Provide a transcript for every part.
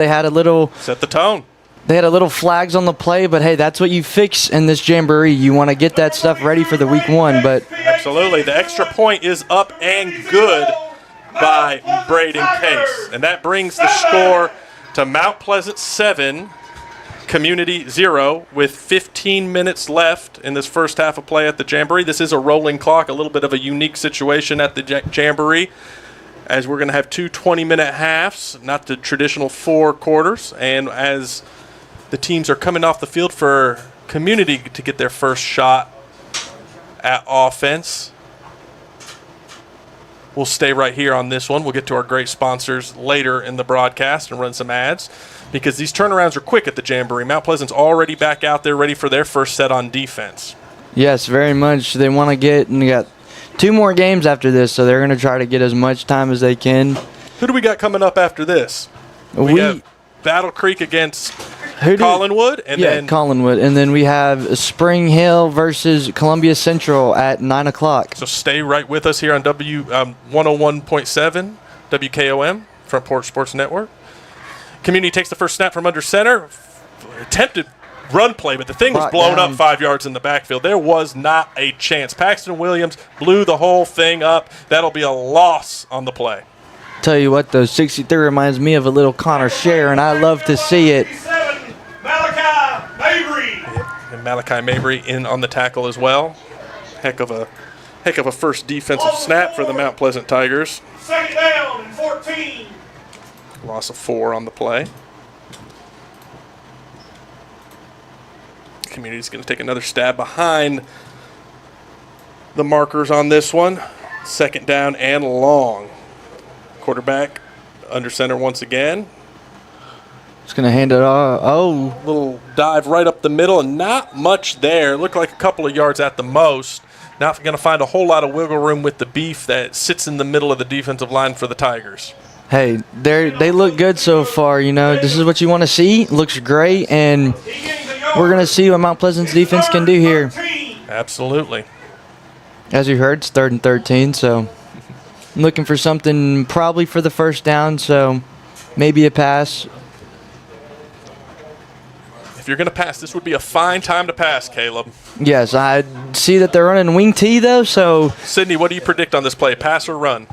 They had a little set the tone. They had a little flags on the play, but hey, that's what you fix in this Jamboree. You want to get that stuff ready for the week one. But absolutely, the extra point is up and good by Braden Case, and that brings the score to Mount Pleasant 7, Community 0, with 15 minutes left in this first half of play at the Jamboree. This is a rolling clock, a little bit of a unique situation at the Jamboree, as we're going to have two 20-minute halves, not the traditional 4 quarters, and as the teams are coming off the field for Community to get their first shot at offense. We'll stay right here on this one. We'll get to our great sponsors later in the broadcast and run some ads because these turnarounds are quick at the Jamboree. Mount Pleasant's already back out there ready for their first set on defense. Yes, very much. They want to get, and they got 2 more games after this, so they're going to try to get as much time as they can. Who do we got coming up after this? We have Battle Creek against Collinwood, and then Collinwood, and then we have Spring Hill versus Columbia Central at 9 o'clock. So stay right with us here on 101.7 WKOM, Front Porch Sports Network. Community takes the first snap from under center. Attempted run play, but the thing was blown up 5 yards in the backfield. There was not a chance. Paxton Williams blew the whole thing up. That'll be a loss on the play. Tell you what, though, 63 reminds me of a little Connor Scher, and I love to see it. And Malachi Mabry in on the tackle as well. Heck of a first defensive snap for the Mount Pleasant Tigers. Second down and 14. Loss of 4 on the play. Community's going to take another stab behind the markers on this one. Second down and long. Quarterback under center once again. Just going to hand it off. Oh. Little dive right up the middle, and not much there. Looked like a couple of yards at the most. Not going to find a whole lot of wiggle room with the beef that sits in the middle of the defensive line for the Tigers. Hey, they look good so far. You know, this is what you want to see. Looks great, and we're going to see what Mount Pleasant's defense can do here. Absolutely. As you heard, it's 3rd and 13, so I'm looking for something probably for the first down, so maybe a pass. If you're going to pass, this would be a fine time to pass, Caleb. Yes, I see that they're running wing T, though, so. Sydney, what do you predict on this play, pass or run?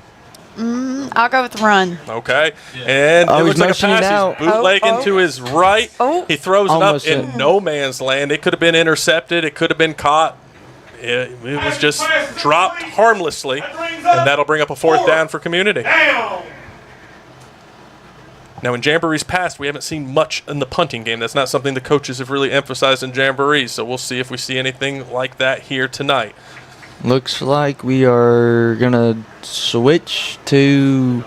I'll go with run. Okay. And it looks like a pass. He's bootlegging to his right. He throws it up in no man's land. It could have been intercepted. It could have been caught. It was just dropped harmlessly, and that'll bring up a 4th down for Community. Now, in Jamboree's past, we haven't seen much in the punting game. That's not something the coaches have really emphasized in Jamboree, so we'll see if we see anything like that here tonight. Looks like we are going to switch to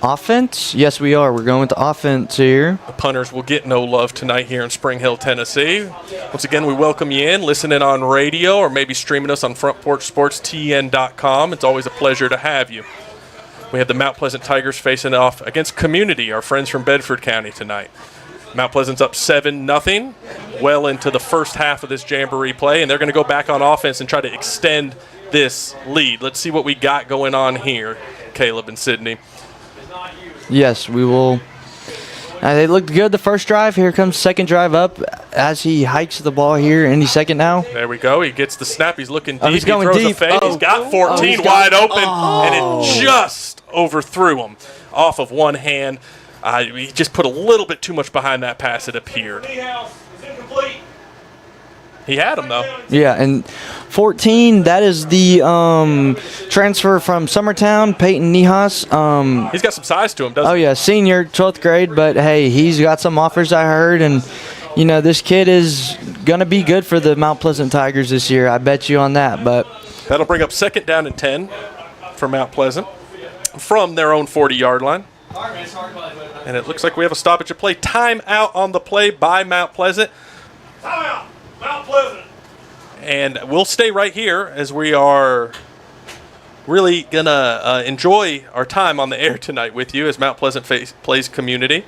offense. Yes, we are. We're going to offense here. The punters will get no love tonight here in Spring Hill, Tennessee. Once again, we welcome you in, listening on radio or maybe streaming us on frontporchsportstn.com. It's always a pleasure to have you. We have the Mount Pleasant Tigers facing off against Community, our friends from Bedford County tonight. Mount Pleasant's up 7-0, well into the first half of this Jamboree play, and they're going to go back on offense and try to extend this lead. Let's see what we got going on here, Caleb and Sydney. Yes, we will. They looked good the first drive. Here comes second drive up as he hikes the ball here. Any second now. There we go. He gets the snap. He's looking deep. He's going he throws deep. a fade. He's got 14 wide open, and it just overthrew him off of one hand. He just put a little bit too much behind that pass, it appeared. He had him, though. Yeah, and 14, that is the transfer from Summertown, Peyton Nihas. He's got some size to him, doesn't he? Oh, yeah, senior, 12th grade, but, hey, he's got some offers, I heard, and, you know, this kid is going to be good for the Mount Pleasant Tigers this year. I bet you on that, but. That'll bring up second down and 10 for Mount Pleasant from their own 40-yard line. And it looks like we have a stoppage of play. Timeout on the play by Mount Pleasant. Timeout, Mount Pleasant. And we'll stay right here as we are really going to enjoy our time on the air tonight with you as Mount Pleasant plays Community.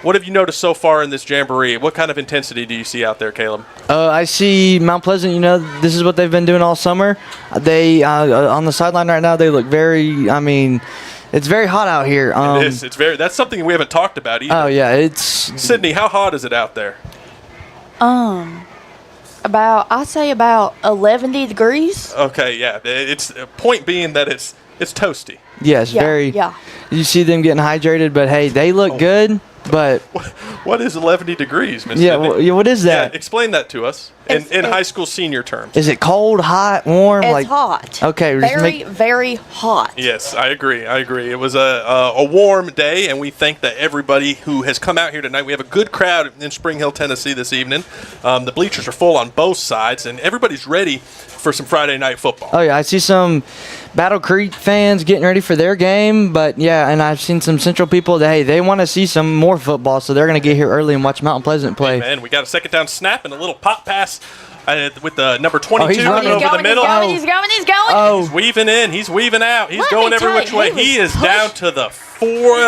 What have you noticed so far in this Jamboree? What kind of intensity do you see out there, Caleb? I see Mount Pleasant, you know, this is what they've been doing all summer. They, on the sideline right now, they look very, It's very hot out here. It is. That's something we haven't talked about either. Oh, yeah. It's Sydney, how hot is it out there? I'd say about 11 degrees. Okay, yeah. It's point being that it's toasty. yes, Yeah, very. yeah. You see them getting hydrated, but hey, they look good. But What is 11 degrees, Miss yeah, Sydney? what is Yeah, that? explain that to us in high school senior terms. Is it cold, hot, warm? It's like hot. Okay, just Very, very hot. Yes, I agree. It was a warm day, and we thank that everybody who has come out here tonight. We have a good crowd in Spring Hill, Tennessee this evening. The bleachers are full on both sides, and everybody's ready for some Friday night football. Oh yeah, I see some Battle Creek fans getting ready for their game, but yeah, and I've seen some Central people that hey, they want to see some more football, so they're going to get here early and watch Mountain Pleasant play. Man, we got a second down snap and a little pop pass with the number 22 he's coming running. over the middle. He's going. Oh, He's weaving in. He's weaving out. He's Let going me every tell which you, way. he He was is down to the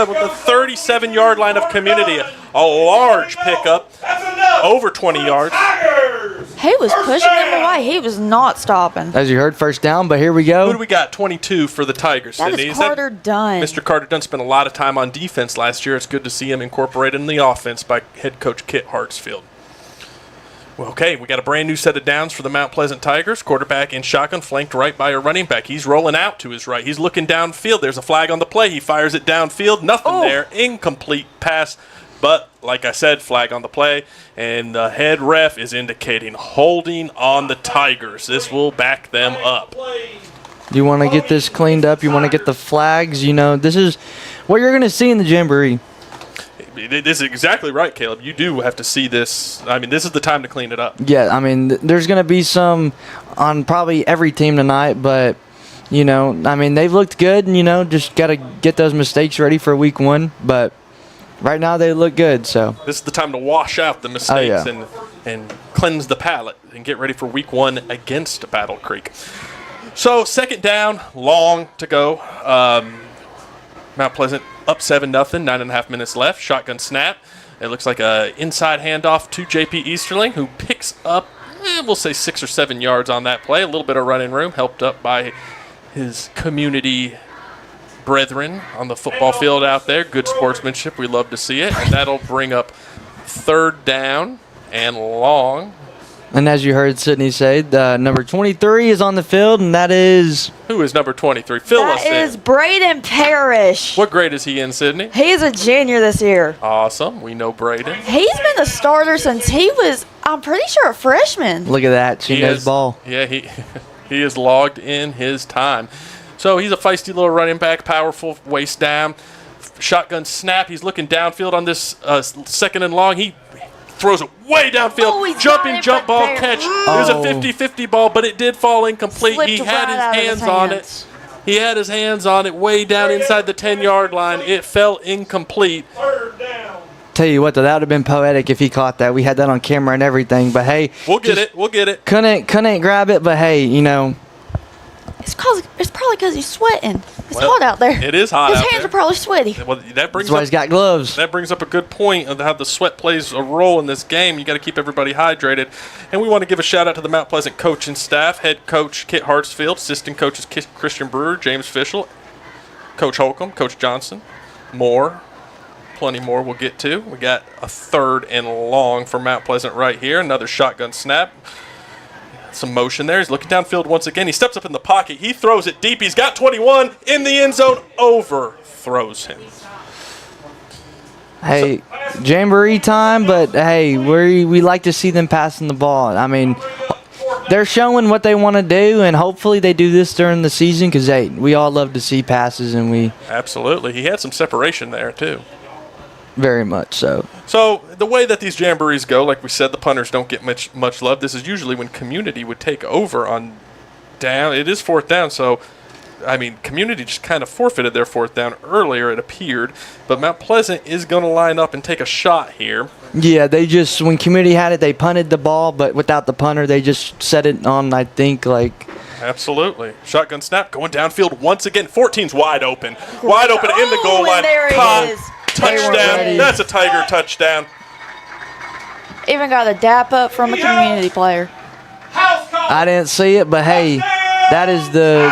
37-yard line of Community. A large pickup, That's enough. over 20 yards. Tigers. He was pushing them away. He was not stopping. as you heard, first down, but here we Who do go. we got? 22 for the Tigers. That Sydney. is Carter Dunn. Mr. Carter Dunn spent a lot of time on defense last year. It's good to see him incorporated in the offense by head coach Kit Hartsfield. Well, okay, we got a brand new set of downs for the Mount Pleasant Tigers. Quarterback in shotgun, flanked right by a running back. He's rolling out to his right. He's looking downfield. There's a flag on the play. He fires it downfield. Nothing there. Incomplete pass. But, like I said, flag on the play. And the head ref is indicating holding on the Tigers. This will back them up. You want to get this cleaned up. You want to get the flags. You know, this is what you're going to see in the Jamboree. This is exactly right, Caleb. You do have to see this. I mean, this is the time to clean it up. Yeah, I mean, there's going to be some on probably every team tonight, but, you know, I mean, they've looked good, and, you know, just got to get those mistakes ready for week one. But right now they look good, so. This is the time to wash out the mistakes yeah. and cleanse the palate and get ready for week one against Battle Creek. So, second down, long to go. Mount Pleasant up 7-0, 9.5 minutes left. Shotgun snap. It looks like a inside handoff to J.P. Easterling, who picks up, we'll say 6 or 7 yards on that play. A little bit of running room, helped up by his community brethren on the football field out there. Good sportsmanship. We love to see it. And that'll bring up third down and long. And as you heard Sydney say, number 23 is on the field, and that is Who is number 23? Fill us That is in. Braden Parrish. What grade is he in, Sydney? He's a junior this year. Awesome. We know Braden. He's been a starter since he was, I'm pretty sure, a freshman. look at that. She knows ball. Yeah, he is logged in his time. So he's a feisty little running back, powerful, waist down. Shotgun snap. He's looking downfield on this second and long. He throws it way downfield. Oh, he's Jumping got it, jump but ball there- catch. It was a 50-50 ball, but it did fall incomplete. Slipped He right had out of his his hands on it. hands. He had his hands on it way down inside the 10-yard line. It fell incomplete. Third down. Tell you what, though, that would have been poetic if he caught that. We had that on camera and everything. But hey, We'll get just it. We'll get it. Couldn't grab it. But hey, you know, It's probably because he's sweating. It's Well, hot out there. it is hot His out hands there. are probably sweaty. Well, that brings that's why up he's got gloves. That brings up a good point of how the sweat plays a role in this game. You got to keep everybody hydrated. And we want to give a shout out to the Mount Pleasant coaching staff, head coach Kit Hartsfield, assistant coaches Christian Brewer, James Fischel, Coach Holcomb, Coach Johnson, more. Plenty more we'll get to. We got a third and long for Mount Pleasant right here. Another shotgun snap. Some motion there. He's looking downfield once again. He steps up in the pocket. He throws it deep. He's got 21 in the end zone. Overthrows him. Hey, Jamboree time, but hey, we like to see them passing the ball. I mean, they're showing what they want to do, and hopefully they do this during the season because, hey, we all love to see passes, and we Absolutely. He had some separation there, too. very much so. So the way that these jamborees go, like we said, the punters don't get much love. This is usually when community would take over on down. It is fourth down, so I mean, community just kind of forfeited their fourth down earlier, it appeared. But Mount Pleasant is going to line up and take a shot here. Yeah, they just, when community had it, they punted the ball, but without the punter, they just set it on, I think, like. Absolutely. Shotgun snap going downfield once again. 14's wide open. Wide open in the goal Oh, line. and there he Caught. is. Touchdown. ready. That's a Tiger touchdown. Even got a dap up from a community player. House call. I didn't see it, but hey, that is the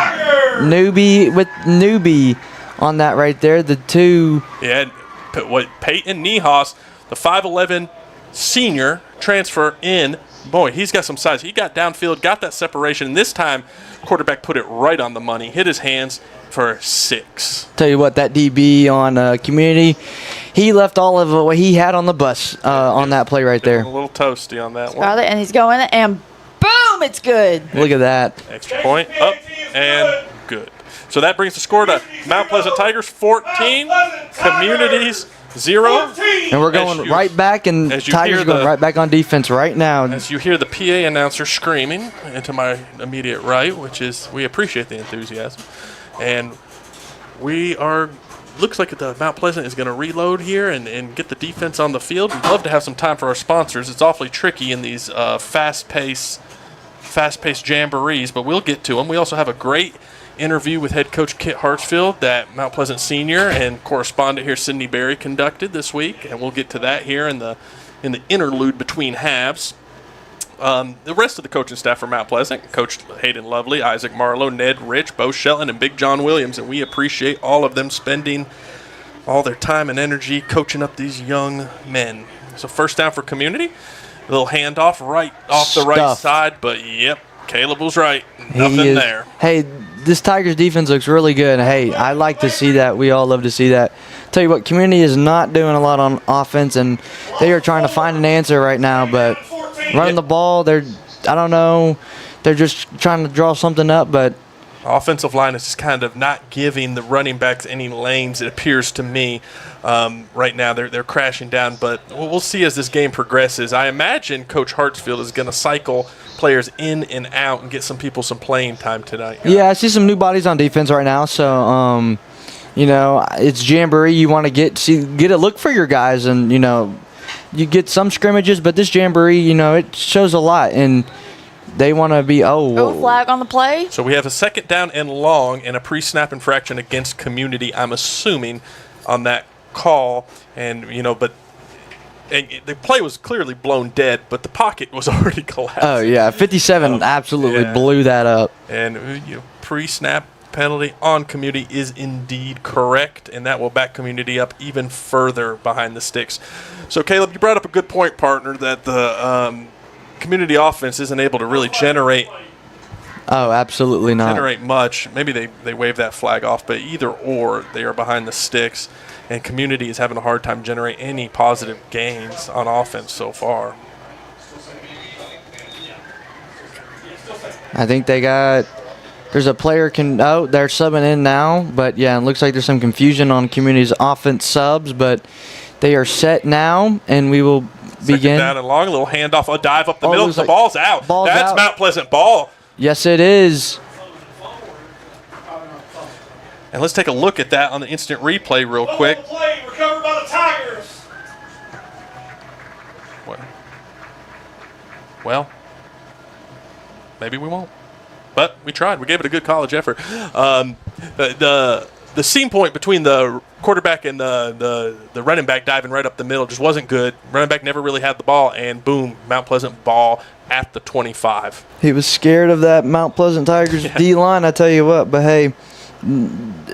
newbie on that right there. The two. Yeah, Peyton Niehaus, the 5'11 senior transfer in. Boy, he's got some size. He got downfield, got that separation, and this time quarterback put it right on the money, hit his hands for 6. Tell you what, that DB on Community, he left all of what he had on the bus on that play right there. A little toasty on that one. Got it, and he's going, and boom, it's good. Look at that. Extra point, up, and good. So that brings the score to Mount Pleasant Tigers 14, Communities 0. And we're going right back, and Tigers are going right back on defense right now. As you hear the PA announcer screaming into my immediate right, which is, we appreciate the enthusiasm. And looks like the Mount Pleasant is going to reload here and get the defense on the field. We'd love to have some time for our sponsors. It's awfully tricky in these fast-paced jamborees, but we'll get to them. We also have a great interview with head coach Kit Hartsfield that Mount Pleasant senior and correspondent here Sydney Berry conducted this week, and we'll get to that here in the interlude between halves. The rest of the coaching staff for Mount Pleasant, Coach Hayden Lovely, Isaac Marlowe, Ned Rich, Bo Shelton, and Big John Williams, and we appreciate all of them spending all their time and energy coaching up these young men. So first down for Community, a little handoff right off the right side, but yep, Caleb was right. Nothing there. Hey, this Tigers defense looks really good. Hey, I like to see that. We all love to see that. Tell you what, Community is not doing a lot on offense, and they are trying to find an answer right now, but running the ball, I don't know, they're just trying to draw something up, but offensive line is just kind of not giving the running backs any lanes, it appears to me. Right now they're crashing down, but we'll see as this game progresses. I imagine Coach Hartsfield is going to cycle players in and out and get some people some playing time tonight. Yeah, I see some new bodies on defense right now, so it's Jamboree. You want to get a look for your guys, and you get some scrimmages, but this Jamboree, it shows a lot, and they want to be flag on the play. So we have a second down and long and a pre-snap infraction against Community, I'm assuming, on that call. And the play was clearly blown dead, but the pocket was already collapsed. Oh yeah, 57 absolutely blew that up. And pre-snap penalty on Community is indeed correct, and that will back Community up even further behind the sticks. So Caleb, you brought up a good point, partner, that the Community offense isn't able to really generate absolutely not. Generate much. Maybe they wave that flag off, but either or, they are behind the sticks, and Community is having a hard time generating any positive gains on offense so far. I think there's a player they're subbing in now, but yeah, it looks like there's some confusion on Community's offense subs, but they are set now, and we will begin. Second down and long, a little handoff, a dive up the middle. The ball's out. That's out. Mount Pleasant ball. Yes, it is. And let's take a look at that on the instant replay real quick. Play recovered by the Tigers. What? Well, maybe we won't. But we tried. We gave it a good college effort. The seam point between the quarterback and the running back diving right up the middle just wasn't good. Running back never really had the ball, and boom, Mount Pleasant ball at the 25. He was scared of that Mount Pleasant Tigers D-line, I tell you what. But, hey,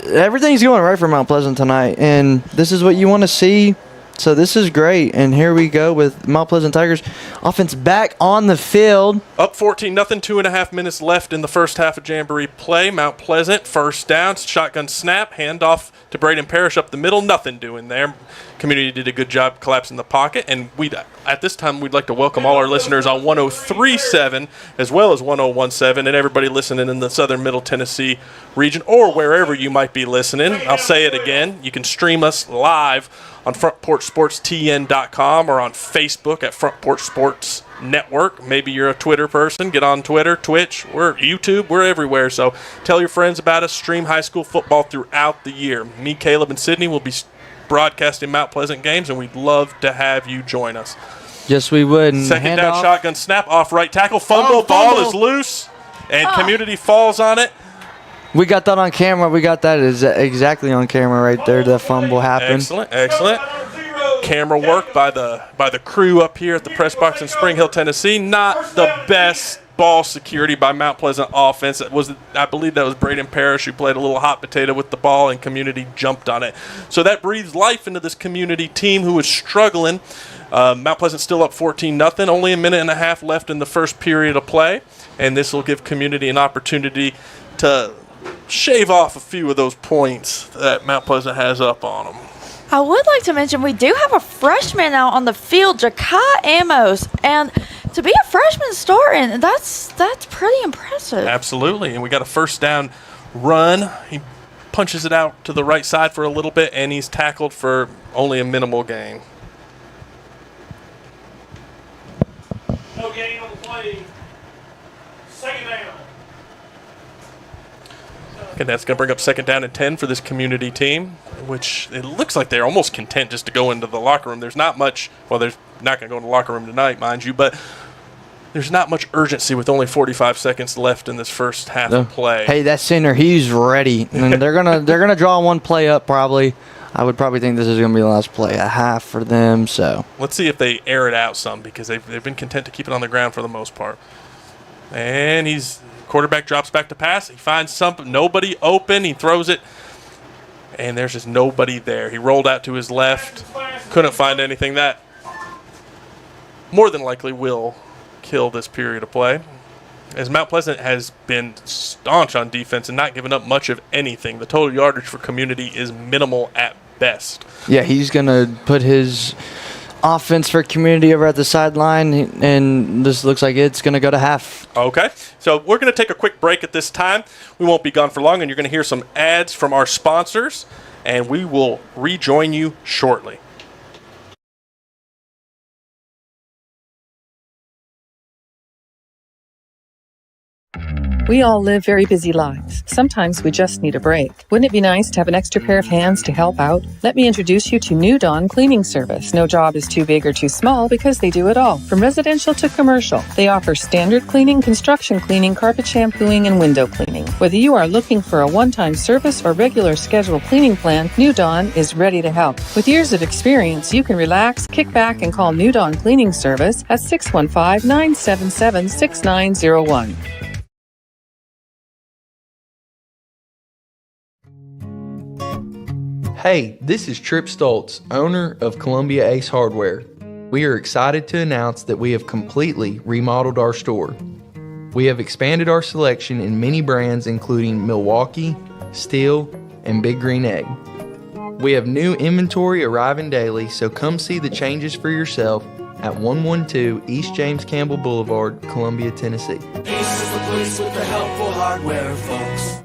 everything's going right for Mount Pleasant tonight, and this is what you want to see. So this is great, and here we go with Mount Pleasant Tigers offense back on the field. Up 14-0, 2.5 minutes left in the first half of Jamboree play. Mount Pleasant, first down, shotgun snap, handoff to Braden Parrish up the middle. Nothing doing there. Community did a good job collapsing the pocket, and at this time we'd like to welcome all our listeners on 103.7 as well as 101.7, and everybody listening in the southern Middle Tennessee region or wherever you might be listening. I'll say it again. You can stream us live on FrontPorchSportsTN.com or on Facebook at Front Porch Sports Network. Maybe you're a Twitter person. Get on Twitter, Twitch, we're YouTube, we're everywhere. So tell your friends about us. Stream high school football throughout the year. Me, Caleb, and Sydney will be broadcasting Mount Pleasant games, and we'd love to have you join us. Yes, we would. And second down, shotgun snap, off right tackle, fumble, ball is loose, and Community falls on it. We got that on camera. We got that exactly on camera right there. The fumble happened. Excellent. Camera work by the crew up here at the press box in Spring Hill, Tennessee. Not the best ball security by Mount Pleasant offense. I believe that was Braden Parrish who played a little hot potato with the ball, and Community jumped on it. So that breathes life into this Community team who is struggling. Mount Pleasant still up 14-0. Only a minute and a half left in the first period of play, and this will give Community an opportunity to shave off a few of those points that Mount Pleasant has up on them. I would like to mention we do have a freshman out on the field, Jakai Amos, and to be a freshman starting, that's pretty impressive. Absolutely, and we got a first down run. He punches it out to the right side for a little bit, and he's tackled for only a minimal gain. No gain on the play. Second down. And that's going to bring up 2nd down and 10 for this Community team, which it looks like they're almost content just to go into the locker room. There's not much, well, there's not going to go in the locker room tonight, mind you, but there's not much urgency with only 45 seconds left in this first half of play. Hey, that center, he's ready. And they're gonna draw one play up probably. I would probably think this is going to be the last play, a half for them. So let's see if they air it out some, because they've been content to keep it on the ground for the most part. And quarterback drops back to pass. He finds nobody open. He throws it, and there's just nobody there. He rolled out to his left, couldn't find anything. That more than likely will kill this period of play, as Mount Pleasant has been staunch on defense and not given up much of anything. The total yardage for Community is minimal at best. Yeah, he's going to put his offense for Community over at the sideline, and this looks like it's going to go to half. Okay, so we're going to take a quick break at this time. We won't be gone for long, and you're going to hear some ads from our sponsors, and we will rejoin you shortly. We all live very busy lives. Sometimes we just need a break. Wouldn't it be nice to have an extra pair of hands to help out? Let me introduce you to New Dawn Cleaning Service. No job is too big or too small because they do it all, from residential to commercial. They offer standard cleaning, construction cleaning, carpet shampooing, and window cleaning. Whether you are looking for a one-time service or regular scheduled cleaning plan, New Dawn is ready to help. With years of experience, you can relax, kick back, and call New Dawn Cleaning Service at 615-977-6901. Hey, this is Trip Stoltz, owner of Columbia Ace Hardware. We are excited to announce that we have completely remodeled our store. We have expanded our selection in many brands including Milwaukee, Steel, and Big Green Egg. We have new inventory arriving daily, so come see the changes for yourself at 112 East James Campbell Boulevard, Columbia, Tennessee. Ace is the place with the helpful hardware, folks.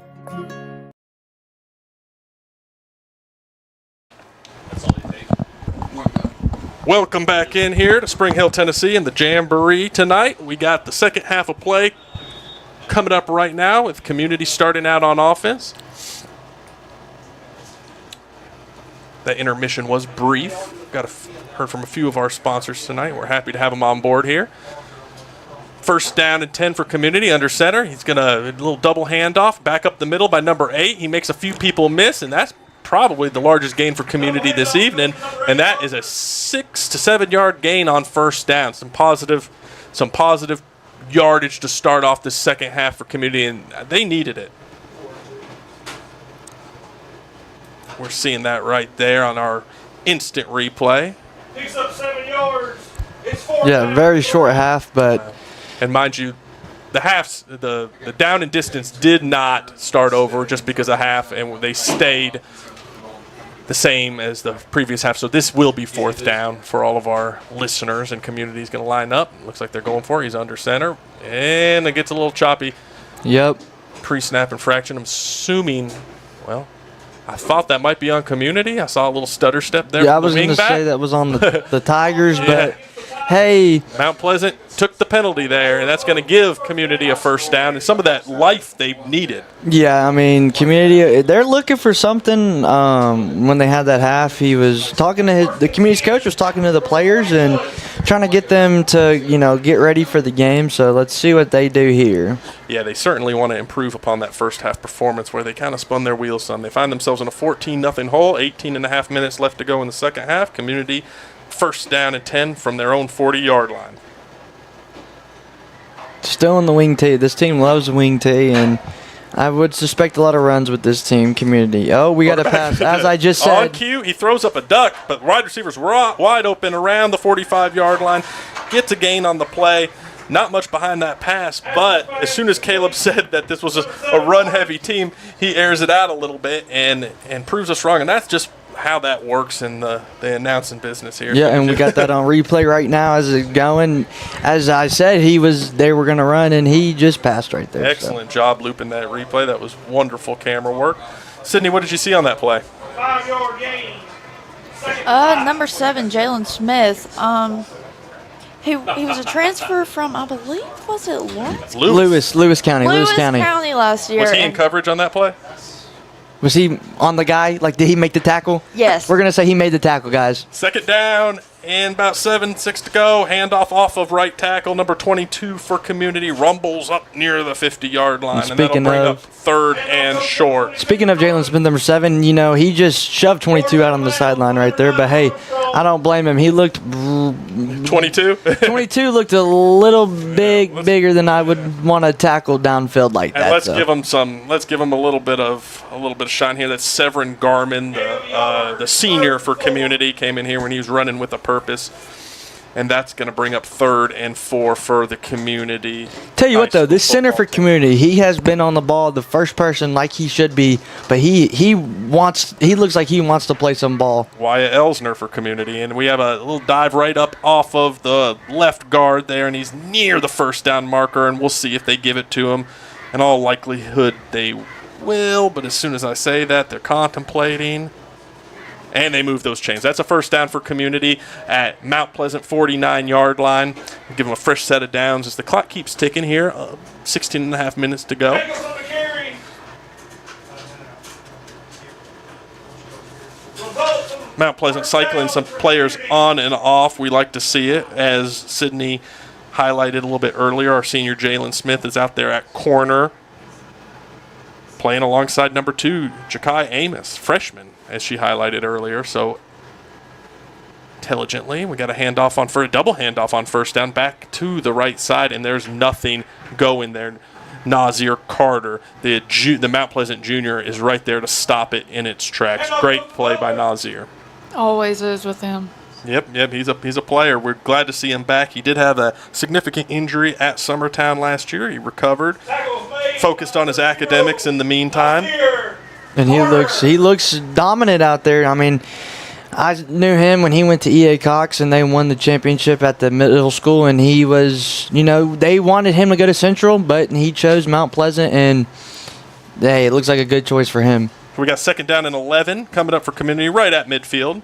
Welcome back in here to Spring Hill, Tennessee, and the Jamboree tonight. We got the second half of play coming up right now with Community starting out on offense. That intermission was brief. Heard from a few of our sponsors tonight. We're happy to have them on board here. First down and 10 for Community under center. He's going to a little double handoff back up the middle by number 8. He makes a few people miss, and that's probably the largest gain for Community this evening, and that is a 6 to 7 yard gain on first down. Some positive yardage to start off this second half for Community, and they needed it. We're seeing that right there on our instant replay. Picks up 7 yards. It's 4 Yeah, very short half, but and mind you, the halves, the down and distance did not start over just because of half, and they stayed the same as the previous half. So this will be fourth down for all of our listeners, and Community is going to line up. Looks like they're going for it. He's under center, and it gets a little choppy. Yep. Pre-snap infraction. I'm assuming, well, I thought that might be on Community. I saw a little stutter step there. Yeah, I was going to say that was on the Tigers, but hey. Mount Pleasant took the penalty there, and that's going to give Community a first down and some of that life they needed. Yeah, I mean, Community, they're looking for something. When they had that half, he was talking to the Community's coach was talking to the players and trying to get them to, get ready for the game. So let's see what they do here. Yeah, they certainly want to improve upon that first half performance where they kind of spun their wheels some. They find themselves in a 14-0 hole, 18.5 minutes left to go in the second half. Community first down and 10 from their own 40-yard line. Still in the wing tee. This team loves the wing tee, and I would suspect a lot of runs with this team, Community. Oh, we got a pass. As I just On said. cue, he throws up a duck, but wide receivers wide open around the 45-yard line. Gets a gain on the play. Not much behind that pass, but as soon as Caleb said that this was a run-heavy team, he airs it out a little bit and proves us wrong. And that's just how that works in the announcing business here. Yeah, and we got that on replay right now as it's going. As I said, they were going to run, and he just passed right there. Excellent job looping that replay. That was wonderful camera work. Sydney, what did you see on that play? 5-yard gain. Number 7, Jalen Smith. He was a transfer from, I believe, was it Lawrence? Lewis County. Lewis County last year. Was he in coverage on that play? Was he on the guy? Like, did he make the tackle? Yes. We're going to say he made the tackle, guys. Second down and about 7-6 to go. Handoff off of right tackle, number 22 for Community. Rumbles up near the 50-yard line. And that'll bring up third and short. Speaking of Jalen Smith, number 7, he just shoved 22 out on the sideline right there. But, hey, I don't blame him. He looked 22? 22 looked a little bigger than I would want to tackle downfield like that. And let's give him a little bit of shine here. That's Severin Garman, the senior for Community, came in here when he was running with a purpose. And that's going to bring up 3rd and 4 for the Community. Tell you what, though, this center for Community, he has been on the ball, the first person like he should be, but he looks like he wants to play some ball. Wyatt Elsner for Community, and we have a little dive right up off of the left guard there, and he's near the first down marker, and we'll see if they give it to him. In all likelihood, they will, but as soon as I say that, they're contemplating. And they move those chains. That's a first down for Community at Mount Pleasant 49-yard line. Give them a fresh set of downs as the clock keeps ticking here. 16 and a half minutes to go. Mount Pleasant cycling some players on and off. We like to see it, as Sydney highlighted a little bit earlier. Our senior Jalen Smith is out there at corner, playing alongside number 2, Ja'Kai Amos, freshman, as she highlighted earlier. So intelligently, we got a double handoff on first down back to the right side, and there's nothing going there. Nazir Carter, the Mount Pleasant junior, is right there to stop it in its tracks. Great play by Nazir. Always is with him. Yep, he's a player. We're glad to see him back. He did have a significant injury at Summertown last year. He recovered, focused on his academics in the meantime. And he looks dominant out there. I mean, I knew him when he went to E.A. Cox and they won the championship at the middle school, and he was, they wanted him to go to Central, but he chose Mount Pleasant, and hey, it looks like a good choice for him. We got second down and 11 coming up for Community right at midfield.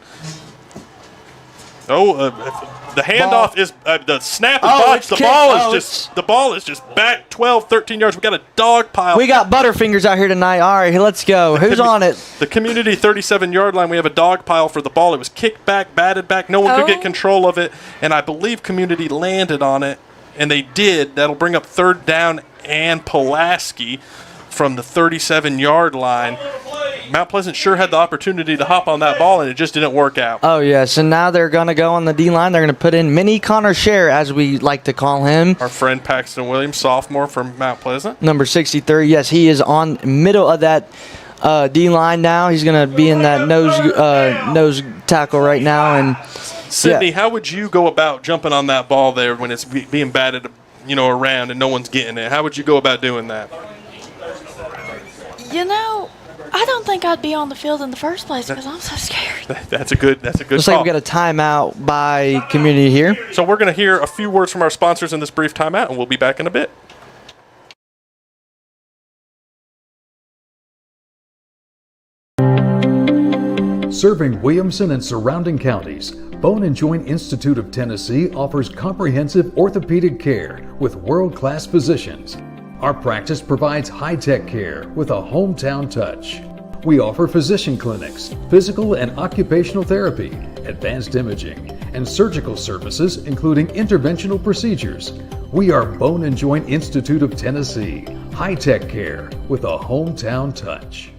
The handoff is the snap is botched. The ball is just back 12, 13 yards. We got a dog pile. We got Butterfingers out here tonight. All right, let's go. Who's on it? The Community 37-yard line. We have a dog pile for the ball. It was kicked back, batted back. No one could get control of it, and I believe Community landed on it, and they did. That'll bring up third down and Pulaski from the 37-yard line. Mount Pleasant sure had the opportunity to hop on that ball, and it just didn't work out. Oh, yes, and now they're going to go on the D-line. They're going to put in Mini Connor Scher, as we like to call him. Our friend Paxton Williams, sophomore from Mount Pleasant. Number 63, yes, he is on middle of that D-line now. He's going to be in that nose tackle right now. And Sydney, how would you go about jumping on that ball there when it's being batted around and no one's getting it? How would you go about doing that? I don't think I'd be on the field in the first place because I'm so scared. That's a good Looks call. like we got a timeout by Community here. So we're going to hear a few words from our sponsors in this brief timeout, and we'll be back in a bit. Serving Williamson and surrounding counties, Bone and Joint Institute of Tennessee offers comprehensive orthopedic care with world-class physicians. Our practice provides high-tech care with a hometown touch. We offer physician clinics, physical and occupational therapy, advanced imaging, and surgical services including interventional procedures. We are Bone and Joint Institute of Tennessee, high-tech care with a hometown touch.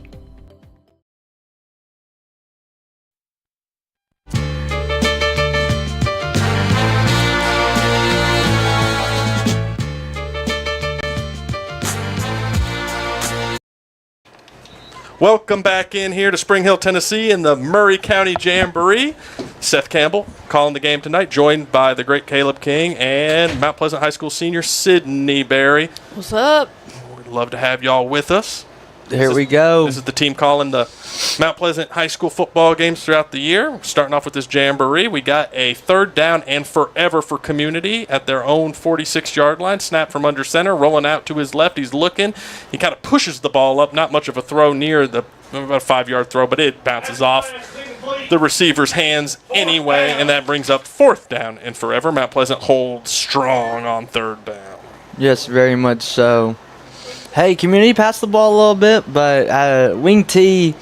Welcome back in here to Spring Hill, Tennessee in the Murray County Jamboree. Seth Campbell calling the game tonight, joined by the great Caleb King and Mount Pleasant High School senior Sydney Berry. What's up? We'd love to have y'all with us. Here we go. This is the team calling the Mount Pleasant High School football games throughout the year. Starting off with this Jamboree, we got a third down and forever for Community at their own 46-yard line. Snap from under center, rolling out to his left. He's looking. He kind of pushes the ball up. Not much of a throw near the about a 5-yard throw, but it bounces off the receiver's hands anyway, and that brings up fourth down and forever. Mount Pleasant holds strong on third down. Yes, very much so. Hey, Community passed the ball a little bit, but wing T,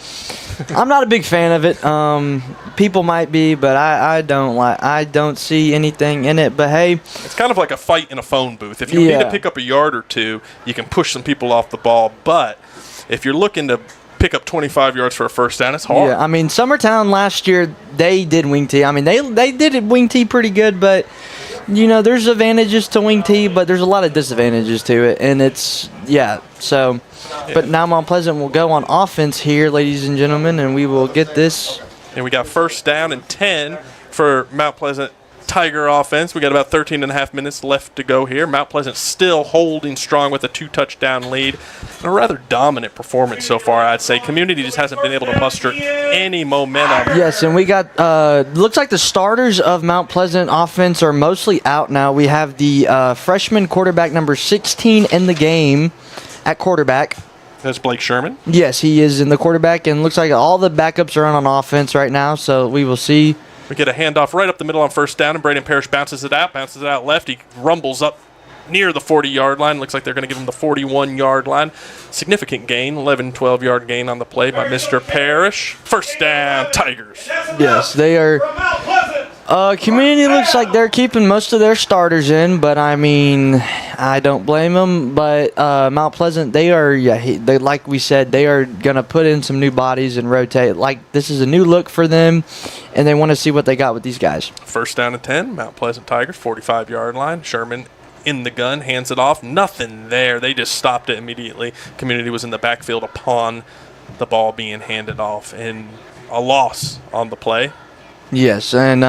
I'm not a big fan of it. People might be, but I don't see anything in it. But hey, it's kind of like a fight in a phone booth. If you need to pick up a yard or two, you can push some people off the ball. But if you're looking to pick up 25 yards for a first down, it's hard. Yeah, I mean, Summertown last year, they did wing T. I mean, they did wing T pretty good, but you know, there's advantages to wing T, but there's a lot of disadvantages to it, and but now Mount Pleasant will go on offense here, ladies and gentlemen, and we will get this. And we got first down and 10 for Mount Pleasant Tiger offense. We got about 13 and a half minutes left to go here. Mount Pleasant still holding strong with a 2-touchdown lead. And a rather dominant performance so far, I'd say. Community just hasn't been able to muster any momentum. Yes, and we got, looks like the starters of Mount Pleasant offense are mostly out now. We have the freshman quarterback number 16 in the game at quarterback. That's Blake Sherman. Yes, he is in the quarterback, and looks like all the backups are on offense right now, so we will see. We get a handoff right up the middle on first down, and Braden Parrish bounces it out left. He rumbles up near the 40-yard line. Looks like they're going to give him the 41-yard line. Significant gain, 11, 12-yard gain on the play by Mr. Parrish. First down, Tigers. Yes, they are. Community looks like they're keeping most of their starters in, but I mean, I don't blame them. But Mount Pleasant, they are, they like we said, they are gonna put in some new bodies and rotate. Like, this is a new look for them, and they want to see what they got with these guys. First down and 10, Mount Pleasant Tigers, 45-yard line. Sherman in the gun, hands it off. Nothing there. They just stopped it immediately. Community was in the backfield upon the ball being handed off, and a loss on the play. Yes, and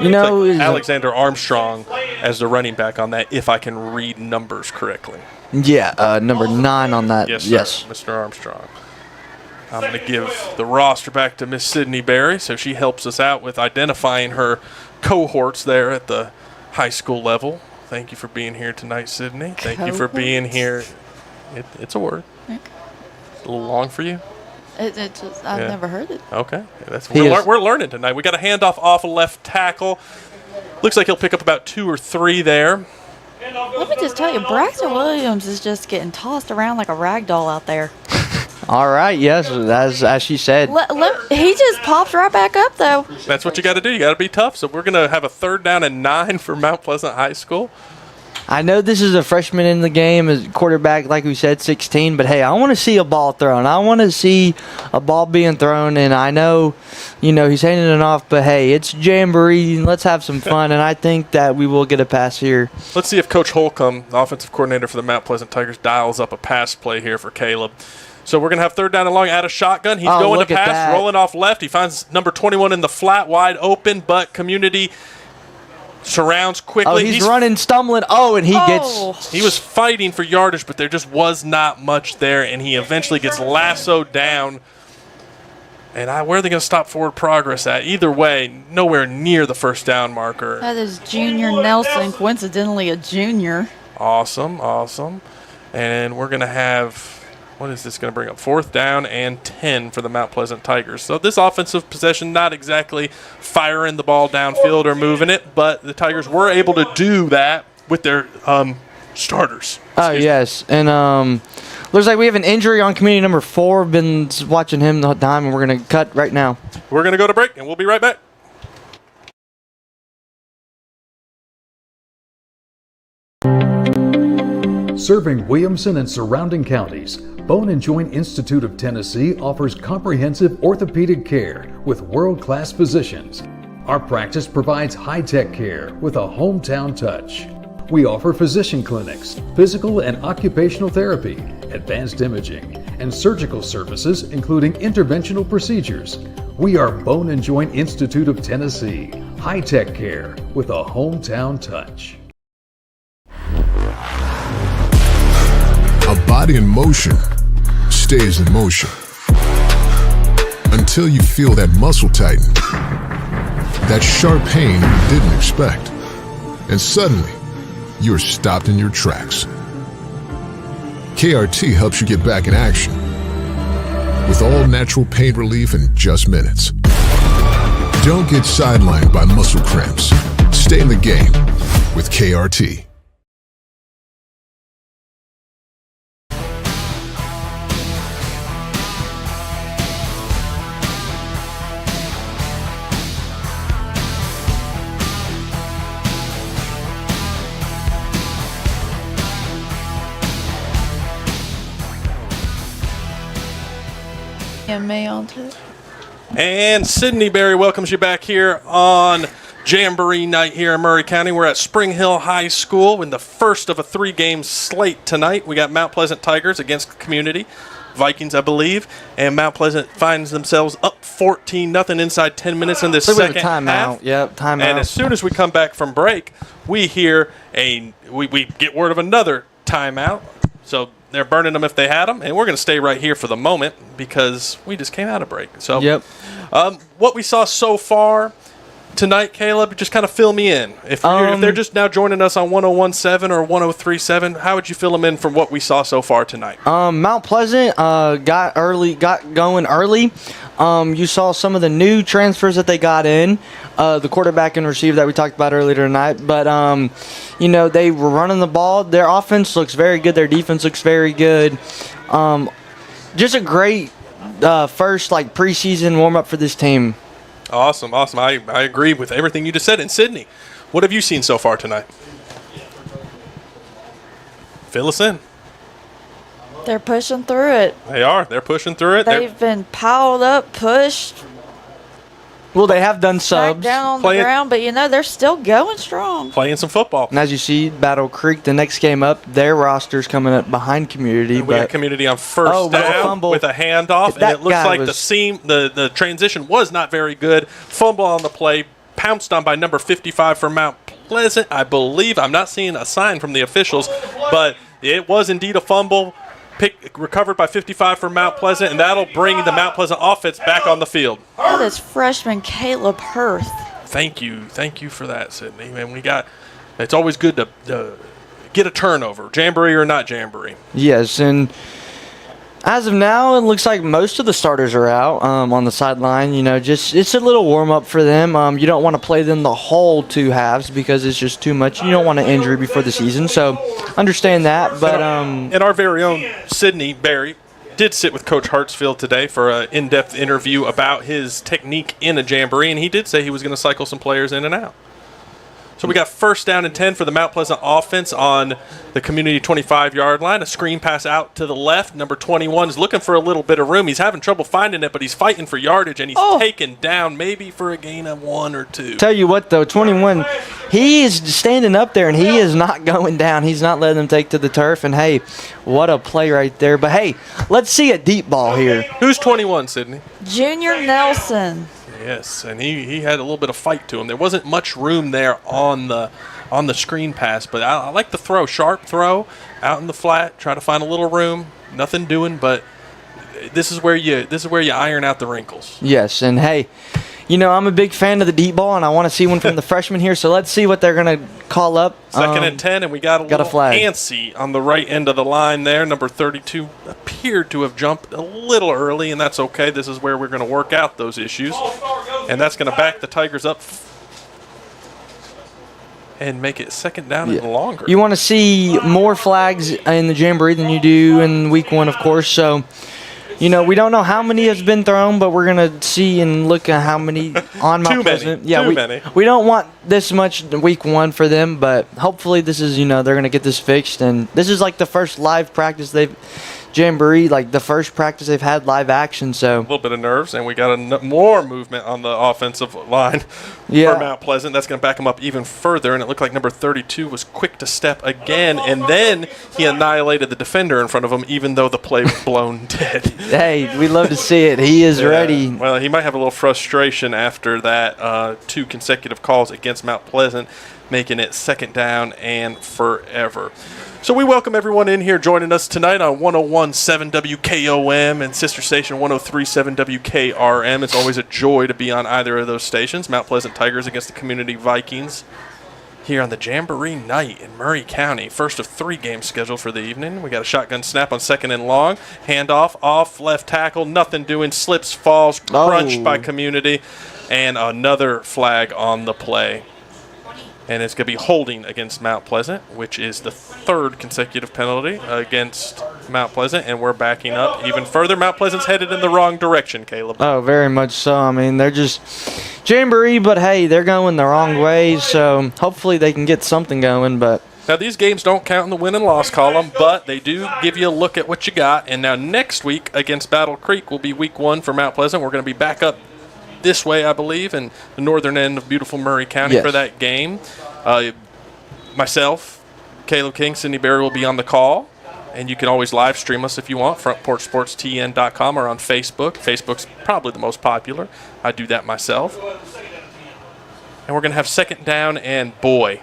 you know, like Alexander Armstrong as the running back on that, if I can read numbers correctly. Yeah, number 9 on that. Yes, sir, yes, Mr. Armstrong. I'm going to give the roster back to Miss Sydney Berry, so she helps us out with identifying her cohorts there at the high school level. Thank you for being here tonight, Sydney. Thank you for being here. It's a word. Okay. A little long for you? I've never heard it. Okay. We're learning tonight. We got a handoff off a left tackle. Looks like he'll pick up about 2 or 3 there. Let me just tell you, Braxton Williams is just getting tossed around like a rag doll out there. All right, yes, as she said. He just pops right back up, though. That's what you got to do. You got to be tough. So we're going to have a third down and 9 for Mount Pleasant High School. I know this is a freshman in the game, as quarterback, like we said, 16. But, hey, I want to see a ball thrown. I want to see a ball being thrown. And I know, you know, he's handing it off. But, hey, it's Jamboree. Let's have some fun. And I think that we will get a pass here. Let's see if Coach Holcomb, the offensive coordinator for the Mount Pleasant Tigers, dials up a pass play here for Caleb. So we're going to have third down and long out of shotgun. He's going to pass, rolling off left. He finds number 21 in the flat, wide open, but Community surrounds quickly. Oh, he's running, stumbling. Oh, and he gets... He was fighting for yardage, but there just was not much there, and he eventually gets lassoed down. And where are they going to stop forward progress at? Either way, nowhere near the first down marker. That is Junior Nelson, coincidentally a junior. Awesome, awesome. And we're going to have... What is this going to bring up? Fourth down and 10 for the Mount Pleasant Tigers. So this offensive possession, not exactly firing the ball downfield or moving it, but the Tigers were able to do that with their starters. Oh, yes. And looks like we have an injury on community number 4. Been watching him the whole time, and we're going to cut right now. We're going to go to break, and we'll be right back. Serving Williamson and surrounding counties, Bone and Joint Institute of Tennessee offers comprehensive orthopedic care with world-class physicians. Our practice provides high-tech care with a hometown touch. We offer physician clinics, physical and occupational therapy, advanced imaging, and surgical services, including interventional procedures. We are Bone and Joint Institute of Tennessee, high-tech care with a hometown touch. A body in motion stays in motion until you feel that muscle tighten, that sharp pain you didn't expect, and suddenly you're stopped in your tracks. KRT helps you get back in action with all natural pain relief in just minutes. Don't get sidelined by muscle cramps. Stay in the game with KRT. And me on too. And Sydney Berry welcomes you back here on Jamboree night here in Murray County. We're at Spring Hill High School in the first of a 3-game slate tonight. We got Mount Pleasant Tigers against Community Vikings, I believe, and Mount Pleasant finds themselves up 14-0 inside 10 minutes in this second half. Yep, timeout. And as soon as we come back from break, we hear we get word of another timeout. So they're burning them if they had them, and we're going to stay right here for the moment because we just came out of break. So, Yep. What we saw so far tonight, Caleb, just kind of fill me in. If they're just now joining us on 101.7 or 103.7, how would you fill them in from what we saw so far tonight? Mount Pleasant got going early. You saw some of the new transfers that they got in, the quarterback and receiver that we talked about earlier tonight. But, they were running the ball. Their offense looks very good. Their defense looks very good. Just a great first preseason warm-up for this team. Awesome. I agree with everything you just said. And Sydney, what have you seen so far tonight? Fill us in. They're pushing through it. They are. They're pushing through it. They've been piled up, pushed. Well, they have done Back subs. down on the ground, but they're still going strong. Playing some football. And as you see, Battle Creek, the next game up, their roster's coming up behind Community. We got Community on first down with a handoff, and it looks like the transition was not very good. Fumble on the play, pounced on by number 55 for Mount Pleasant, I believe. I'm not seeing a sign from the officials, but it was indeed a fumble. Recovered by 55 for Mount Pleasant, and that'll bring the Mount Pleasant offense back on the field. That is freshman Caleb Hurth. Thank you for that, Sydney. Man, it's always good to get a turnover, Jamboree or not Jamboree. Yes, and as of now, it looks like most of the starters are out on the sideline. It's a little warm up for them. You don't want to play them the whole 2 halves because it's just too much. You don't want an injury before the season, so understand that. But and our very own Sydney Berry did sit with Coach Hartsfield today for an in-depth interview about his technique in a Jamboree, and he did say he was going to cycle some players in and out. So we got first down and 10 for the Mount Pleasant offense on the Community 25-yard line. A screen pass out to the left. Number 21 is looking for a little bit of room. He's having trouble finding it, but he's fighting for yardage, and he's taken down maybe for a gain of 1 or 2. Tell you what, though, 21, he is standing up there, and he is not going down. He's not letting them take to the turf, and, hey, what a play right there. But, hey, let's see a deep ball here. Who's 21, Sydney? Junior Nelson. Yes, and he had a little bit of fight to him. There wasn't much room there on the screen pass, but I like the throw, sharp throw out in the flat. Try to find a little room. Nothing doing, but this is where you iron out the wrinkles. Yes, and hey, I'm a big fan of the deep ball, and I want to see one from the freshmen here. So let's see what they're gonna call up. Second and 10, and we got a flag. antsy on the right end of the line there. Number 32 appeared to have jumped a little early, and that's okay. This is where we're going to work out those issues, and that's going to back the Tigers up and make it second down and longer. You want to see more flags in the Jamboree than you do in week 1, of course. So, we don't know how many has been thrown, but we're going to see and look at how many on Mount Pleasant. Too many. We don't want this much in week 1 for them, but hopefully this is, they're going to get this fixed. And this is like the first live practice they've Jamboree, like the first practice they've had live action. So A little bit of nerves, and we got more movement on the offensive line for Mount Pleasant. That's going to back them up even further, and it looked like number 32 was quick to step again, and then he annihilated the defender in front of him, even though the play was blown dead. Hey, we love to see it. He is ready. Well, he might have a little frustration after that 2 consecutive calls against Mount Pleasant, making it 2nd down and forever. So we welcome everyone in here joining us tonight on 101.7 WKOM and sister station 103.7 WKRM. It's always a joy to be on either of those stations. Mount Pleasant Tigers against the Community Vikings here on the Jamboree night in Murray County. First of 3 games scheduled for the evening. We got a shotgun snap on 2nd and long. Handoff off left tackle. Nothing doing. Slips, falls, crunched by Community. And another flag on the play. And it's going to be holding against Mount Pleasant, which is the 3rd consecutive penalty against Mount Pleasant, and we're backing up even further. Mount Pleasant's headed in the wrong direction, Caleb. Oh, very much so. I mean, they're just Jamboree, but hey, they're going the wrong way, so hopefully they can get something going. But now, these games don't count in the win and loss column, but they do give you a look at what you got. And now next week against Battle Creek will be week 1 for Mount Pleasant. We're going to be back up this way, I believe, in the northern end of beautiful Murray County for that game. Myself, Caleb King, Sidney Berry will be on the call, and you can always live stream us if you want, frontporchsportstn.com or on Facebook. Facebook's probably the most popular. I do that myself. And we're going to have 2nd down, and boy,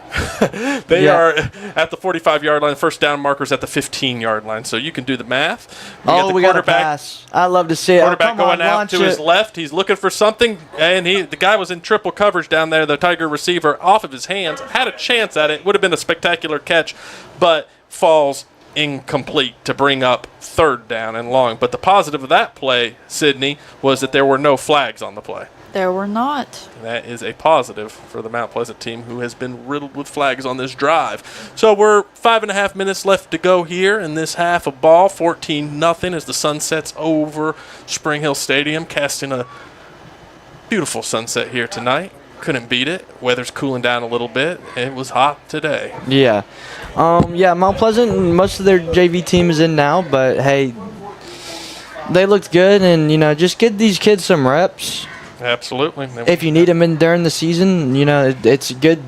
they are at the 45-yard line. First down markers at the 15-yard line. So you can do the math. We got a pass. I love to see it. Quarterback going out to his left. He's looking for something, and the guy was in triple coverage down there. The Tiger receiver off of his hands. Had a chance at it. Would have been a spectacular catch, but falls incomplete to bring up 3rd down and long. But the positive of that play, Sydney, was that there were no flags on the play. There were not. That is a positive for the Mount Pleasant team, who has been riddled with flags on this drive. So we're 5.5 minutes left to go here in this half of ball. 14-0 as the sun sets over Spring Hill Stadium, casting a beautiful sunset here tonight. Couldn't beat it. Weather's cooling down a little bit. It was hot today. Yeah. Mount Pleasant, most of their JV team is in now, but hey, they looked good, and, just get these kids some reps. Absolutely. If you need them in during the season, it's a good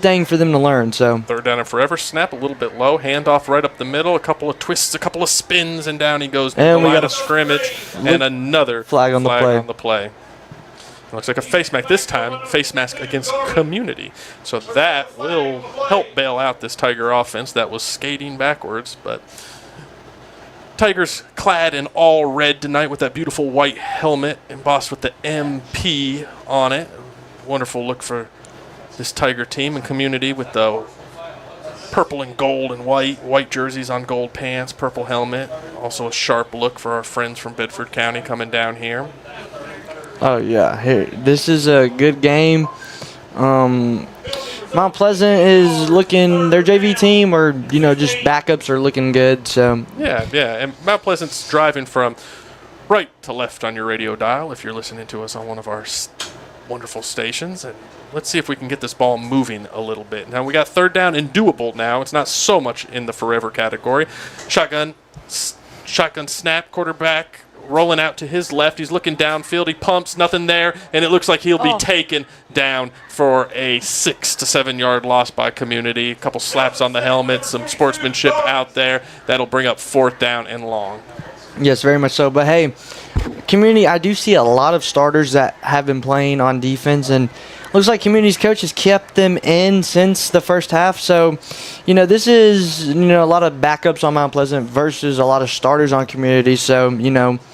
thing for them to learn. So 3rd down and forever. Snap a little bit low. Handoff right up the middle. A couple of twists, a couple of spins, and down he goes to the line of scrimmage. And another flag on the play. Looks like a face mask this time. Face mask against Community. So that will help bail out this Tiger offense that was skating backwards, but Tigers clad in all red tonight with that beautiful white helmet embossed with the MP on it. Wonderful look for this Tiger team and Community with the purple and gold and white jerseys on gold pants, purple helmet. Also a sharp look for our friends from Bedford County coming down here. Oh, yeah. Here, this is a good game. Mount Pleasant is looking, their JV team or, just backups are looking good. So Yeah. And Mount Pleasant's driving from right to left on your radio dial if you're listening to us on one of our wonderful stations. And let's see if we can get this ball moving a little bit. Now, we got 3rd down and doable now. It's not so much in the forever category. Shotgun snap, quarterback rolling out to his left. He's looking downfield. He pumps, nothing there, and it looks like he'll be taken down for a 6 to 7 yard loss by Community. A couple slaps on the helmet, some sportsmanship out there. That'll bring up 4th down and long. Yes, very much so. But hey, Community, I do see a lot of starters that have been playing on defense, and looks like Community's coach has kept them in since the first half. So, this is, a lot of backups on Mount Pleasant versus a lot of starters on Community. So,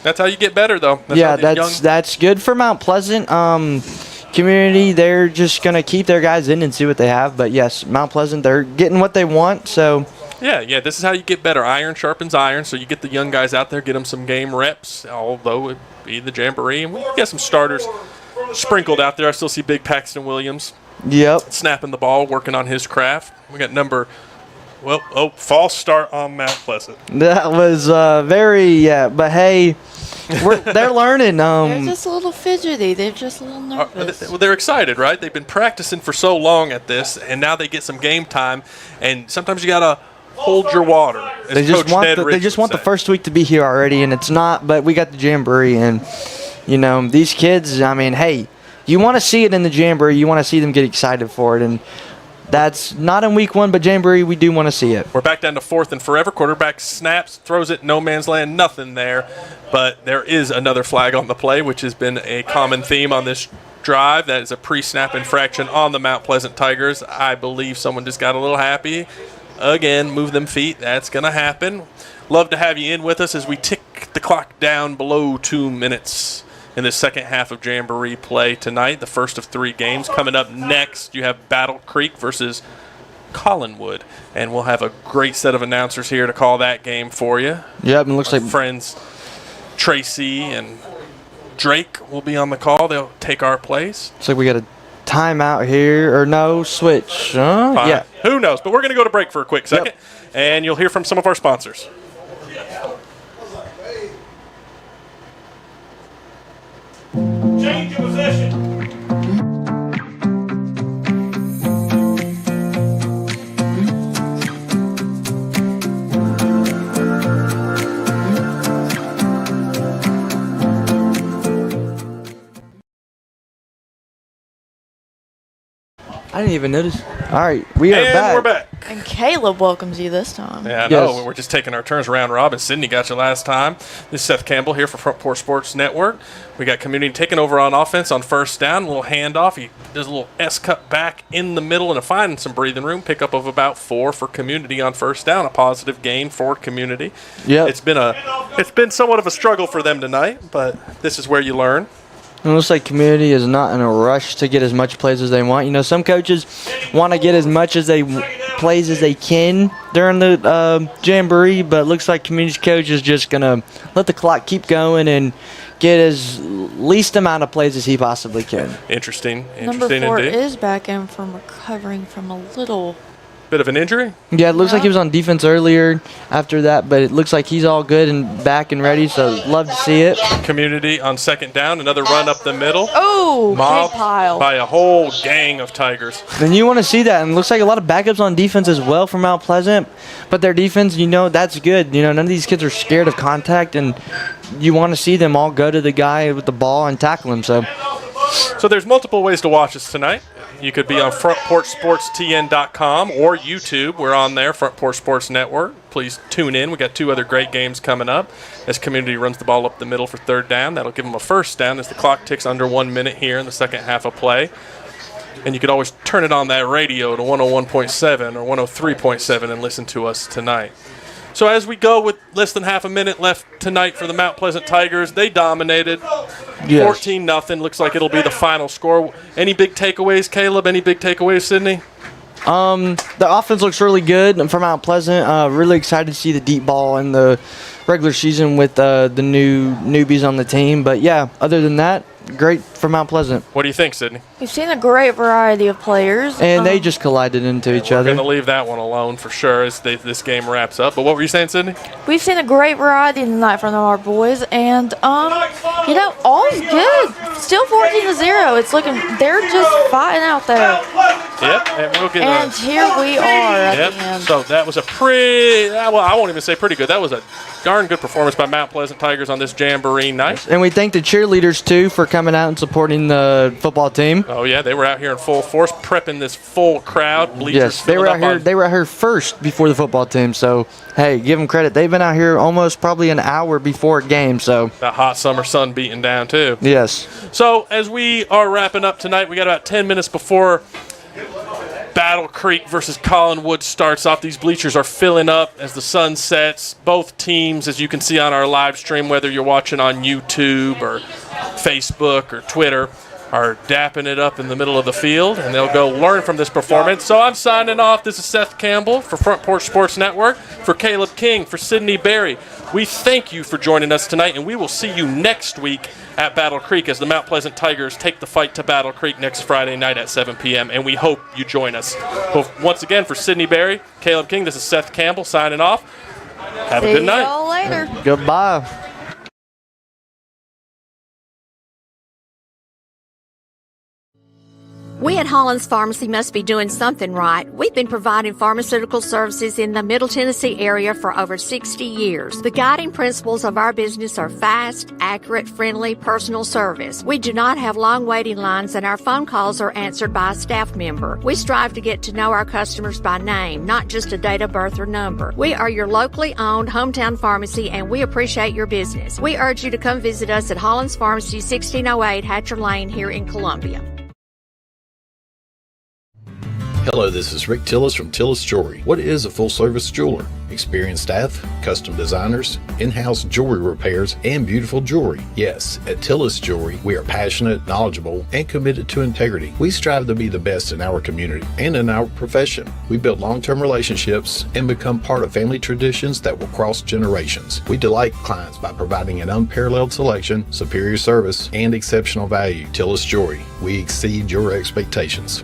That's how you get better, though. That's good for Mount Pleasant. Community, they're just going to keep their guys in and see what they have. But, yes, Mount Pleasant, they're getting what they want. So, Yeah, this is how you get better. Iron sharpens iron, so you get the young guys out there, get them some game reps, although it be the Jamboree. And we get some starters sprinkled out there. I still see big Paxton Williams. Yep. Snapping the ball, working on his craft. We got false start on Mount Pleasant. That was but hey, they're learning. They're just a little fidgety. They're just a little nervous. They're excited, right? They've been practicing for so long at this, and now they get some game time. And sometimes you got to hold your water. As They just Coach want Ned the, they Rich just would want the say. first week to be here already, and it's not. But we got the Jamboree, and these kids. I mean, hey, you want to see it in the Jamboree. You want to see them get excited for it, and that's not in week 1, but Jamboree, we do want to see it. We're back down to 4th and forever. Quarterback snaps, throws it, no man's land, nothing there. But there is another flag on the play, which has been a common theme on this drive. That is a pre-snap infraction on the Mount Pleasant Tigers. I believe someone just got a little happy. Again, move them feet. That's going to happen. Love to have you in with us as we tick the clock down below 2 minutes in the second half of Jamboree play tonight, the first of 3 games. Coming up next, you have Battle Creek versus Collinwood, and we'll have a great set of announcers here to call that game for you. Yep, and looks Our like friends Tracy and Drake will be on the call. They'll take our place. looks like we got a timeout here, or no switch. Yeah. Who knows? But we're going to go to break for a quick second, and you'll hear from some of our sponsors. Change of possession. I didn't even notice. All right, we are And back. we're back. And Caleb welcomes you this time. Yeah, I know. Yes. We're just taking our turns around robin. Sydney got you last time. This is Seth Campbell here for Front Porch Sports Network. We got Community taking over on offense on first down. A little handoff. He does a little S-cut back in the middle and finding some breathing room. Pickup of about 4 for Community on first down. A positive gain for Community. Yep. It's been somewhat of a struggle for them tonight, but this is where you learn. It looks like Community is not in a rush to get as much plays as they want. Some coaches want to get as much as plays as they can during the Jamboree, but it looks like Community's coach is just going to let the clock keep going and get as least amount of plays as he possibly can. Interesting Number 4 indeed. is back in from recovering from a little. Bit of an injury. Yeah, it looks like he was on defense earlier after that, but it looks like he's all good and back and ready, so love to see it. Community on second down. Another run up the middle. Oh, big Mobbed pile. by a whole gang of Tigers. And you want to see that, and it looks like a lot of backups on defense as well from Mount Pleasant, but their defense, that's good. None of these kids are scared of contact, and you want to see them all go to the guy with the ball and tackle him. So there's multiple ways to watch us tonight. You could be on frontporchsportstn.com or YouTube. We're on there, Front Porch Sports Network. Please tune in. We got 2 other great games coming up as Community runs the ball up the middle for third down. That'll give them a first down as the clock ticks under 1 minute here in the second half of play. And you could always turn it on that radio to 101.7 or 103.7 and listen to us tonight. So as we go with less than half a minute left tonight for the Mount Pleasant Tigers, they dominated 14-0. Looks like it'll be the final score. Any big takeaways, Caleb? Any big takeaways, Sydney? The offense looks really good for Mount Pleasant. Really excited to see the deep ball in the regular season with the new newbies on the team. But, yeah, other than that, great for Mount Pleasant. What do you think, Sydney? We've seen a great variety of players. And they just collided into each We're other. going to leave that one alone for sure as this game wraps up. But what were you saying, Sydney? We've seen a great variety tonight from our boys, and all's good. Still 14-0. It's looking, they're just fighting out there. Yep, and we'll get And here we are at the end. So that was a I won't even say pretty good. That was a darn good performance by Mount Pleasant Tigers on this Jamboree night. And we thank the cheerleaders, too, for coming out and supporting the football team. Oh, yeah, they were out here in full force, prepping this full crowd. Bleachers Yes, they were filling out up here. They were out here first before the football team. So, hey, give them credit. They've been out here almost probably an hour before a game. So that hot summer sun beating down, too. Yes. So as we are wrapping up tonight, we got about 10 minutes before Battle Creek versus Collinwood starts off. These bleachers are filling up as the sun sets. Both teams, as you can see on our live stream, whether you're watching on YouTube or Facebook or Twitter, are dapping it up in the middle of the field, and they'll go learn from this performance. So I'm signing off. This is Seth Campbell for Front Porch Sports Network, for Caleb King, for Sydney Berry. We thank you for joining us tonight, and we will see you next week at Battle Creek as the Mount Pleasant Tigers take the fight to Battle Creek next Friday night at 7 p.m., and we hope you join us. Once again, for Sydney Berry, Caleb King, this is Seth Campbell signing off. Have a good night. See y'all later. Goodbye. We at Hollins Pharmacy must be doing something right. We've been providing pharmaceutical services in the Middle Tennessee area for over 60 years. The guiding principles of our business are fast, accurate, friendly, personal service. We do not have long waiting lines, and our phone calls are answered by a staff member. We strive to get to know our customers by name, not just a date of birth or number. We are your locally owned hometown pharmacy, and we appreciate your business. We urge you to come visit us at Hollins Pharmacy, 1608 Hatcher Lane here in Columbia. Hello, this is Rick Tillis from Tillis Jewelry. What is a full-service jeweler? Experienced staff, custom designers, in-house jewelry repairs, and beautiful jewelry. Yes, at Tillis Jewelry, we are passionate, knowledgeable, and committed to integrity. We strive to be the best in our community and in our profession. We build long-term relationships and become part of family traditions that will cross generations. We delight clients by providing an unparalleled selection, superior service, and exceptional value. Tillis Jewelry, we exceed your expectations.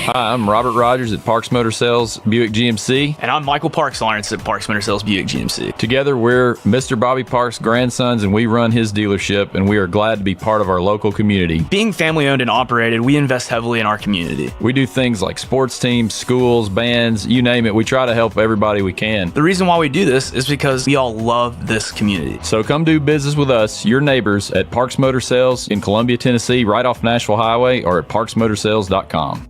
Hi, I'm Robert Rogers at Parks Motor Sales Buick GMC. And I'm Michael Parks Lawrence at Parks Motor Sales Buick GMC. Together, we're Mr. Bobby Parks' grandsons, and we run his dealership, and we are glad to be part of our local community. Being family owned and operated, we invest heavily in our community. We do things like sports teams, schools, bands, you name it. We try to help everybody we can. The reason why we do this is because we all love this community. So come do business with us, your neighbors, at Parks Motor Sales in Columbia, Tennessee, right off Nashville Highway, or at parksmotorsales.com.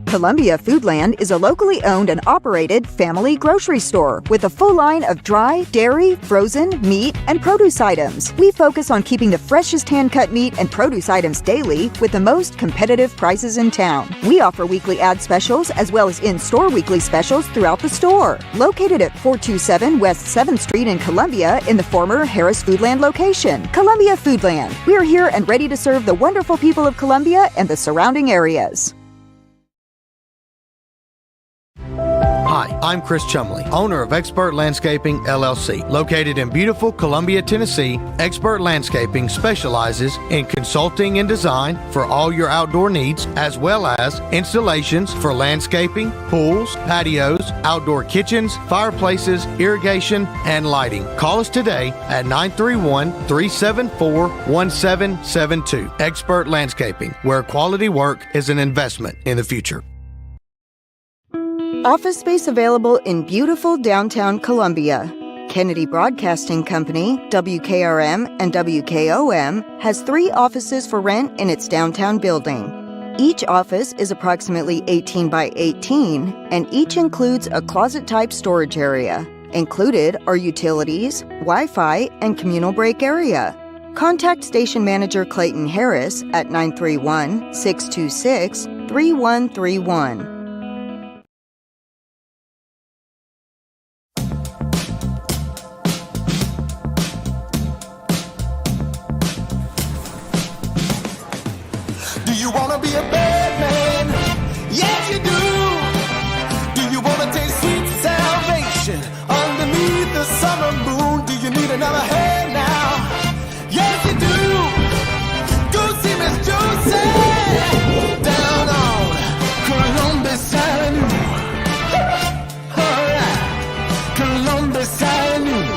Columbia Foodland is a locally owned and operated family grocery store with a full line of dry, dairy, frozen, meat, and produce items. We focus on keeping the freshest hand-cut meat and produce items daily with the most competitive prices in town. We offer weekly ad specials as well as in-store weekly specials throughout the store. Located at 427 West 7th Street in Columbia in the former Harris Foodland location. Columbia Foodland. We are here and ready to serve the wonderful people of Columbia and the surrounding areas. Hi, I'm Chris Chumley, owner of Expert Landscaping, LLC. Located in beautiful Columbia, Tennessee, Expert Landscaping specializes in consulting and design for all your outdoor needs, as well as installations for landscaping, pools, patios, outdoor kitchens, fireplaces, irrigation, and lighting. Call us today at 931-374-1772. Expert Landscaping, where quality work is an investment in the future. Office space available in beautiful downtown Columbia. Kennedy Broadcasting Company, WKRM and WKOM, has 3 offices for rent in its downtown building. Each office is approximately 18 by 18, and each includes a closet-type storage area. Included are utilities, Wi-Fi, and communal break area. Contact Station Manager Clayton Harris at 931-626-3131. Do you wanna be a bad man? Yes, you do. Do you wanna taste sweet salvation underneath the summer moon? Do you need another hand now? Yes, you do. Go see Miss Josie down on Columbus Avenue. All right, Columbus Avenue.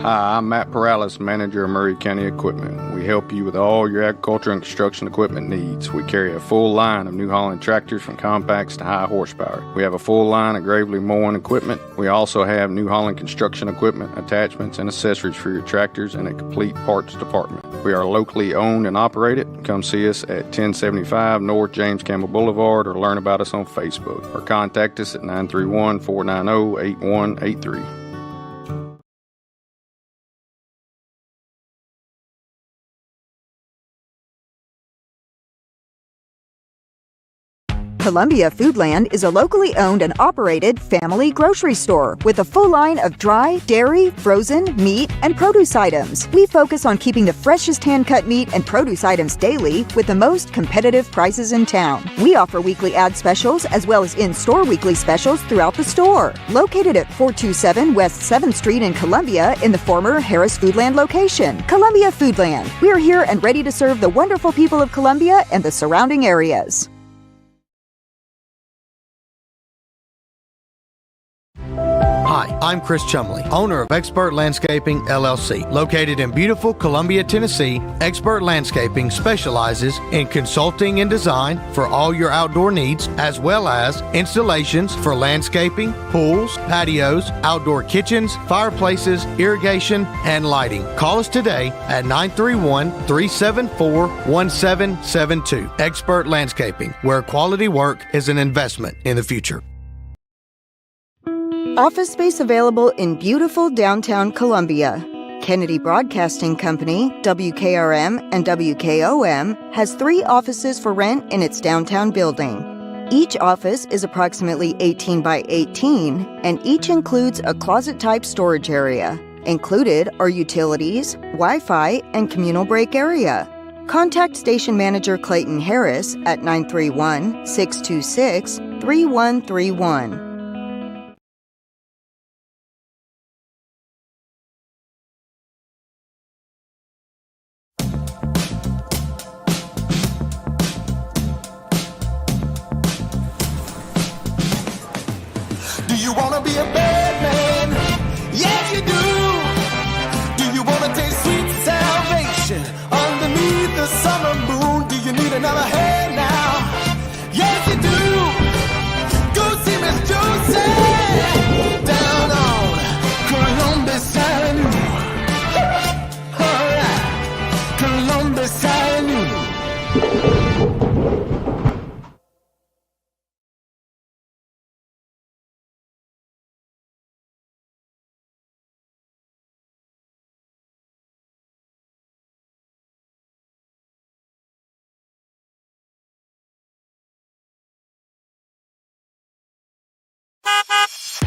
Hi, I'm Matt Perales, manager of Murray County Equipment. We help you with all your agriculture and construction equipment needs. We carry a full line of New Holland tractors from compacts to high horsepower. We have a full line of gravely mowing equipment. We also have New Holland construction equipment, attachments, and accessories for your tractors and a complete parts department. We are locally owned and operated. Come see us at 1075 North James Campbell Boulevard or learn about us on Facebook or contact us at 931-490-8183. Columbia Foodland is a locally owned and operated family grocery store with a full line of dry, dairy, frozen, meat, and produce items. We focus on keeping the freshest hand-cut meat and produce items daily with the most competitive prices in town. We offer weekly ad specials as well as in-store weekly specials throughout the store. Located at 427 West 7th Street in Columbia in the former Harris Foodland location. Columbia Foodland. We are here and ready to serve the wonderful people of Columbia and the surrounding areas. Hi, I'm Chris Chumley, owner of Expert Landscaping LLC. Located in beautiful Columbia, Tennessee, Expert Landscaping specializes in consulting and design for all your outdoor needs, as well as installations for landscaping, pools, patios, outdoor kitchens, fireplaces, irrigation, and lighting. Call us today at 931-374-1772. Expert Landscaping, where quality work is an investment in the future. Office space available in beautiful downtown Columbia. Kennedy Broadcasting Company, WKRM and WKOM, has 3 offices for rent in its downtown building. Each office is approximately 18 by 18, and each includes a closet-type storage area. Included are utilities, Wi-Fi, and communal break area. Contact Station Manager Clayton Harris at 931-626-3131. Do you wanna be a bad man? Yes, you do. Do you wanna taste sweet salvation underneath the summer moon? Do you need another hand now? Yes, you do. Go see Miss Josie down on Columbus Avenue. All right, Columbus Avenue.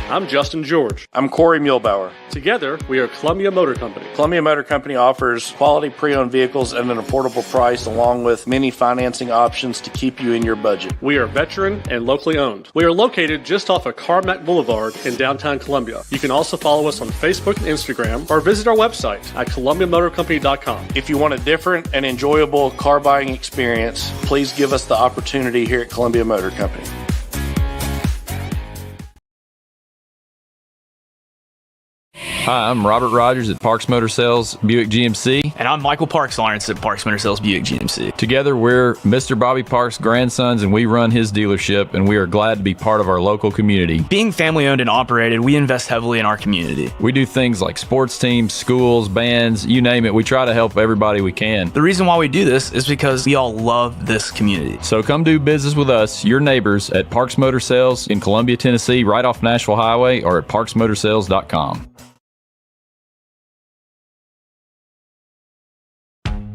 I'm Justin George. I'm Corey Muehlbauer. Together, we are Columbia Motor Company. Columbia Motor Company offers quality pre-owned vehicles at an affordable price, along with many financing options to keep you in your budget. We are veteran and locally owned. We are located just off of Carmack Boulevard in downtown Columbia. You can also follow us on Facebook and Instagram, or visit our website at columbiamotorcompany.com. If you want a different and enjoyable car buying experience, please give us the opportunity here at Columbia Motor Company. Hi, I'm Robert Rogers at Parks Motor Sales Buick GMC. And I'm Michael Parks Lawrence at Parks Motor Sales Buick GMC. Together, we're Mr. Bobby Parks' grandsons, and we run his dealership, and we are glad to be part of our local community. Being family owned and operated, we invest heavily in our community. We do things like sports teams, schools, bands, you name it. We try to help everybody we can. The reason why we do this is because we all love this community. So come do business with us, your neighbors, at Parks Motor Sales in Columbia, Tennessee, right off Nashville Highway, or at parksmotorsales.com.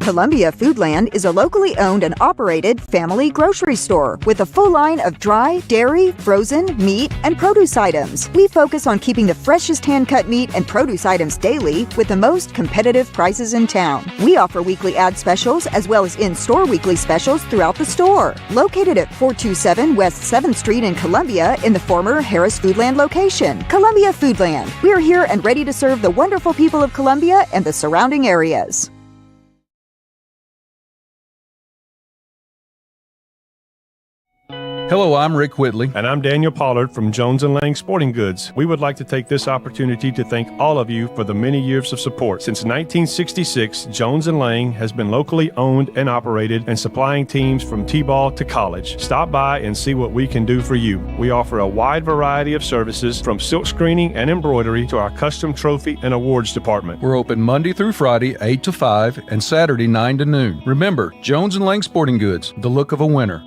Columbia Foodland is a locally owned and operated family grocery store with a full line of dry, dairy, frozen, meat, and produce items. We focus on keeping the freshest hand-cut meat and produce items daily with the most competitive prices in town. We offer weekly ad specials as well as in-store weekly specials throughout the store. Located at 427 West 7th Street in Columbia in the former Harris Foodland location. Columbia Foodland. We are here and ready to serve the wonderful people of Columbia and the surrounding areas. Hello, I'm Rick Whitley. And I'm Daniel Pollard from Jones & Lang Sporting Goods. We would like to take this opportunity to thank all of you for the many years of support. Since 1966, Jones & Lang has been locally owned and operated and supplying teams from T-ball to college. Stop by and see what we can do for you. We offer a wide variety of services from silk screening and embroidery to our custom trophy and awards department. We're open Monday through Friday, 8 to 5, and Saturday, 9 to noon. Remember, Jones & Lang Sporting Goods, the look of a winner.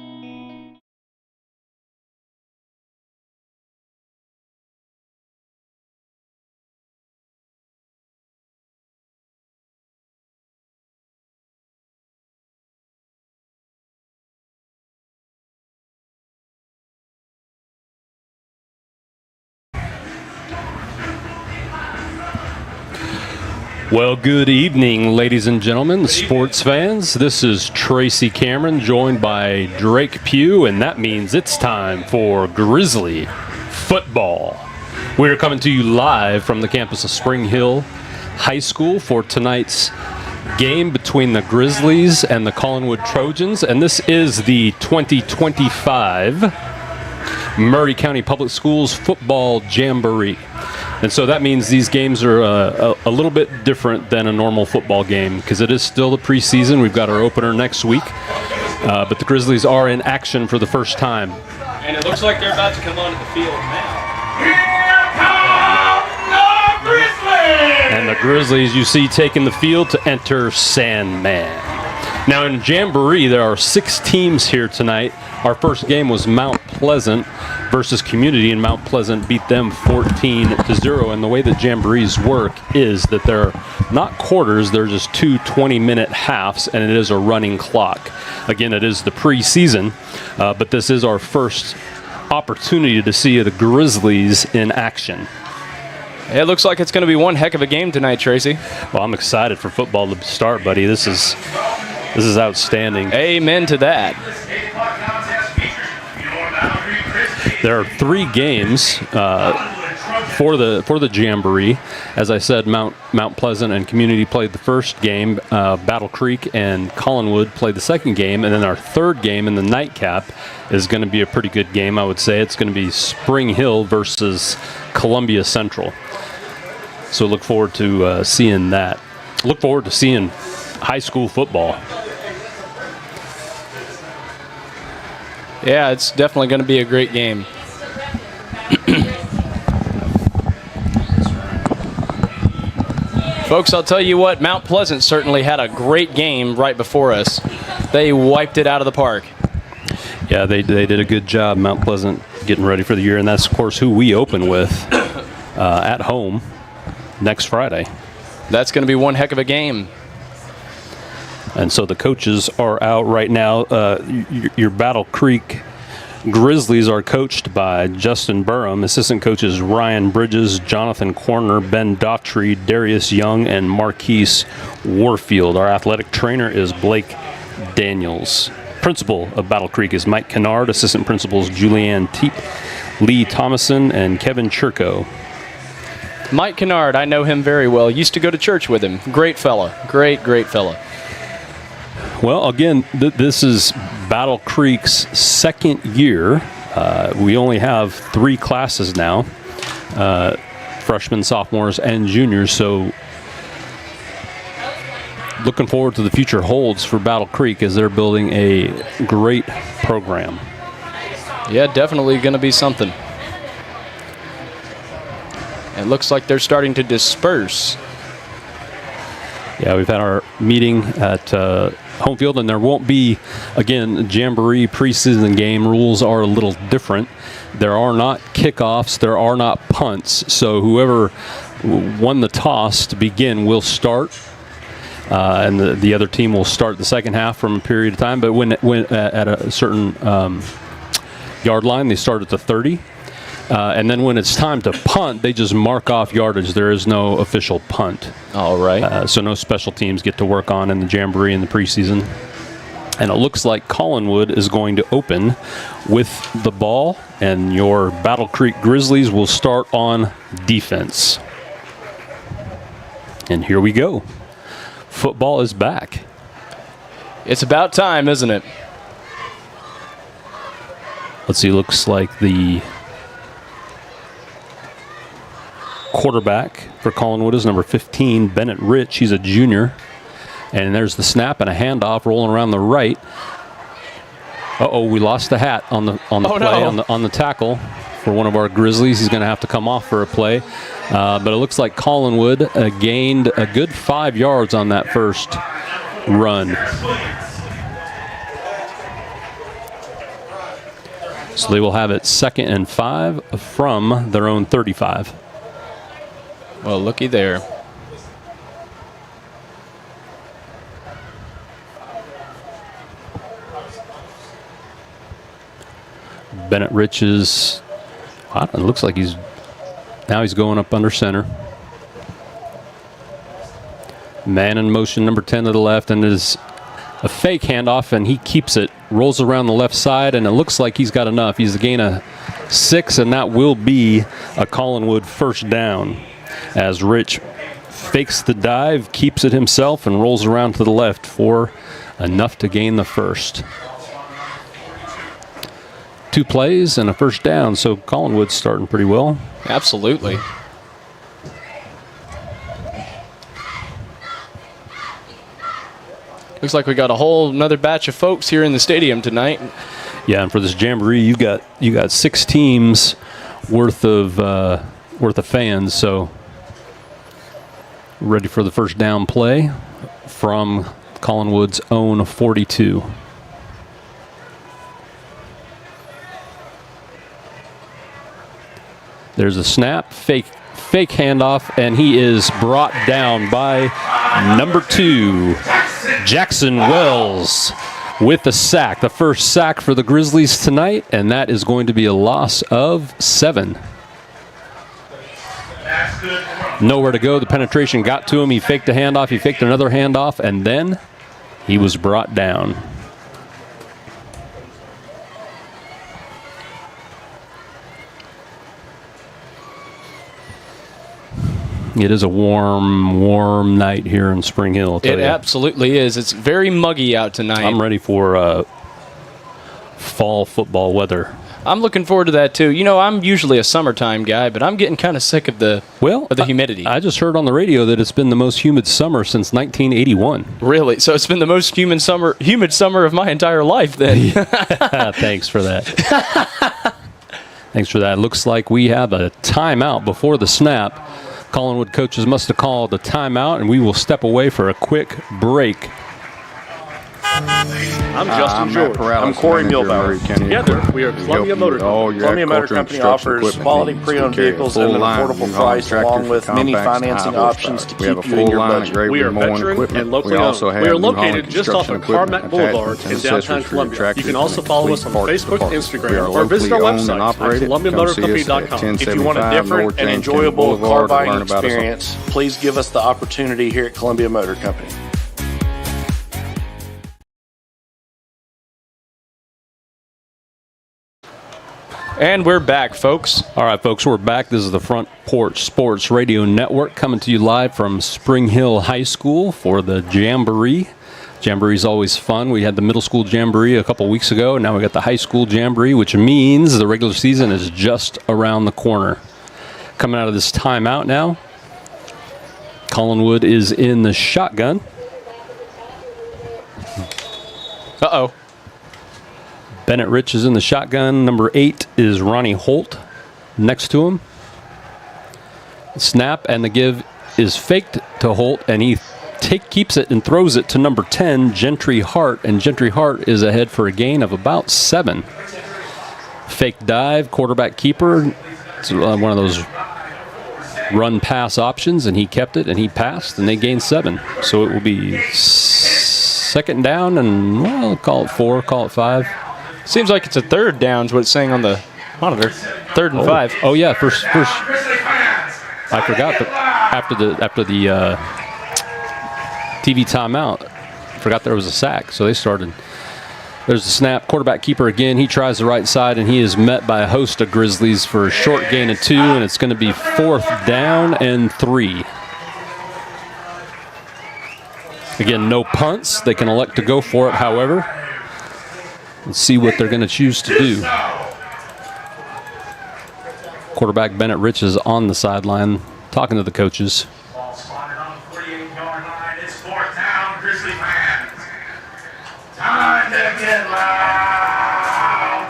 Well, good evening, ladies and gentlemen, sports fans. This is Tracy Cameron, joined by Drake Pugh, and that means it's time for Grizzly football. We're coming to you live from the campus of Spring Hill High School for tonight's game between the Grizzlies and the Collinwood Trojans, and this is the 2025 Murray County Public Schools Football Jamboree. And so that means these games are a little bit different than a normal football game because it is still the preseason. We've got our opener next week, but the Grizzlies are in action for the first time. And it looks like they're about to come onto the field now. Here come the Grizzlies! And the Grizzlies, you see, taking the field to enter Sandman. Now in Jamboree, there are 6 teams here tonight. Our first game was Mount Pleasant versus Community, and Mount Pleasant beat them 14-0. And the way that Jamborees work is that they're not quarters, they're just 2 20-minute halves, and it is a running clock. Again, it is the preseason, but this is our first opportunity to see the Grizzlies in action. It looks like it's going to be one heck of a game tonight, Tracy. Well, I'm excited for football to start, buddy. This is outstanding. Amen to that. There are 3 games for the Jamboree. As I said, Mount Pleasant and Community played the first game. Battle Creek and Collinwood played the second game, and then our third game in the nightcap is going to be a pretty good game. I would say it's going to be Spring Hill versus Columbia Central. So look forward to seeing that. Look forward to seeing high school football. Yeah, it's definitely going to be a great game. Folks, I'll tell you what, Mount Pleasant certainly had a great game right before us. They wiped it out of the park. Yeah, they did a good job, Mount Pleasant, getting ready for the year, and that's, of course, who we open with at home next Friday. That's going to be one heck of a game. And so the coaches are out right now. Your Battle Creek Grizzlies are coached by Justin Burham. Assistant coaches Ryan Bridges, Jonathan Corner, Ben Daughtry, Darius Young, and Marquise Warfield. Our athletic trainer is Blake Daniels. Principal of Battle Creek is Mike Kennard. Assistant principals Julianne Teep, Lee Thomason, and Kevin Churko. Mike Kennard, I know him very well. Used to go to church with him. Great fella. Great fella. Well, again, this is Battle Creek's second year. We only have 3 classes now, freshmen, sophomores, and juniors. So looking forward to the future holds for Battle Creek as they're building a great program. Yeah, definitely going to be something. It looks like they're starting to disperse. Yeah, we've had our meeting at home field, and there won't be, again, Jamboree preseason game rules are a little different. There are not kickoffs, there are not punts, so whoever won the toss to begin will start, and the other team will start the second half from a period of time, but when at a certain yard line, they start at the 30. And then when it's time to punt, they just mark off yardage. There is no official punt. All right. So no special teams get to work on in the Jamboree in the preseason. And it looks like Collinwood is going to open with the ball, and your Battle Creek Grizzlies will start on defense. And here we go. Football is back. It's about time, isn't it? Let's see, looks like the quarterback for Collinwood is number 15, Bennett Rich. He's a junior. And there's the snap and a handoff rolling around the right. Uh-oh, we lost the hat on the play, no. on the tackle for one of our Grizzlies. He's going to have to come off for a play. But it looks like Collinwood gained a good 5 yards on that first run. So they will have it 2nd and 5 from their own 35. Well, looky there. Bennett Rich is, it looks like he's going up under center. Man in motion, number 10 to the left, and it is a fake handoff, and he keeps it, rolls around the left side, and it looks like he's got enough. He's a gain of 6, and that will be a Collinwood first down as Rich fakes the dive, keeps it himself, and rolls around to the left for enough to gain the first. 2 plays and a first down, so Collinwood's starting pretty well. Absolutely. Looks like we got a whole another batch of folks here in the stadium tonight. Yeah, and for this Jamboree, you got 6 teams worth of fans, so ready for the first down play from Collinwood's own 42. There's a snap, fake handoff, and he is brought down by number 2, Jackson Wells, with the sack. The first sack for the Grizzlies tonight, and that is going to be a loss of 7. Nowhere to go. The penetration got to him. He faked a handoff. He faked another handoff, and then he was brought down. It is a warm night here in Spring Hill. I'll tell It you. absolutely is. It's very muggy out tonight. I'm ready for fall football weather. I'm looking forward to that too. You know, I'm usually a summertime guy, but I'm getting kind of sick of the humidity. I just heard on the radio that it's been the most humid summer since 1981. Really? So it's been the most humid summer of my entire life then. Thanks for that. Thanks for that. Looks like we have a timeout before the snap. Collinwood coaches must have called a timeout, and we will step away for a quick break. I'm Justin George. I'm Corey Milbauer. Together, we are Columbia Motor Company. Columbia Motor Company offers quality pre-owned vehicles at an affordable price, along with many financing options to keep you in your budget. We are veteran and locally owned. We are located just off of Carmack Boulevard in downtown Columbia. You can also follow us on Facebook and Instagram, or visit our website at ColumbiaMotorCompany.com. If you want a different and enjoyable car buying experience, please give us the opportunity here at Columbia Motor Company. And we're back, folks. All right, folks, we're back. This is the Front Porch Sports Radio Network coming to you live from Spring Hill High School for the Jamboree. Jamboree is always fun. We had the middle school Jamboree a couple weeks ago. Now we got the high school Jamboree, which means the regular season is just around the corner. Coming out of this timeout now, Collinwood is in the shotgun. Uh-oh. Bennett Rich is in the shotgun. Number 8 is Ronnie Holt next to him. Snap, and the give is faked to Holt, and he keeps it and throws it to number 10, Gentry Hart, and Gentry Hart is ahead for a gain of about 7. Fake dive, quarterback keeper. It's one of those run-pass options, and he kept it, and he passed, and they gained 7. So it will be second down, and, well, call it 4, call it 5. Seems like it's a third down is what it's saying on the monitor. 3rd and 5. Oh yeah, first. I forgot, but after the TV timeout, forgot there was a sack, so they started. There's the snap, quarterback keeper again. He tries the right side, and he is met by a host of Grizzlies for a short gain of 2, and it's going to be 4th down and 3. Again, no punts. They can elect to go for it, however. Let's see what they're going to choose to do. Quarterback Bennett Rich is on the sideline talking to the coaches. Time to get loud.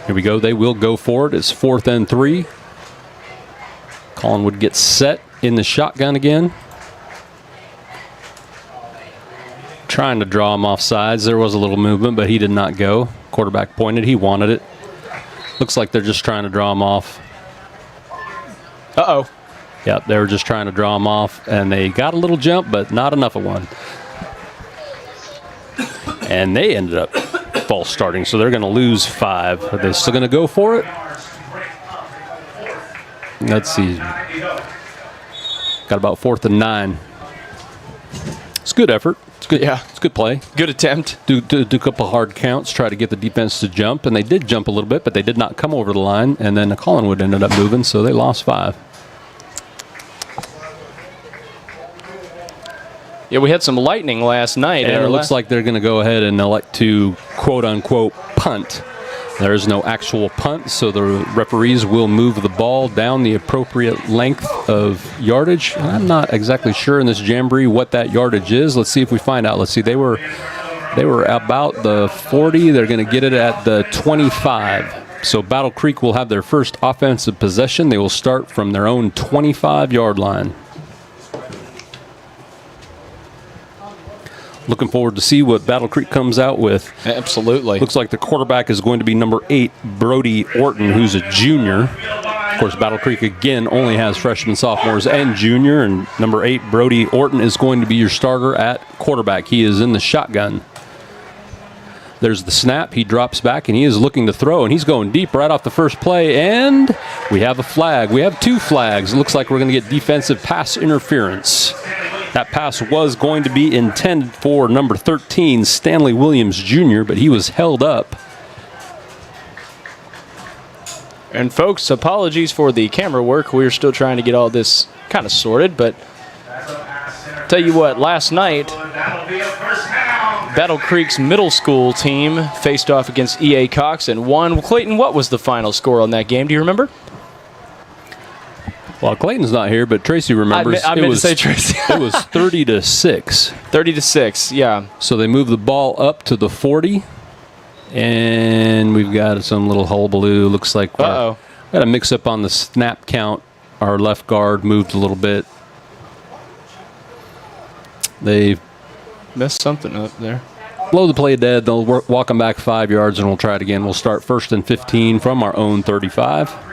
Here we go. They will go for it. It's 4th and 3. Collinwood gets set in the shotgun again. Trying to draw him off sides. There was a little movement, but he did not go. Quarterback pointed. He wanted it. Looks like they're just trying to draw him off. Uh-oh. Yep, they were just trying to draw him off, and they got a little jump, but not enough of one. And they ended up false starting, so they're going to lose 5. Are they still going to go for it? Let's see. Got about 4th and 9. It's good effort. It's good. Yeah. It's good play. Good attempt. Do a couple hard counts, try to get the defense to jump, and they did jump a little bit, but they did not come over the line, and then the Collinwood ended up moving, so they lost 5. Yeah, we had some lightning last night. And it looks like they're going to go ahead and elect to quote-unquote punt. There is no actual punt, so the referees will move the ball down the appropriate length of yardage. And I'm not exactly sure in this Jamboree what that yardage is. Let's see if we find out. Let's see. They were about the 40. They're going to get it at the 25. So Battle Creek will have their first offensive possession. They will start from their own 25-yard line. Looking forward to see what Battle Creek comes out with. Absolutely. Looks like the quarterback is going to be number 8, Brody Orton, who's a junior. Of course, Battle Creek, again, only has freshmen, sophomores, and junior. And number 8, Brody Orton, is going to be your starter at quarterback. He is in the shotgun. There's the snap. He drops back, and he is looking to throw, and he's going deep right off the first play. And we have a flag. We have 2 flags. It looks like we're going to get defensive pass interference. That pass was going to be intended for number 13, Stanley Williams Jr., but he was held up. And folks, apologies for the camera work. We're still trying to get all this kind of sorted, but tell you what, last night, Battle Creek's middle school team faced off against E.A. Cox and won. Clayton, what was the final score on that game? Do you remember? Well, Clayton's not here, but Tracy remembers. I meant to say Tracy. It was 30-6. 30-6, yeah. So they moved the ball up to the 40, and we've got some little hullabaloo. Looks like got a mix-up on the snap count. Our left guard moved a little bit. They messed something up there. Blow the play dead. They'll walk them back 5 yards, and we'll try it again. We'll start 1st and 15 from our own 35.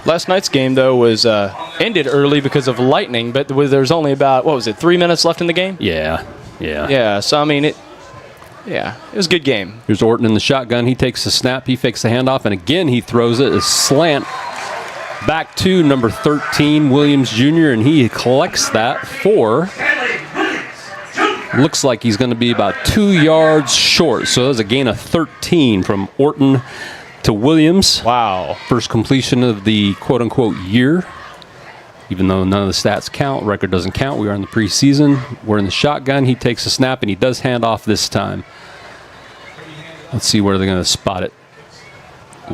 Last night's game, though, was ended early because of lightning, but there's only about, 3 minutes left in the game? Yeah. Yeah, so, I mean, it was a good game. Here's Orton in the shotgun. He takes the snap. He fakes the handoff, and again he throws it. A slant back to number 13, Williams Jr., and he collects that for, looks like he's going to be about 2 yards short. So there's a gain of 13 from Orton to Williams. Wow. First completion of the quote-unquote year. Even though none of the stats count, record doesn't count. We are in the preseason. We're in the shotgun. He takes a snap, and he does hand off this time. Let's see where they're going to spot it.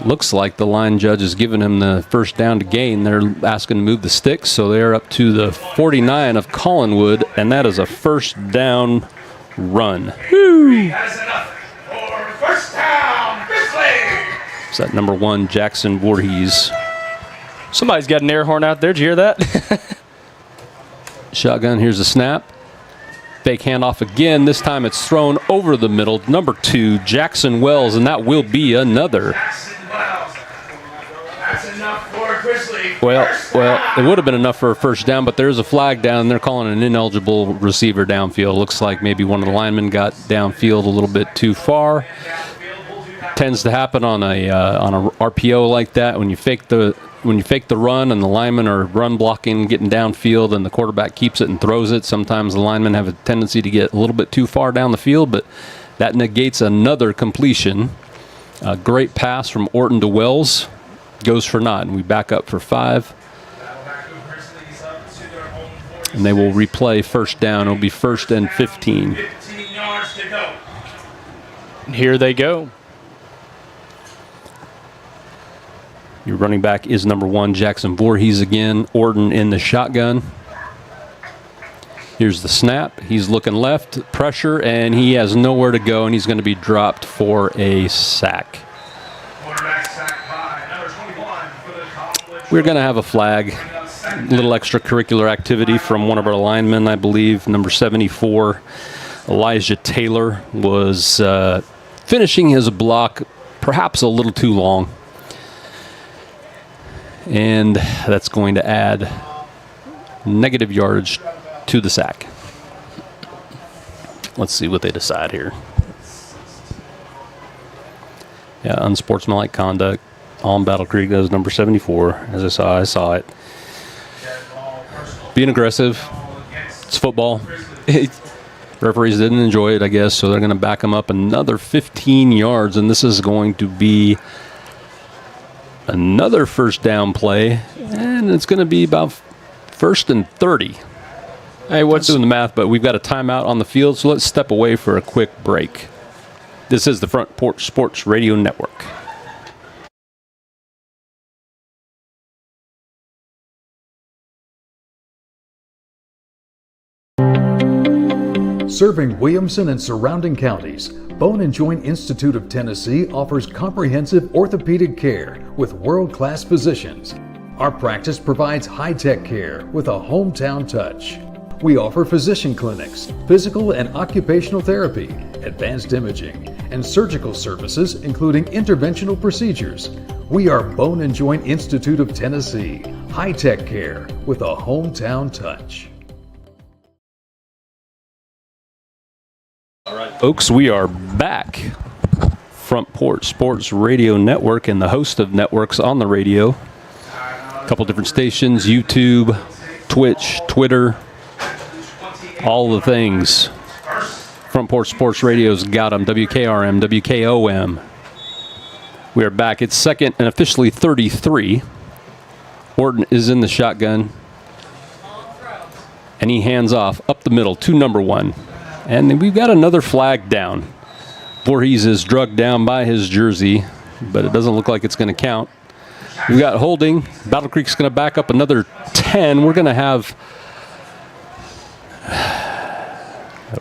Looks like the line judge is giving him the first down to gain. They're asking to move the sticks, so they're up to the 49 of Collinwood, and that is a first down run. Woo! Is that number 1, Jackson Voorhees? Somebody's got an air horn out there. Did you hear that? Shotgun, here's the snap. Fake handoff again. This time it's thrown over the middle. Number 2, Jackson Wells, and that will be another. Well, it would have been enough for a first down, but there's a flag down, and they're calling an ineligible receiver downfield. Looks like maybe one of the linemen got downfield a little bit too far. Tends to happen on a RPO like that when you fake the run and the linemen are run blocking, getting downfield, and the quarterback keeps it and throws it. Sometimes the linemen have a tendency to get a little bit too far down the field, but that negates another completion. A great pass from Orton to Wells goes for naught, and we back up for 5. And they will replay first down. It'll be 1st and 15. Here they go. Your running back is number 1, Jackson Voorhees again. Orton in the shotgun. Here's the snap. He's looking left, pressure, and he has nowhere to go, and he's going to be dropped for a sack. We're going to have a flag. A little extracurricular activity from one of our linemen, I believe. Number 74, Elijah Taylor, was finishing his block perhaps a little too long. And that's going to add negative yardage to the sack. Let's see what they decide here. Yeah, unsportsmanlike conduct. on Battle Creek. That was number 74. As I saw it. Being aggressive. It's football. Referees didn't enjoy it, I guess, so they're going to back him up another 15 yards, and this is going to be another first down play, and it's going to be about 1st and 30. Hey, what's doing the math, but we've got a timeout on the field, so let's step away for a quick break. This is the Front Porch Sports Radio Network. Serving Williamson and surrounding counties, Bone and Joint Institute of Tennessee offers comprehensive orthopedic care with world-class physicians. Our practice provides high-tech care with a hometown touch. We offer physician clinics, physical and occupational therapy, advanced imaging, and surgical services including interventional procedures. We are Bone and Joint Institute of Tennessee, high-tech care with a hometown touch. All right, folks, we are back. Front Porch Sports Radio Network and the host of networks on the radio. A couple different stations, YouTube, Twitch, Twitter, all the things. Front Porch Sports Radio's got them. WKRM, WKOM. We are back. It's 2nd and officially 33. Orton is in the shotgun. And he hands off up the middle to number 1. And we've got another flag down. Voorhees is drugged down by his jersey, but it doesn't look like it's going to count. We've got holding. Battle Creek's going to back up another 10. We're going to have...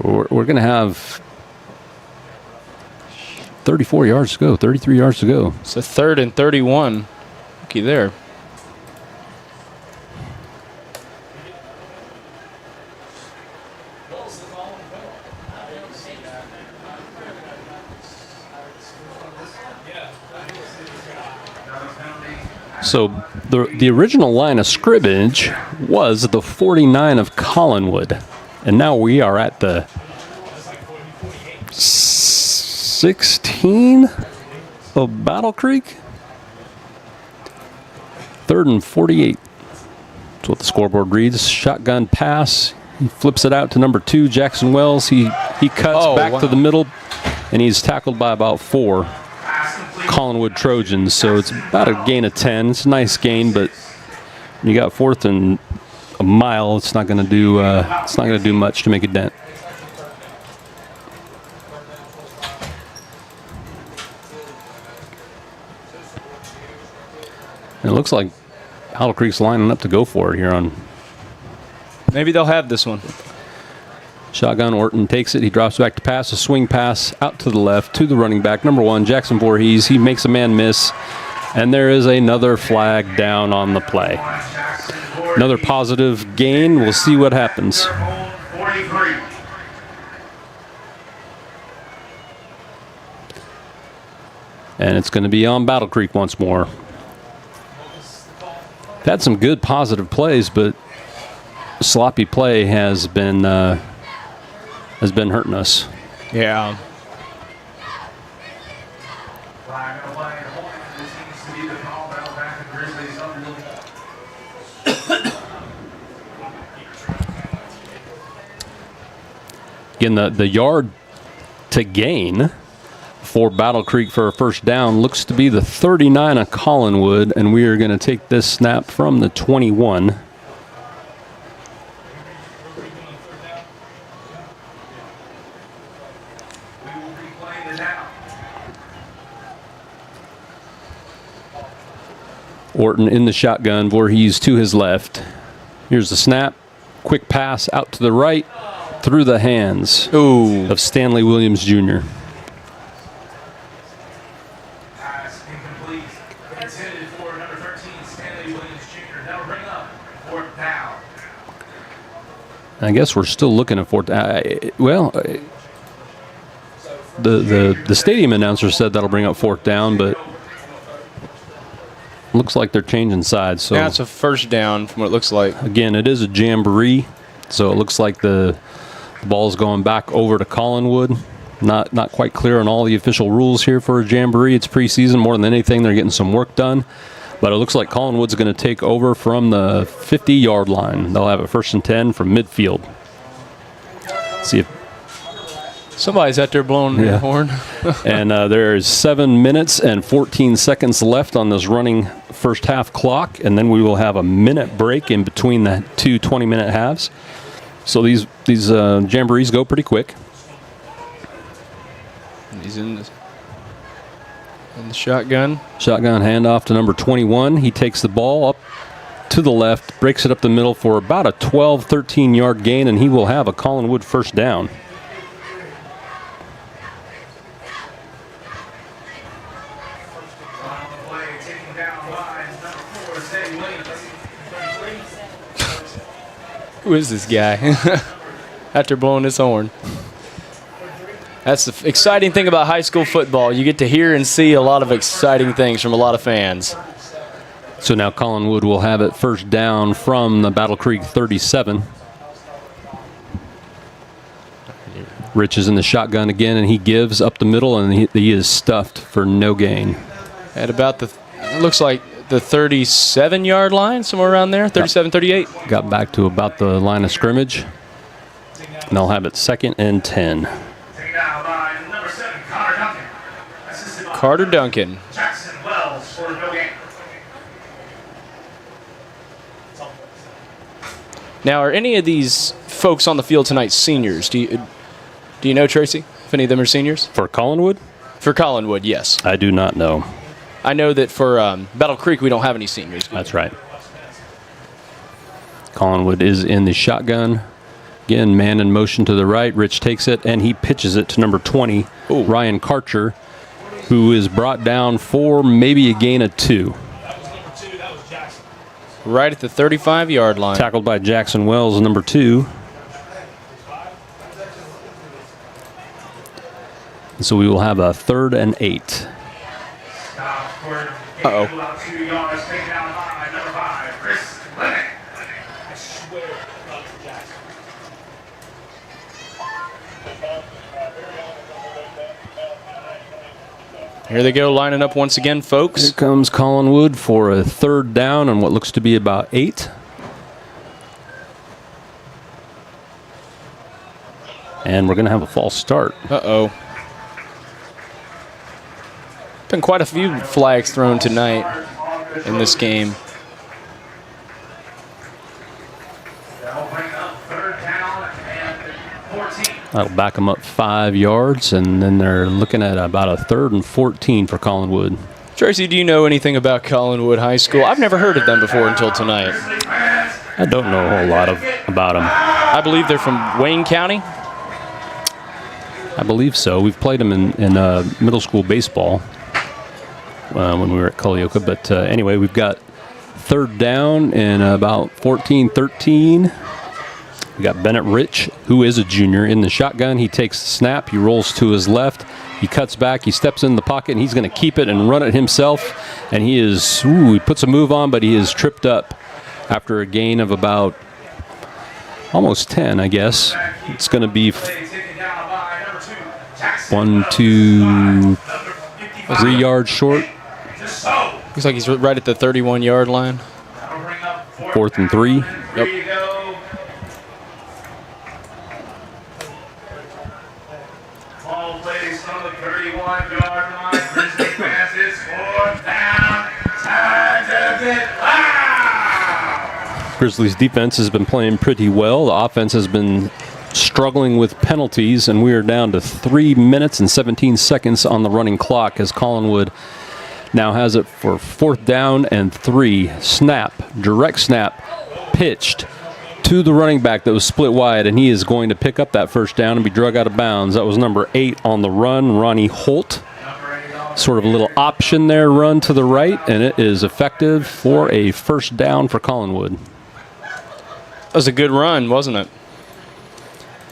We're going to have 34 yards to go, 33 yards to go. It's a 3rd and 31. Looky there. So the original line of scrimmage was the 49 of Collinwood. And now we are at the 16 of Battle Creek. 3rd and 48. That's what the scoreboard reads. Shotgun pass. He flips it out to number 2, Jackson Wells. He cuts back to the middle, and he's tackled by about 4 Collinwood Trojans. So it's about a gain of 10. It's a nice gain, but you got 4th and a mile. It's not going to do. It's not going to do much to make a dent. And it looks like Battle Creek's lining up to go for it here on. Maybe they'll have this one. Shotgun, Orton takes it. He drops back to pass. A swing pass out to the left to the running back, number 1, Jackson Voorhees. He makes a man miss. And there is another flag down on the play. Another positive gain. We'll see what happens. And it's going to be on Battle Creek once more. Had some good positive plays, but sloppy play has been hurting us. Yeah. Again, the yard to gain for Battle Creek for a first down looks to be the 39 of Collinwood, and we are going to take this snap from the 21. Orton in the shotgun, Voorhees to his left. Here's the snap. Quick pass out to the right through the hands of Stanley Williams Jr. I guess we're still looking at 4th down. Well, the stadium announcer said that'll bring up 4th down, but looks like they're changing sides. So yeah, it's a first down from what it looks like. Again, it is a jamboree, so it looks like the ball's going back over to Collinwood. Not quite clear on all the official rules here for a Jamboree. It's preseason. More than anything, they're getting some work done. But it looks like Collinwood's going to take over from the 50-yard line. They'll have a 1st and 10 from midfield. See if somebody's out there blowing their horn. And there's 7 minutes and 14 seconds left on this running first half clock, and then we will have a minute break in between the two 20-minute halves. So these Jamborees go pretty quick. He's in the shotgun. Shotgun handoff to number 21. He takes the ball up to the left, breaks it up the middle for about a 12, 13-yard gain, and he will have a Collinwood first down. Who is this guy? After blowing his horn. That's the exciting thing about high school football. You get to hear and see a lot of exciting things from a lot of fans. So now Collinwood will have it first down from the Battle Creek 37. Rich is in the shotgun again, and he gives up the middle, and he is stuffed for no gain. At about it looks like the 37-yard line, somewhere around there, 37, 38. Got back to about the line of scrimmage. And they'll have it 2nd and 10. Carter Duncan. Now, are any of these folks on the field tonight seniors? Do you know, Tracy, if any of them are seniors? For Collinwood? For Collinwood, yes. I do not know. I know that for Battle Creek, we don't have any seniors. That's right. Collinwood is in the shotgun. Again, man in motion to the right. Rich takes it, and he pitches it to number 20, Ryan Karcher, who is brought down for maybe a gain of 2. Right at the 35-yard line. Tackled by Jackson Wells, number 2. And so we will have a 3rd and 8. Uh-oh. Here they go, lining up once again, folks. Here comes Collinwood for a 3rd down on what looks to be about 8. And we're going to have a false start. Uh-oh. Been quite a few flags thrown tonight in this game. That'll back them up 5 yards, and then they're looking at about a 3rd and 14 for Collinwood. Tracy, do you know anything about Collinwood High School? I've never heard of them before until tonight. I don't know a whole lot about them. I believe they're from Wayne County. I believe so. We've played them in middle school baseball when we were at Culleoka. But anyway, we've got 3rd down and about 14-13. We got Bennett Rich, who is a junior, in the shotgun. He takes the snap. He rolls to his left. He cuts back. He steps in the pocket, and he's going to keep it and run it himself. And he puts a move on, but he is tripped up after a gain of about almost 10, I guess. It's going to be 1, 2, 3 yards short. Looks like he's right at the 31-yard line. 4th and 3. Yep. Grizzlies defense has been playing pretty well. The offense has been struggling with penalties, and we are down to 3 minutes and 17 seconds on the running clock as Collinwood now has it for 4th down and 3. Snap, direct snap, pitched to the running back that was split wide, and he is going to pick up that 1st down and be drug out of bounds. That was number 8 on the run, Ronnie Holt. Sort of a little option there, run to the right, and it is effective for a 1st down for Collinwood. That was a good run, wasn't it?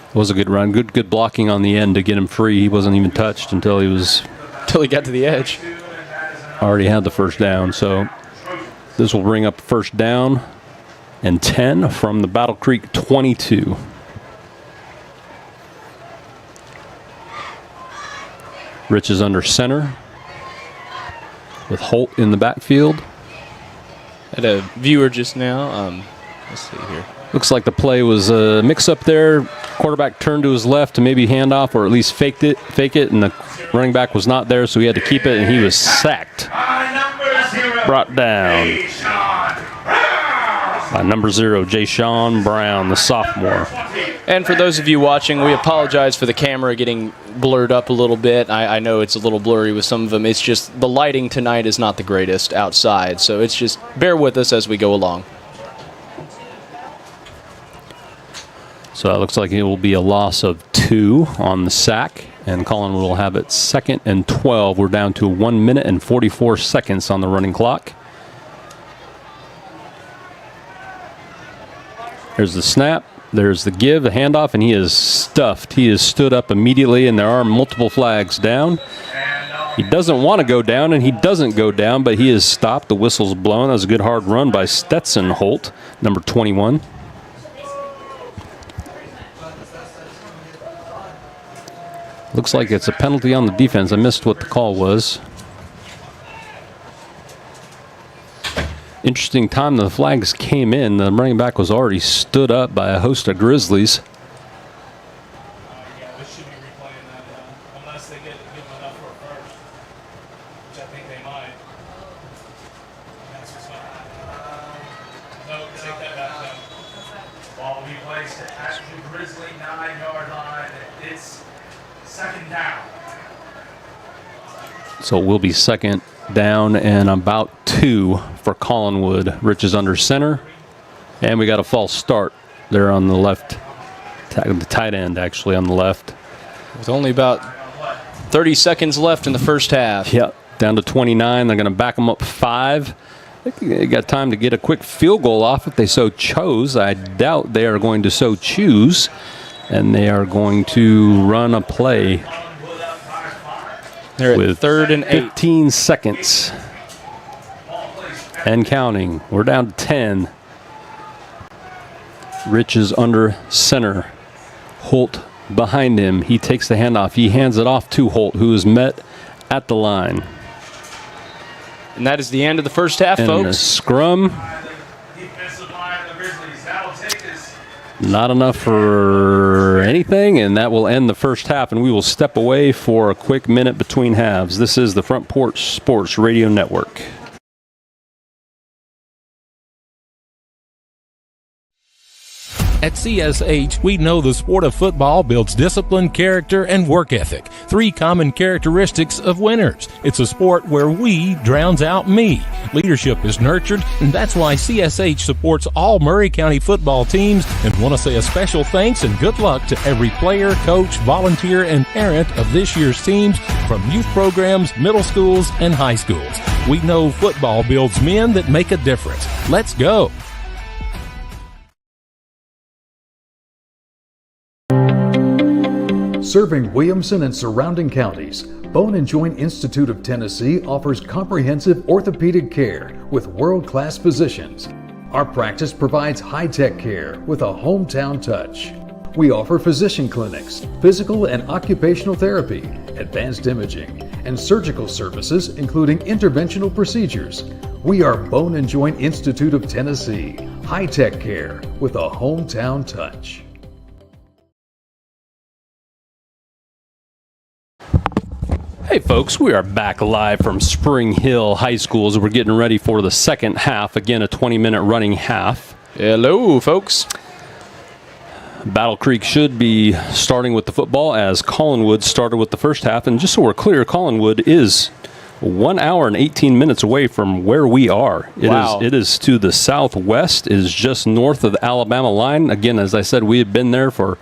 It was a good run. Good blocking on the end to get him free. He wasn't even touched until he got to the edge. Already had the 1st down. So this will bring up 1st down and 10 from the Battle Creek 22. Rich is under center with Holt in the backfield. Had a viewer just now. Let's see here. Looks like the play was a mix-up there. Quarterback turned to his left to maybe hand off or at least fake it, and the running back was not there, so he had to keep it, and he was sacked. Brought down by number 0, Jay-Sean Brown, the sophomore. And for those of you watching, we apologize for the camera getting blurred up a little bit. I know it's a little blurry with some of them. It's just the lighting tonight is not the greatest outside, so it's just bear with us as we go along. So it looks like it will be a loss of 2 on the sack, and Collinwood will have it 2nd and 12. We're down to 1 minute and 44 seconds on the running clock. There's the snap, there's the give, the handoff, and he is stuffed. He is stood up immediately, and there are multiple flags down. He doesn't want to go down, and he doesn't go down, but he is stopped. The whistle's blown. That was a good hard run by Stetson Holt, number 21. Looks like it's a penalty on the defense. I missed what the call was. Interesting time the flags came in. The running back was already stood up by a host of Grizzlies. So it will be 2nd down and about 2 for Collinwood. Rich is under center. And we got a false start there on the left. The tight end actually on the left. With only about 30 seconds left in the first half. Yep, down to 29. They're going to back them up 5. They got time to get a quick field goal off if they so chose. I doubt they are going to so choose. And they are going to run a play. They're at with 3rd and 8. 15 seconds. And counting. We're down to 10. Rich is under center. Holt behind him. He takes the handoff. He hands it off to Holt, who is met at the line. And that is the end of the first half, and folks. A scrum. Not enough for anything, and that will end the first half, and we will step away for a quick minute between halves. This is the Front Porch Sports Radio Network. At CSH, we know the sport of football builds discipline, character, and work ethic, 3 common characteristics of winners. It's a sport where we drowns out me. Leadership is nurtured, and that's why CSH supports all Murray County football teams, and want to say a special thanks and good luck to every player, coach, volunteer, and parent of this year's teams, from youth programs, middle schools, and high schools. We know football builds men that make a difference. Let's go. Serving Williamson and surrounding counties, Bone and Joint Institute of Tennessee offers comprehensive orthopedic care with world-class physicians. Our practice provides high-tech care with a hometown touch. We offer physician clinics, physical and occupational therapy, advanced imaging, and surgical services including interventional procedures. We are Bone and Joint Institute of Tennessee, high-tech care with a hometown touch. Hey folks, we are back live from Spring Hill High School as we're getting ready for the second half. Again, a 20-minute running half. Hello, folks. Battle Creek should be starting with the football as Collinwood started with the first half. And just so we're clear, Collinwood is 1 hour and 18 minutes away from where we are. It is to the southwest. It is just north of the Alabama line. Again, as I said, we had been there for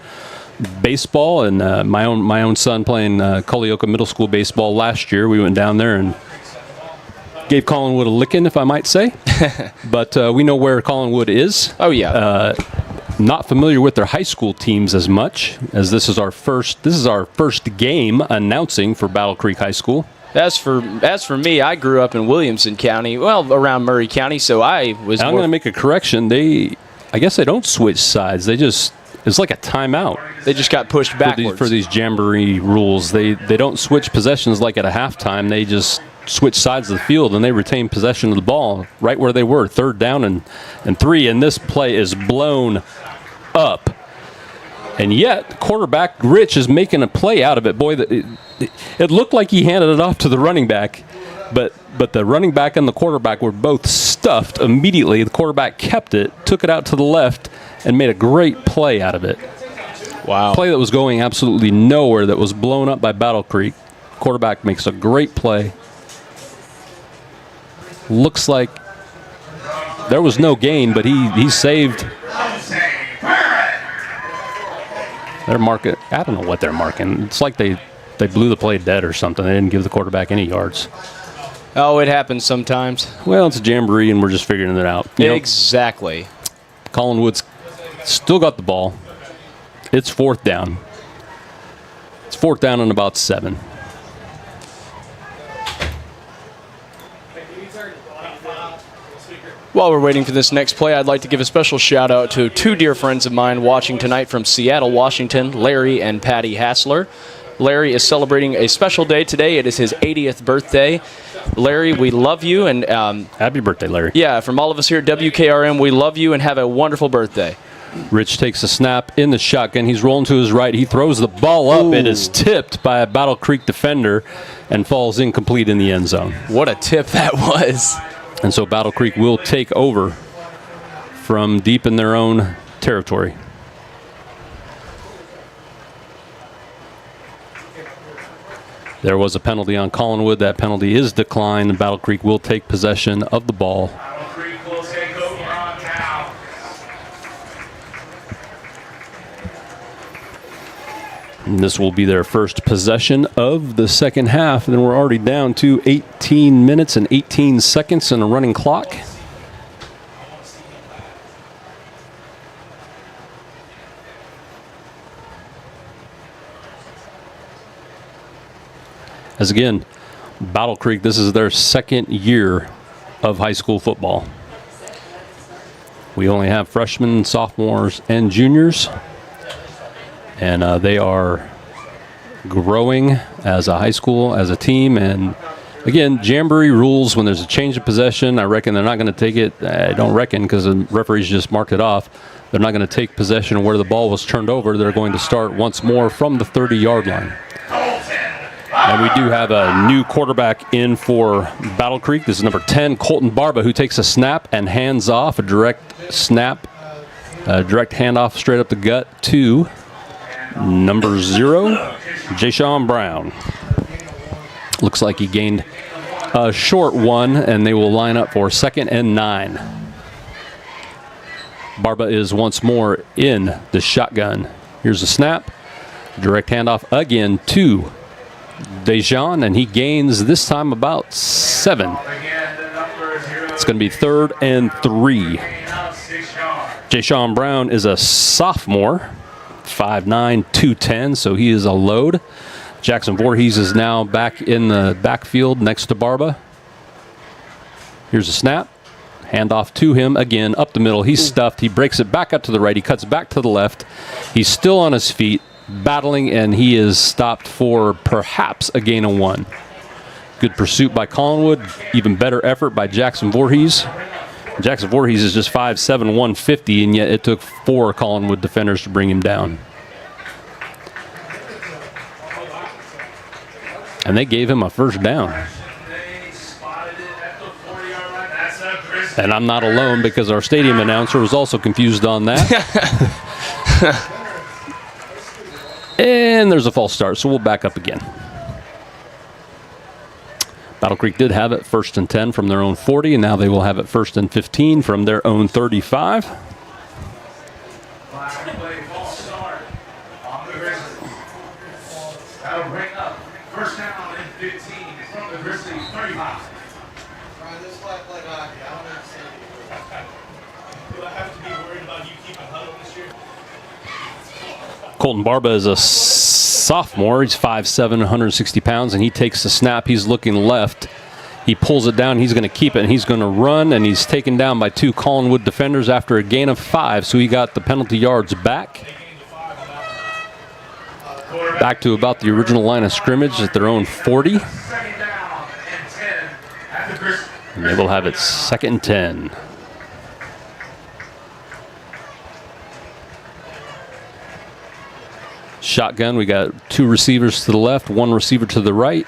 baseball, and my own son playing Culleoka Middle School baseball last year. We went down there and gave Collinwood a licking, if I might say. But we know where Collinwood is. Oh yeah. Not familiar with their high school teams as much, as this is our first game announcing for Battle Creek High School. As for me, I grew up in Williamson County, well, around Murray County, so I was. I'm going to make a correction. I guess they don't switch sides. It's like a timeout. They just got pushed backwards. For these Jamboree rules. They don't switch possessions like at a halftime. They just switch sides of the field, and they retain possession of the ball right where they were, 3rd down and 3. And this play is blown up. And yet, quarterback Rich is making a play out of it. Boy, it looked like he handed it off to the running back, but the running back and the quarterback were both stuffed immediately. The quarterback kept it, took it out to the left, and made a great play out of it. Wow. Play that was going absolutely nowhere, that was blown up by Battle Creek. Quarterback makes a great play. Looks like there was no gain, but he saved. They're marking. I don't know what they're marking. It's like they blew the play dead or something. They didn't give the quarterback any yards. Oh, it happens sometimes. Well, it's a Jamboree, and we're just figuring it out. Exactly. Collinwood's still got the ball. It's 4th down. It's 4th down and about 7. While we're waiting for this next play, I'd like to give a special shout out to 2 dear friends of mine watching tonight from Seattle, Washington, Larry and Patty Hassler. Larry is celebrating a special day today. It is his 80th birthday. Larry, we love you. And happy birthday, Larry. Yeah, from all of us here at WKRM, we love you and have a wonderful birthday. Rich takes a snap in the shotgun. He's rolling to his right. He throws the ball up. Ooh. It is tipped by a Battle Creek defender and falls incomplete in the end zone. What a tip that was. And so Battle Creek will take over from deep in their own territory. There was a penalty on Collinwood. That penalty is declined. Battle Creek will take possession of the ball. And this will be their first possession of the second half. And we're already down to 18 minutes and 18 seconds and a running clock. As again, Battle Creek, this is their 2nd year of high school football. We only have freshmen, sophomores, and juniors. And they are growing as a high school, as a team. And again, Jamboree rules, when there's a change of possession, I reckon they're not going to take it. I don't reckon, because the referees just marked it off. They're not going to take possession of where the ball was turned over. They're going to start once more from the 30-yard line. And we do have a new quarterback in for Battle Creek. This is number 10, Colton Barba, who takes a snap and hands off, a direct snap, a direct handoff straight up the gut to number 0, Jashawn Brown. Looks like he gained a short one, and they will line up for 2nd and 9. Barba is once more in the shotgun. Here's a snap. Direct handoff again to Dejan, and he gains this time about 7. It's going to be 3rd and 3. Jashawn Brown is a sophomore, 5'9", 210, so he is a load. Jackson Voorhees is now back in the backfield next to Barba. Here's a snap. Handoff to him again, up the middle. He's stuffed. He breaks it back up to the right. He cuts back to the left. He's still on his feet, battling, and he is stopped for perhaps a gain of 1. Good pursuit by Collinwood. Even better effort by Jackson Voorhees. Jackson Voorhees is just 5'7", 150, and yet it took 4 Collinwood defenders to bring him down. And they gave him a first down. And I'm not alone, because our stadium announcer was also confused on that. And there's a false start, so we'll back up again. Battle Creek did have it 1st and 10 from their own 40, and now they will have it 1st and 15 from their own 35. That'll bring up 1st down and 15 from the Grizzlies 35. Do I have to be worried about you keeping huddle this year? Colton Barba is a sophomore. He's 5'7", 160 pounds, and he takes the snap. He's looking left. He pulls it down. He's going to keep it, and he's going to run, and he's taken down by 2 Collinwood defenders after a gain of 5, so he got the penalty yards back. Back to about the original line of scrimmage at their own 40. And they will have it 2nd and 10. Shotgun, we got 2 receivers to the left, 1 receiver to the right.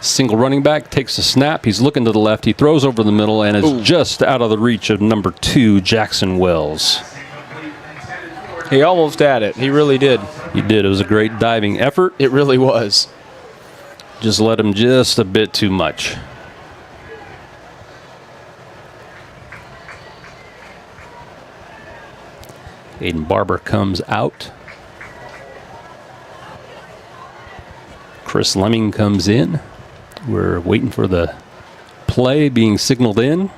Single running back, takes a snap. He's looking to the left. He throws over the middle and is just out of the reach of number 2, Jackson Wells. He almost had it. He really did. He did. It was a great diving effort. It really was. Just let him just a bit too much. Aiden Barber comes out. Chris Lemming comes in. We're waiting for the play being signaled in.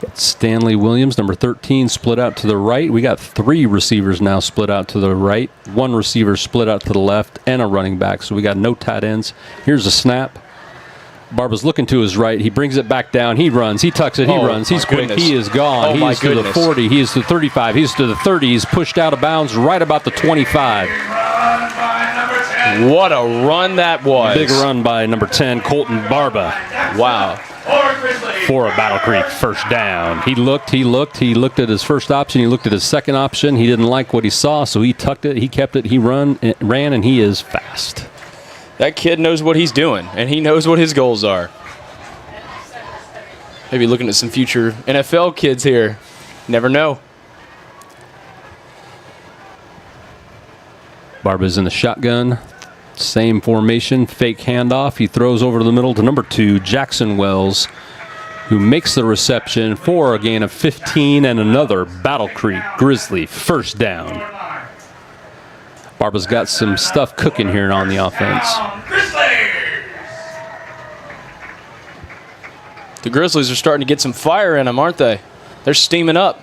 Got Stanley Williams, number 13, split out to the right. We got 3 receivers now split out to the right. 1 receiver split out to the left and a running back. So we got no tight ends. Here's a snap. Barba's looking to his right. He brings it back down. He runs. He tucks it. He runs. He's quick. He is gone. He is to the 40. He is to the 35. He's to the 30. He's pushed out of bounds right about the 25. What a run that was. Big run by number 10, Colton Barba. Wow. For a Battle Creek first down. He looked at his first option. He looked at his second option. He didn't like what he saw, so he tucked it. He kept it. He ran, and he is fast. That kid knows what he's doing, and he knows what his goals are. Maybe looking at some future NFL kids here. Never know. Barba's in the shotgun. Same formation, fake handoff. He throws over to the middle to number 2, Jackson Wells, who makes the reception for a gain of 15 and another Battle Creek Grizzly first down. Barba's got some stuff cooking here on the offense. The Grizzlies are starting to get some fire in them, aren't they? They're steaming up.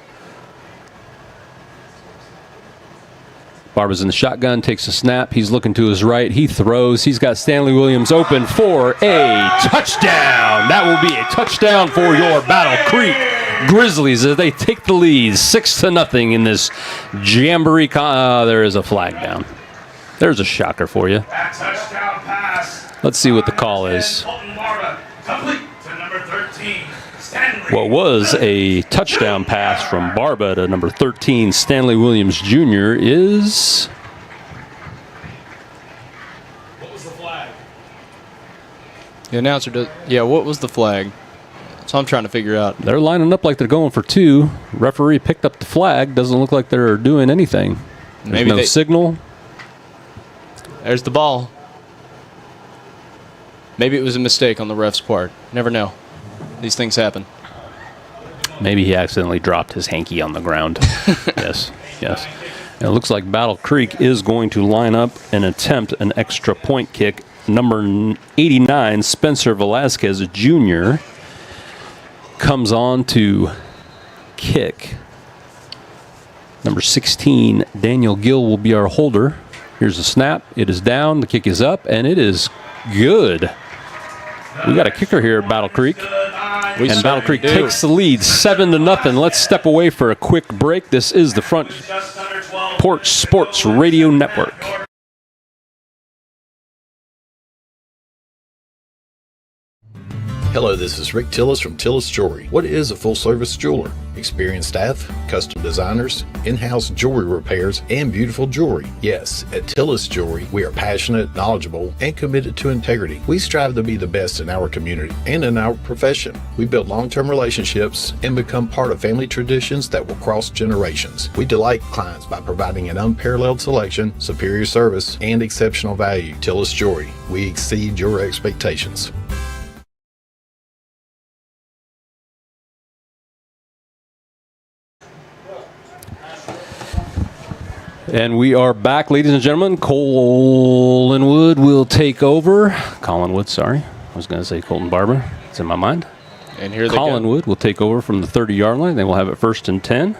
Barba's in the shotgun, takes a snap. He's looking to his right. He throws. He's got Stanley Williams open for a touchdown. That will be a touchdown for your Battle Creek Grizzlies as they take the lead 6-0 in this Jamboree. There is a flag down. There's a shocker for you. Let's see what the call is. What was a touchdown pass from Barba to number 13, Stanley Williams Jr. is... What was the flag? The announcer does... Yeah, what was the flag? So I'm trying to figure out. They're lining up like they're going for 2. Referee picked up the flag. Doesn't look like they're doing anything. There's Maybe no signal. There's the ball. Maybe it was a mistake on the ref's part. Never know. These things happen. Maybe he accidentally dropped his hanky on the ground. Yes. And it looks like Battle Creek is going to line up and attempt an extra point kick. Number 89, Spencer Velasquez Jr. comes on to kick. Number 16, Daniel Gill will be our holder. Here's the snap. It is down. The kick is up, and it is good. We got a kicker here at Battle Creek. And Battle Creek takes the lead 7-0. Let's step away for a quick break. This is the Front Porch Sports Radio Network. Hello, this is Rick Tillis from Tillis Jewelry. What is a full-service jeweler? Experienced staff, custom designers, in-house jewelry repairs, and beautiful jewelry. Yes, at Tillis Jewelry, we are passionate, knowledgeable, and committed to integrity. We strive to be the best in our community and in our profession. We build long-term relationships and become part of family traditions that will cross generations. We delight clients by providing an unparalleled selection, superior service, and exceptional value. Tillis Jewelry, we exceed your expectations. And we are back, ladies and gentlemen. Collinwood will take over. Collinwood, sorry. I was going to say Colton Barber. It's in my mind. And here they Collinwood will take over from the 30-yard line. They will have it 1st and 10.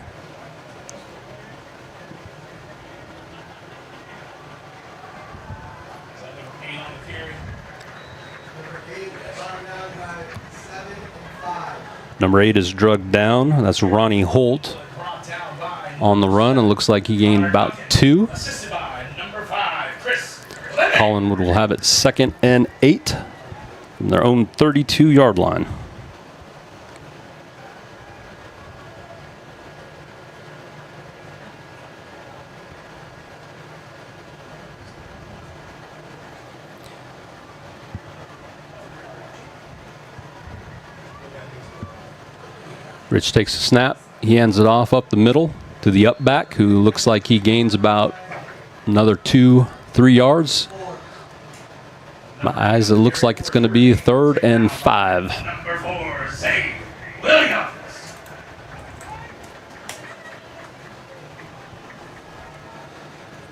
Number 8 is drugged down. That's Ronnie Holt on the run, and looks like he gained about 2. Collinwood will have it 2nd and 8 from their own 32-yard line. Rich takes a snap. He hands it off up the middle to the up back, who looks like he gains about another 2-3 yards. My eyes, it looks like it's going to be 3rd and 5. Number 4, Zane Williams.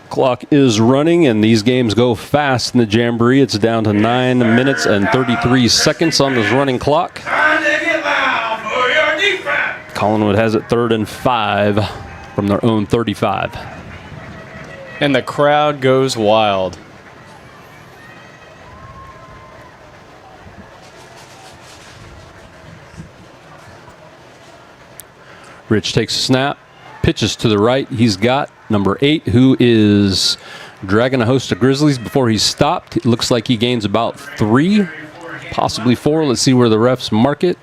Clock is running, and these games go fast in the Jamboree. It's down to 9 minutes and 33 seconds on this running clock. Time to get loud for your defense. Collinwood has it 3rd and 5 from their own 35. And the crowd goes wild. Rich takes a snap, pitches to the right. He's got number 8, who is dragging a host of Grizzlies before he's stopped. It looks like he gains about 3, possibly 4. Let's see where the refs mark it.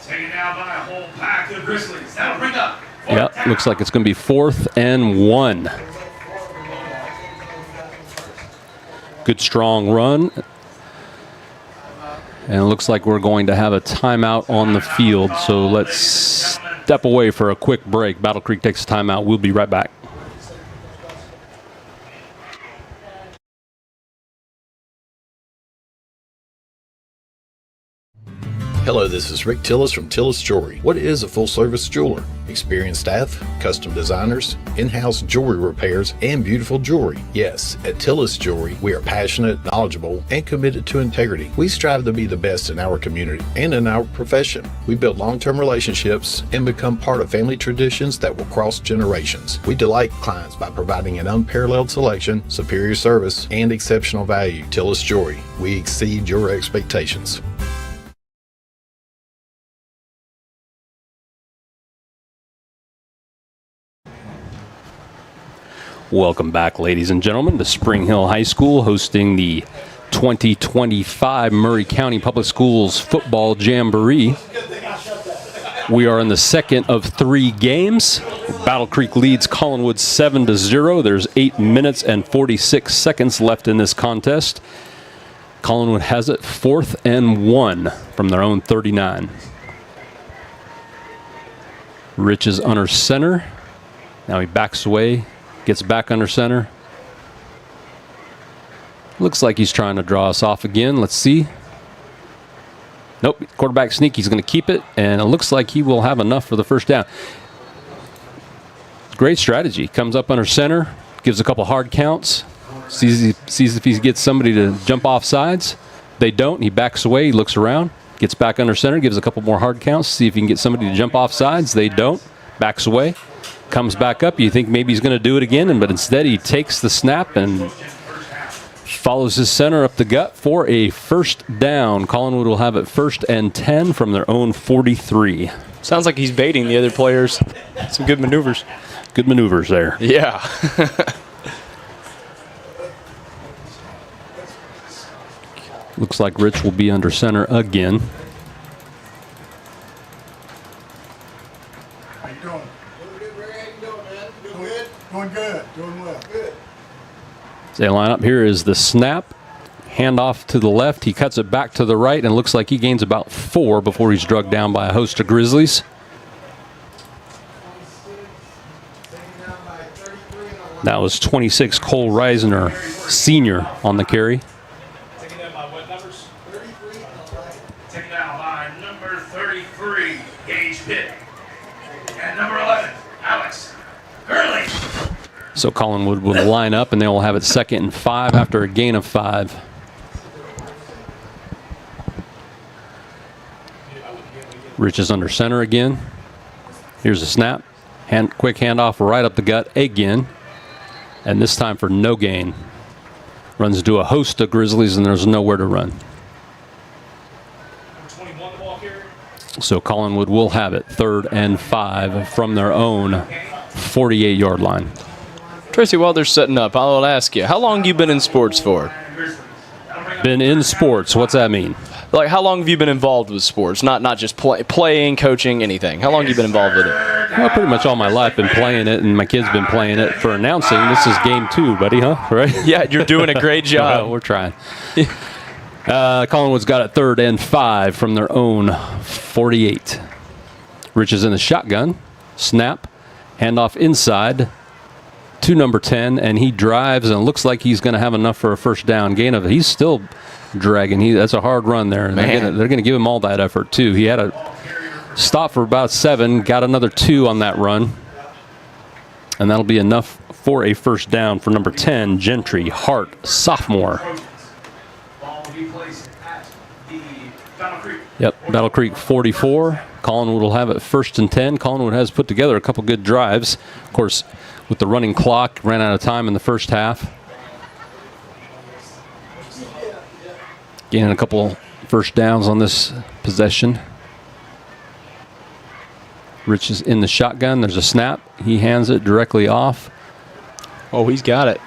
Taken down by a whole pack of Grizzlies. That'll bring up. Yep, looks like it's going to be 4th and 1. Good strong run. And it looks like we're going to have a timeout on the field. So let's step away for a quick break. Battle Creek takes a timeout. We'll be right back. Hello, this is Rick Tillis from Tillis Jewelry. What is a full-service jeweler? Experienced staff, custom designers, in-house jewelry repairs, and beautiful jewelry. Yes, at Tillis Jewelry, we are passionate, knowledgeable, and committed to integrity. We strive to be the best in our community and in our profession. We build long-term relationships and become part of family traditions that will cross generations. We delight clients by providing an unparalleled selection, superior service, and exceptional value. Tillis Jewelry, we exceed your expectations. Welcome back, ladies and gentlemen, to Spring Hill High School hosting the 2025 Murray County Public Schools Football Jamboree. We are in the second of 3 games. Battle Creek leads Collinwood 7-0. There's 8 minutes and 46 seconds left in this contest. Collinwood has it 4th and 1 from their own 39. Rich is under center. Now he backs away. Gets back under center. Looks like he's trying to draw us off again. Let's see. Nope, quarterback sneak. He's going to keep it, and it looks like he will have enough for the first down. Great strategy. Comes up under center, gives a couple hard counts, sees if he gets somebody to jump off sides. They don't. He backs away. He looks around, gets back under center, gives a couple more hard counts, see if he can get somebody to jump off sides. They don't. Backs away. Comes back up. You think maybe he's going to do it again, but instead he takes the snap and follows his center up the gut for a first down. Collinwood will have it 1st and 10 from their own 43. Sounds like he's baiting the other players. Some good maneuvers. Good maneuvers there. Yeah. Looks like Rich will be under center again. Doing good. Doing well. Good. So the lineup here is the snap, handoff to the left. He cuts it back to the right, and looks like he gains about 4 before he's drugged down by a host of Grizzlies. That was 26 Cole Reisner, senior, on the carry. Taken down by what numbers? 33. Taken down by number 33, Gage Pitt. And number 11, Alex Gurley. So Collinwood will line up, and they will have it 2nd and 5 after a gain of 5. Rich is under center again. Here's a snap. Quick handoff right up the gut again. And this time for no gain. Runs into a host of Grizzlies, and there's nowhere to run. So Collinwood will have it 3rd and 5 from their own 48-yard line. Tracy, while they're setting up, I'll ask you, how long you been in sports for? Been in sports. What's that mean? Like, how long have you been involved with sports? Not just playing, coaching, anything. How long have you been involved with it? Well, pretty much all my life been playing it, and my kids been playing it. For announcing, this is game 2, buddy, huh? Right? Yeah, you're doing a great job. Well, we're trying. Collinwood's got it 3rd and 5 from their own 48. Rich is in the shotgun. Snap. Handoff inside to number 10, and he drives, and it looks like he's going to have enough for a first down. He's still dragging. That's a hard run there. And they're going to give him all that effort, too. He had a stop for about 7, got another 2 on that run, and that'll be enough for a first down for number 10, Gentry Hart, sophomore. Yep, Battle Creek 44. Collinwood will have it 1st and 10. Collinwood has put together a couple good drives. Of course, with the running clock, ran out of time in the first half. Gaining a couple first downs on this possession. Rich is in the shotgun. There's a snap. He hands it directly off. Oh, he's got it.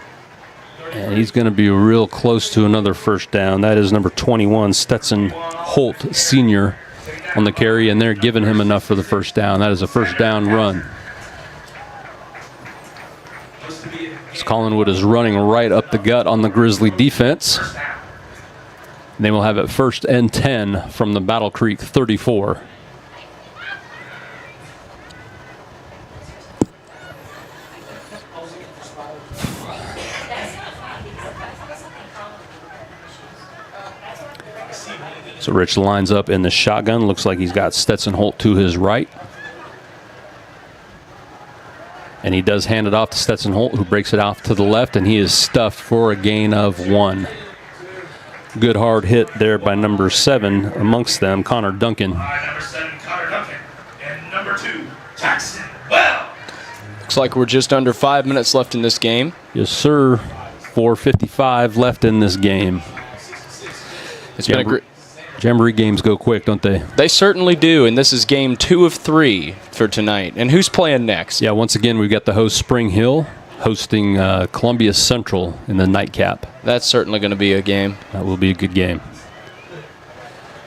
And he's going to be real close to another first down. That is number 21, Stetson Holt, senior, on the carry, and they're giving him enough for the first down. That is a first down run. Collinwood is running right up the gut on the Grizzly defense. And they will have it 1st and 10 from the Battle Creek 34. So Rich lines up in the shotgun. Looks like he's got Stetson Holt to his right. And he does hand it off to Stetson Holt, who breaks it off to the left, and he is stuffed for a gain of 1. Good hard hit there by number 7 amongst them, Connor Duncan. Number 7, Connor Duncan. And number 2, Jackson Well. Looks like we're just under 5 minutes left in this game. Yes, sir. 4:55 left in this game. It's been a great... Jamboree games go quick, don't they? They certainly do, and this is game 2 of 3 for tonight. And who's playing next? Yeah, once again, we've got the host Spring Hill hosting Columbia Central in the nightcap. That's certainly going to be a game. That will be a good game.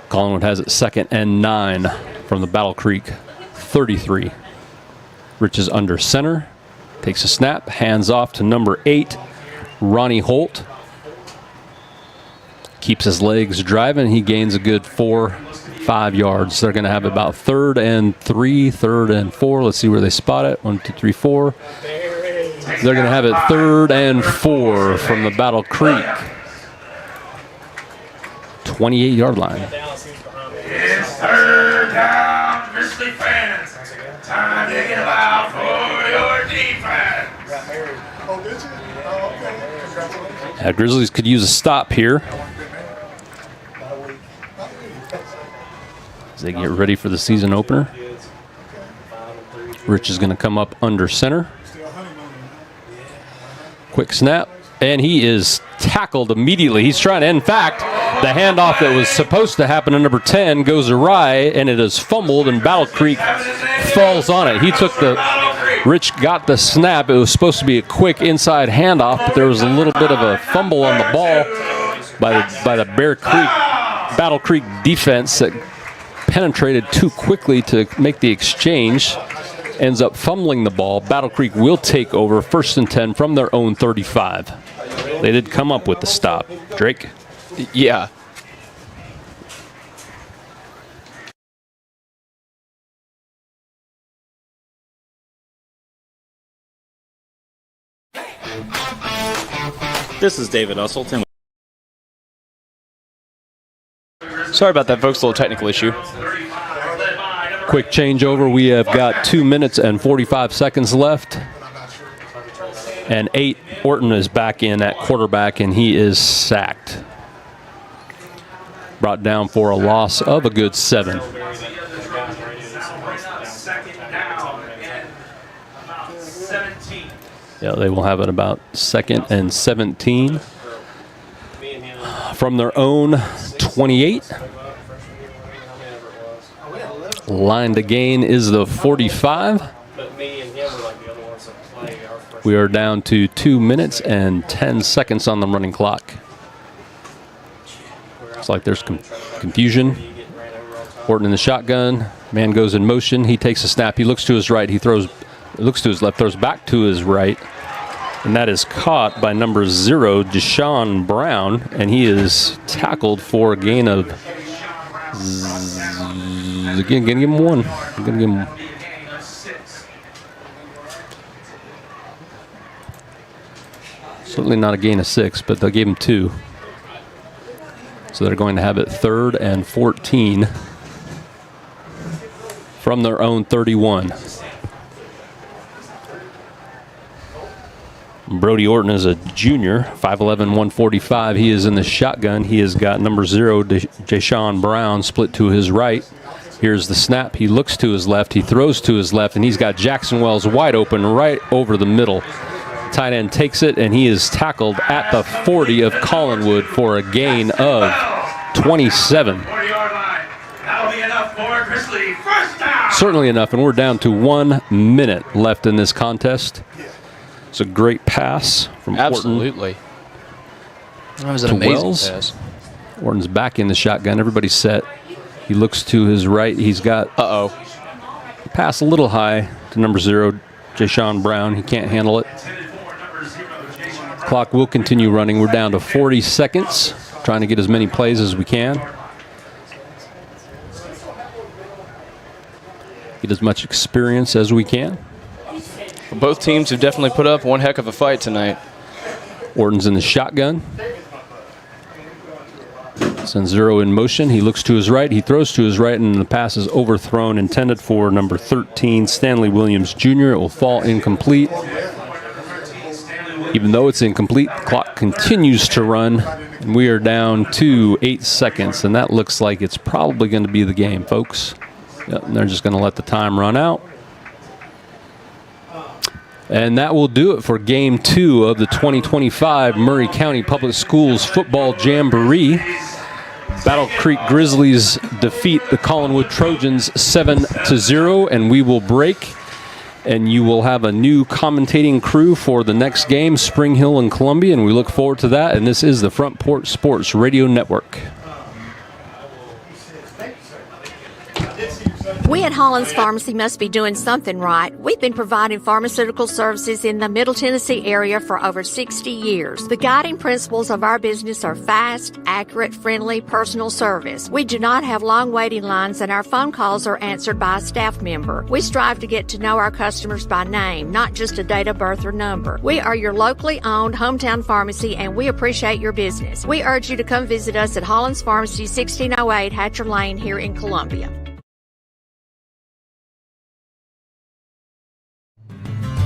Collinwood has it 2nd and 9 from the Battle Creek 33. Rich is under center, takes a snap, hands off to number 8, Ronnie Holt. Keeps his legs driving. He gains a good 4-5 yards. They're going to have about 3rd and 3, 3rd and 4. Let's see where they spot it. 1, 2, 3, 4. They're going to have it 3rd and 4 from the Battle Creek 28-yard line. It's 3rd down, Grizzly fans. Time to get out for your defense. Oh, did you? Oh, okay. Grizzlies could use a stop here as they get ready for the season opener. Rich is going to come up under center. Quick snap, and he is tackled immediately. He's trying to, in fact, the handoff that was supposed to happen to number 10 goes awry, and it is fumbled, and Battle Creek falls on it. Rich got the snap. It was supposed to be a quick inside handoff, but there was a little bit of a fumble on the ball by the Battle Creek defense that penetrated too quickly to make the exchange. Ends up fumbling the ball. Battle Creek will take over 1st and 10 from their own 35. They did come up with the stop. Drake? Yeah. This is David Usselton. Sorry about that, folks. A little technical issue. Quick changeover. We have got 2 minutes and 45 seconds left. And 8, Orton is back in at quarterback, and he is sacked. Brought down for a loss of a good 7. Yeah, they will have it about 2nd and 17 from their own 28. Line to gain is the 45. We are down to 2 minutes and 10 seconds on the running clock. Looks like there's confusion. Orton in the shotgun. Man goes in motion. He takes a snap. He looks to his right. He looks to his left, throws back to his right. And that is caught by number 0, Deshaun Brown. And he is tackled for a gain of... Again, going to give him 1. I'm going to give him... Certainly not a gain of 6, but they gave him 2. So they're going to have it 3rd and 14 from their own 31. Brody Orton is a junior, 5'11", 145. He is in the shotgun. He has got number 0, Deshaun Brown, split to his right. Here's the snap. He looks to his left. He throws to his left, and he's got Jackson Wells wide open right over the middle. Tight end takes it, and he is tackled at the 40 of Collinwood for a gain of 27. 40-yard line. That'll be enough for Grizzly. First down. Certainly enough, and we're down to 1 minute left in this contest. It's a great pass from Absolutely. Orton. That was an to amazing Wells. pass. Orton's back in the shotgun. Everybody's set. He looks to his right. He's got pass a little high to number 0, Deshaun Brown. He can't handle it. Clock will continue running. We're down to 40 seconds, trying to get as many plays as we can. Get as much experience as we can. Both teams have definitely put up one heck of a fight tonight. Orton's in the shotgun. Sends 0 in motion. He looks to his right. He throws to his right, and the pass is overthrown, intended for number 13, Stanley Williams Jr. It will fall incomplete. Even though it's incomplete, the clock continues to run, and we are down to 8 seconds, and that looks like it's probably going to be the game, folks. Yep, and they're just going to let the time run out. And that will do it for Game 2 of the 2025 Murray County Public Schools Football Jamboree. Battle Creek Grizzlies defeat the Collinwood Trojans 7-0, and we will break. And you will have a new commentating crew for the next game, Spring Hill and Columbia, and we look forward to that. And this is the Front Porch Sports Radio Network. We at Hollins Pharmacy must be doing something right. We've been providing pharmaceutical services in the Middle Tennessee area for over 60 years. The guiding principles of our business are fast, accurate, friendly, personal service. We do not have long waiting lines, and our phone calls are answered by a staff member. We strive to get to know our customers by name, not just a date of birth or number. We are your locally owned hometown pharmacy, and we appreciate your business. We urge you to come visit us at Hollins Pharmacy, 1608 Hatcher Lane here in Columbia.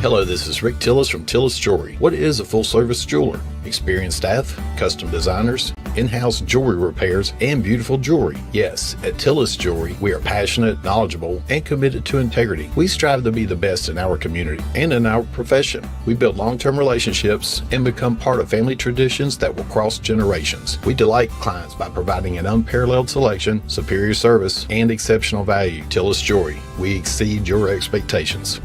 Hello, this is Rick Tillis from Tillis Jewelry. What is a full-service jeweler? Experienced staff, custom designers, in-house jewelry repairs, and beautiful jewelry. Yes, at Tillis Jewelry, we are passionate, knowledgeable, and committed to integrity. We strive to be the best in our community and in our profession. We build long-term relationships and become part of family traditions that will cross generations. We delight clients by providing an unparalleled selection, superior service, and exceptional value. Tillis Jewelry, we exceed your expectations.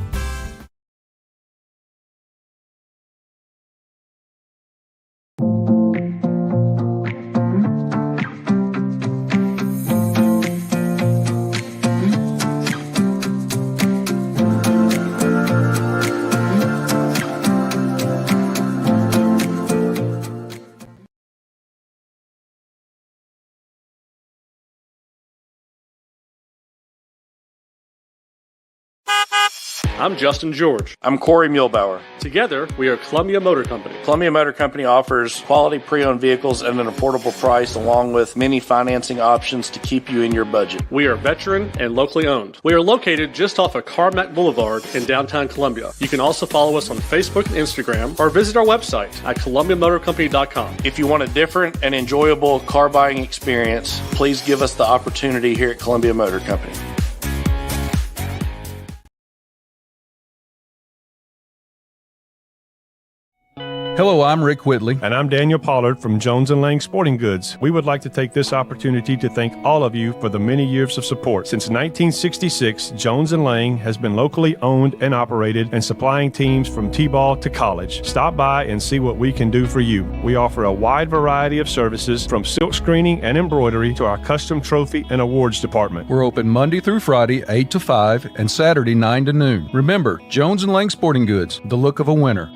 I'm Justin George. I'm Corey Muehlbauer. Together, we are Columbia Motor Company. Columbia Motor Company offers quality pre-owned vehicles at an affordable price, along with many financing options to keep you in your budget. We are veteran and locally owned. We are located just off of Carmack Boulevard in downtown Columbia. You can also follow us on Facebook and Instagram, or visit our website at columbiamotorcompany.com. If you want a different and enjoyable car buying experience, please give us the opportunity here at Columbia Motor Company. Hello, I'm Rick Whitley. And I'm Daniel Pollard from Jones & Lang Sporting Goods. We would like to take this opportunity to thank all of you for the many years of support. Since 1966, Jones & Lang has been locally owned and operated and supplying teams from T-ball to college. Stop by and see what we can do for you. We offer a wide variety of services from silk screening and embroidery to our custom trophy and awards department. We're open Monday through Friday, 8 to 5, and Saturday, 9 to noon. Remember, Jones & Lang Sporting Goods, the look of a winner.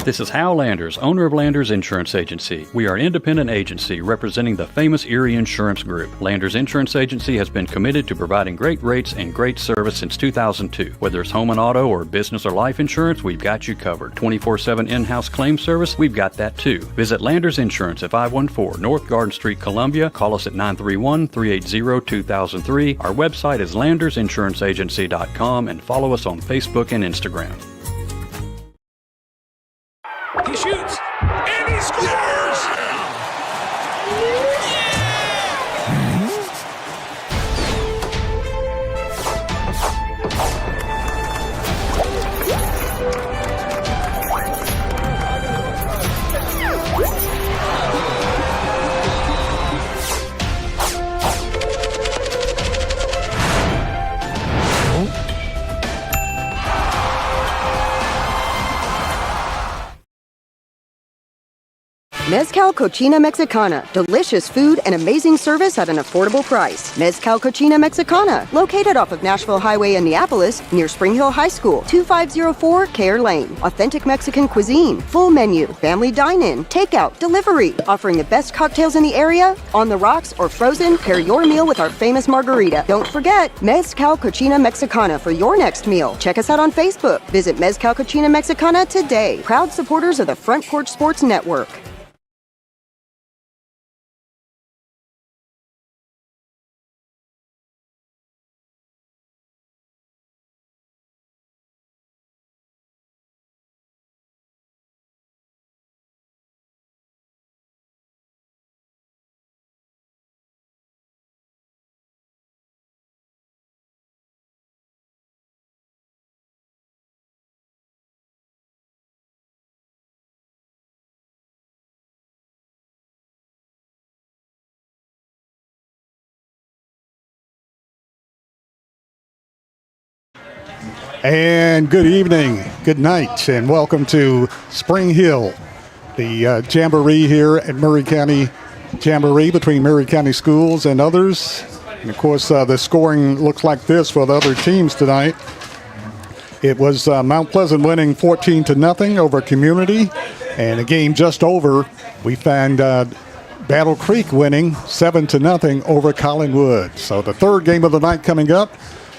This is Hal Landers, owner of Landers Insurance Agency. We are an independent agency representing the famous Erie Insurance Group. Landers Insurance Agency has been committed to providing great rates and great service since 2002. Whether it's home and auto or business or life insurance, we've got you covered. 24/7 in-house claim service, we've got that too. Visit Landers Insurance at 514 North Garden Street, Columbia. Call us at 931-380-2003. Our website is landersinsuranceagency.com and follow us on Facebook and Instagram. He shoots, and he scores! Mezcal Cochina Mexicana. Delicious food and amazing service at an affordable price. Mezcal Cochina Mexicana. Located off of Nashville Highway in Neapolis, near Spring Hill High School. 2504 Care Lane. Authentic Mexican cuisine. Full menu. Family dine-in. Takeout. Delivery. Offering the best cocktails in the area. On the rocks or frozen, pair your meal with our famous margarita. Don't forget, Mezcal Cochina Mexicana for your next meal. Check us out on Facebook. Visit Mezcal Cochina Mexicana today. Proud supporters of the Front Porch Sports Network. And good evening, good night, and welcome to Spring Hill, the Jamboree here at Maury County Jamboree between Maury County Schools and others. And of course, the scoring looks like this for the other teams tonight. It was Mount Pleasant winning 14-0 over Community, and a game just over, we found Battle Creek winning 7-0 over Collinwood. So the third game of the night coming up.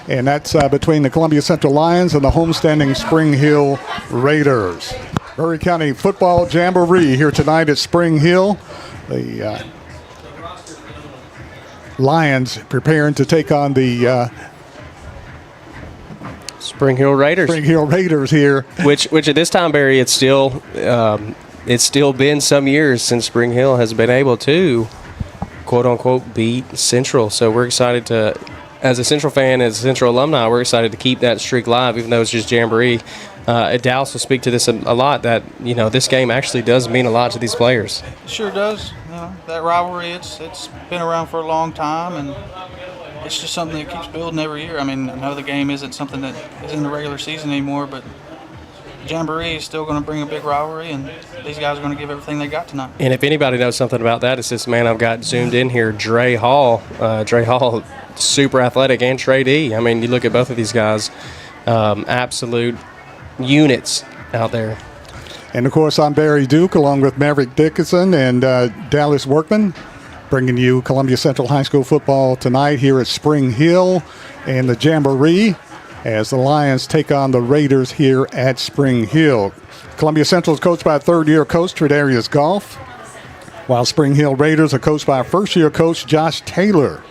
And that's between the Columbia Central Lions and the homestanding Spring Hill Raiders. Maury County Football Jamboree here tonight at Spring Hill. The Lions preparing to take on the Spring Hill Raiders. Spring Hill Raiders here. Which at this time, Barry, it's still been some years since Spring Hill has been able to, quote unquote, beat Central. So we're excited to. As a Central fan, as a Central alumni, we're excited to keep that streak live, even though it's just Jamboree. Dallas will speak to this a lot, that, this game actually does mean a lot to these players. It sure does. That rivalry, it's been around for a long time, and it's just something that keeps building every year. I mean, I know the game isn't something that is in the regular season anymore, but Jamboree is still going to bring a big rivalry, and these guys are going to give everything they got tonight. And if anybody knows something about that, it's this man I've got zoomed in here, Dre Hall. Super athletic, and Trey D. I mean, you look at both of these guys, absolute units out there. And, of course, I'm Barry Duke, along with Maverick Dickinson and Dallas Workman, bringing you Columbia Central High School football tonight here at Spring Hill and the Jamboree. as the Lions take on the Raiders here at Spring Hill. Columbia Central is coached by third-year coach Tredarius Goff, while Spring Hill Raiders are coached by first-year coach Josh Taylor.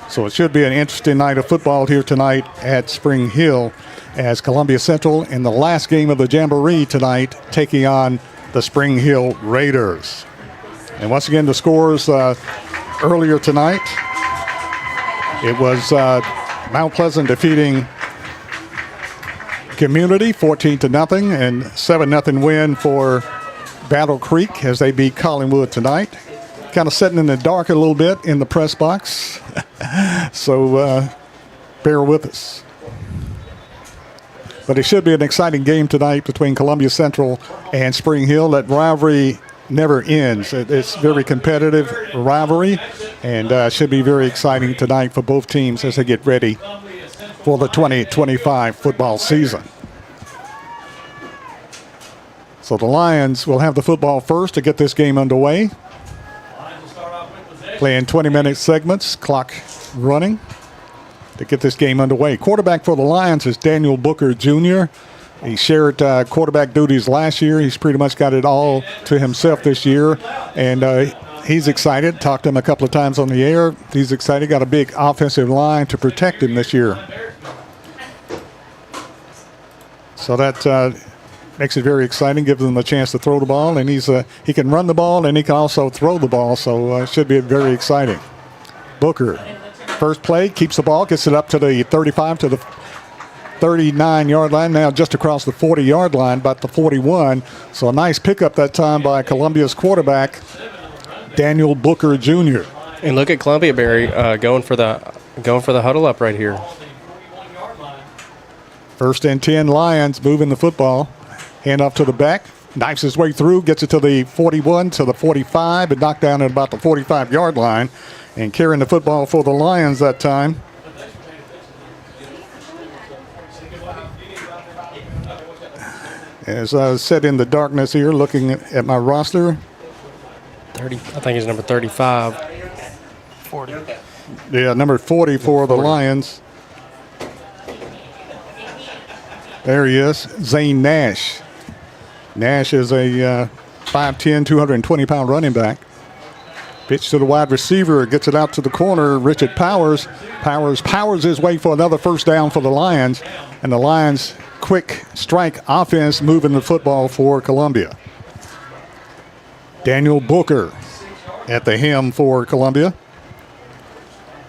So it should be an interesting night of football here tonight at Spring Hill, as Columbia Central in the last game of the Jamboree tonight taking on the Spring Hill Raiders. And once again, the scores earlier tonight, it was Mount Pleasant defeating Community 14-0, and 7-0 win for Battle Creek as they beat Collinwood tonight. Kind of sitting in the dark a little bit in the press box, so bear with us. But it should be an exciting game tonight between Columbia Central and Spring Hill. That rivalry never ends. It's very competitive rivalry, and should be very exciting tonight for both teams as they get ready for the 2025 football season. So the Lions will have the football first to get this game underway. Playing 20-minute segments, clock running to get this game underway. Quarterback for the Lions is Daniel Booker Jr. He shared quarterback duties last year. He's pretty much got it all to himself this year, and he's excited. Talked to him a couple of times on the air. He's excited. Got a big offensive line to protect him this year. So that makes it very exciting, gives him a chance to throw the ball, and he can run the ball and he can also throw the ball, so it should be very exciting. Booker, first play, keeps the ball, gets it up to the 35 to the 39-yard line, now just across the 40-yard line, about the 41. So a nice pickup that time by Columbia's quarterback, Daniel Booker Jr. And look at Columbia, Barry, going for the huddle up right here. First and 10, Lions moving the football. Hand off to the back, knifes his way through, gets it to the 41, to the 45, and knocked down at about the 45-yard line. And carrying the football for the Lions that time. As I said in the darkness here, looking at my roster. 30, I think he's number 35. 40. Yeah, number 40 for the Lions. There he is, Zane Nash. Nash is a 5'10", 220-pound running back. Pitch to the wide receiver, gets it out to the corner. Richard Powers powers his way for another first down for the Lions. And the Lions' quick strike offense moving the football for Columbia. Daniel Booker at the helm for Columbia.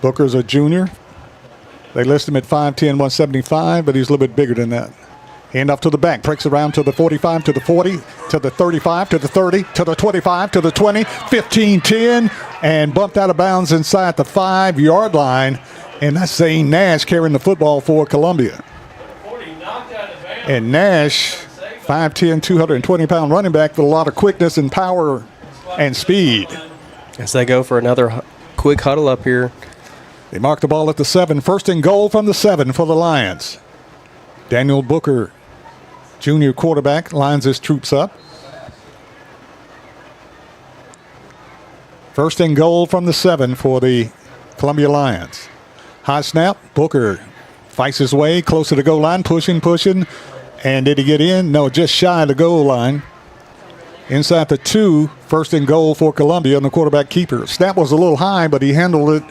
Booker's a junior. They list him at 5'10", 175, but he's a little bit bigger than that. Hand off to the back, breaks around to the 45, to the 40, to the 35, to the 30, to the 25, to the 20, 15, 10, and bumped out of bounds inside the 5-yard line. And that's Zane Nash carrying the football for Columbia. And Nash, 5'10", 220-pound running back with a lot of quickness and power and speed. As they go for another quick huddle up here. They mark the ball at the 7. First and goal from the 7 for the Lions. Daniel Booker, junior quarterback, lines his troops up. First and goal from the 7 for the Columbia Lions. High snap, Booker fights his way close to the goal line, pushing. And did he get in? No, just shy of the goal line. Inside the 2, first and goal for Columbia, and the quarterback keeper. Snap was a little high, but he handled it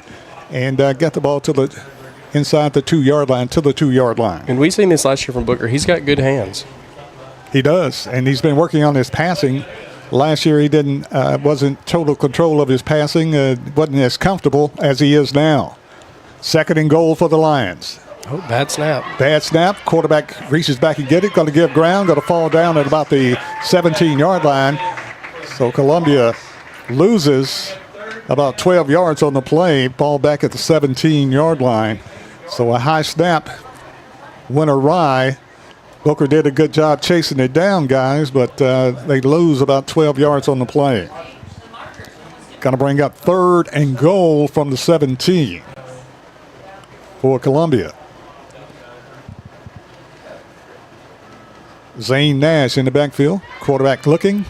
and got the ball to the inside the 2-yard line, to the 2-yard line. And we've seen this last year from Booker. He's got good hands. He does, and he's been working on his passing. Last year he wasn't total control of his passing, wasn't as comfortable as he is now. Second and goal for the Lions. Oh, bad snap. Bad snap. Quarterback reaches back and get it. Going to give ground. Going to fall down at about the 17-yard line. So Columbia loses about 12 yards on the play. Ball back at the 17-yard line. So a high snap went awry. Booker did a good job chasing it down, guys, but they lose about 12 yards on the play. Going to bring up third and goal from the 17 for Columbia. Zane Nash in the backfield. Quarterback looking.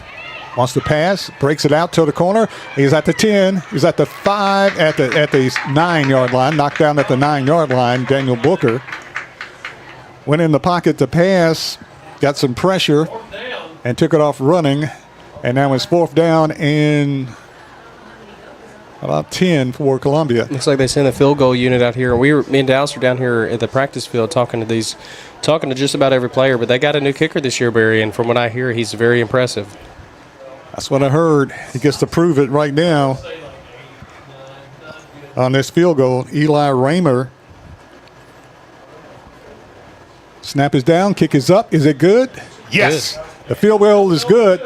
Wants to pass. Breaks it out to the corner. He's at the 10. He's at the 5. At the 9-yard line. Knocked down at the 9-yard line. Daniel Booker. went in the pocket to pass, got some pressure, and took it off running. And now it's 4th down and about 10 for Columbia. Looks like they sent a field goal unit out here. Me and Dallas were down here at the practice field talking to just about every player. But they got a new kicker this year, Barry, and from what I hear, he's very impressive. That's what I heard. He gets to prove it right now on this field goal. Eli Raymer. Snap is down, kick is up. Is it good? Yes. The field goal is good.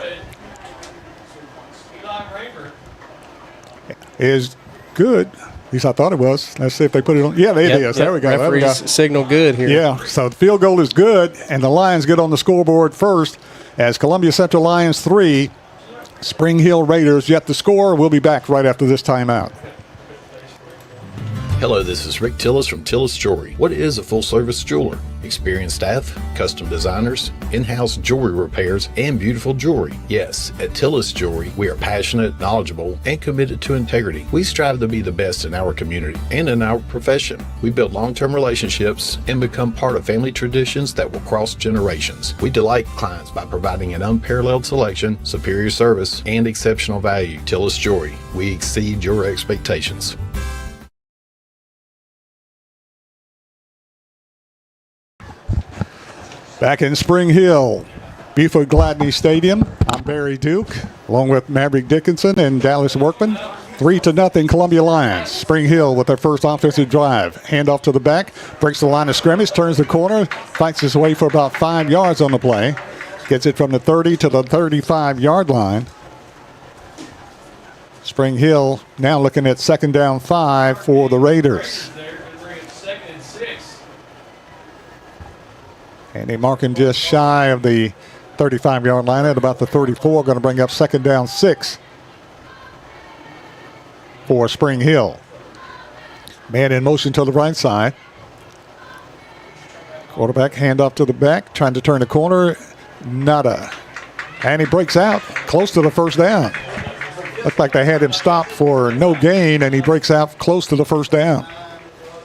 Is good. At least I thought it was. Let's see if they put it on. Yeah, it is. There we go. Referee's signal good here. Yeah, so the field goal is good, and the Lions get on the scoreboard first as Columbia Central Lions 3, Spring Hill Raiders yet to score. We'll be back right after this timeout. Hello, this is Rick Tillis from Tillis Jewelry. What is a full-service jeweler? Experienced staff, custom designers, in-house jewelry repairs, and beautiful jewelry. Yes, at Tillis Jewelry, we are passionate, knowledgeable, and committed to integrity. We strive to be the best in our community and in our profession. We build long-term relationships and become part of family traditions that will cross generations. We delight clients by providing an unparalleled selection, superior service, and exceptional value. Tillis Jewelry, we exceed your expectations. Back in Spring Hill, Buford Gladney Stadium. I'm Barry Duke, along with Maverick Dickinson and Dallas Workman. 3-0 Columbia Lions. Spring Hill with their first offensive drive. Handoff to the back, breaks the line of scrimmage, turns the corner, fights his way for about 5 yards on the play. Gets it from the 30 to the 35-yard line. Spring Hill now looking at 2nd down 5 for the Raiders. And they marking just shy of the 35-yard line at about the 34. Going to bring up 2nd down 6 for Spring Hill. Man in motion to the right side. Quarterback handoff to the back, trying to turn the corner. Nada. And he breaks out close to the 1st down. Looked like they had him stopped for no gain, and he breaks out close to the 1st down.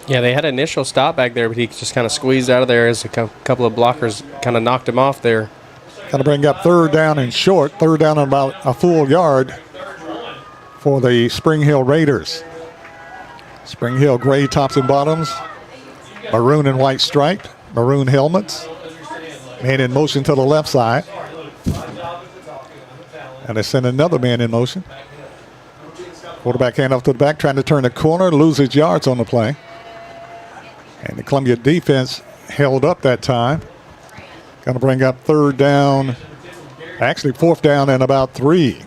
Yeah, they had an initial stop back there, but he just kind of squeezed out of there as a couple of blockers kind of knocked him off there. Going to bring up 3rd down and short. 3rd down and about a full yard for the Spring Hill Raiders. Spring Hill gray tops and bottoms, maroon and white striped, maroon helmets. Man in motion to the left side. And they send another man in motion. Quarterback handoff to the back, trying to turn the corner, loses yards on the play. And the Columbia defense held up that time. Going to bring up 3rd down, actually 4th down and about 3.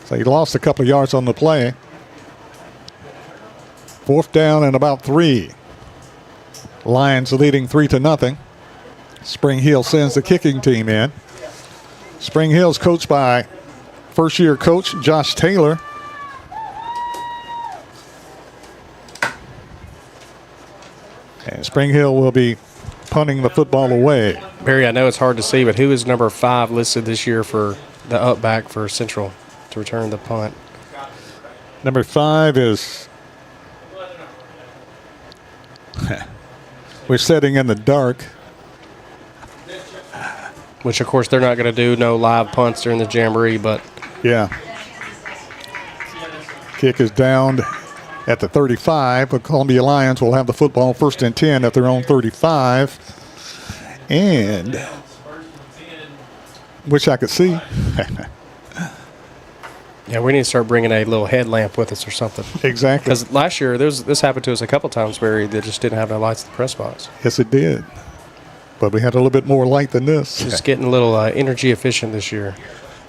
So he lost a couple of yards on the play. 4th down and about 3. Lions leading 3-0. Spring Hill sends the kicking team in. Spring Hill's coached by first-year coach Josh Taylor. And Spring Hill will be punting the football away. Barry, I know it's hard to see, but who is number 5 listed this year for the up back for Central to return the punt? Number 5 is we're sitting in the dark. Which, of course, they're not going to do no live punts during the Jamboree, but yeah. Kick is down at the 35, but Columbia Lions will have the football 1st and 10 at their own 35. And wish I could see. Yeah, we need to start bringing a little headlamp with us or something. Exactly. Because last year, this happened to us a couple times, Barry, that just didn't have no lights in the press box. Yes, it did. But we had a little bit more light than this. Just getting a little energy efficient this year.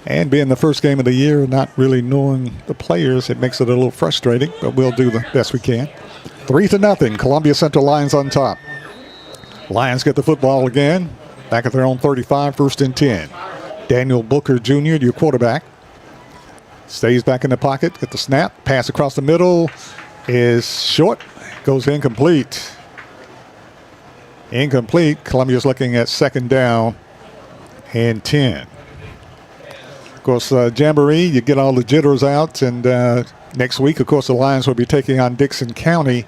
And being the first game of the year, not really knowing the players, it makes it a little frustrating, but we'll do the best we can. 3-0, Columbia Central Lions on top. Lions get the football again, back at their own 35, 1st and 10. Daniel Booker Jr., your quarterback, stays back in the pocket, get the snap, pass across the middle is short, goes incomplete. Incomplete. Columbia's looking at 2nd down and 10. Of course, Jamboree, you get all the jitters out, and next week, of course, the Lions will be taking on Dixon County,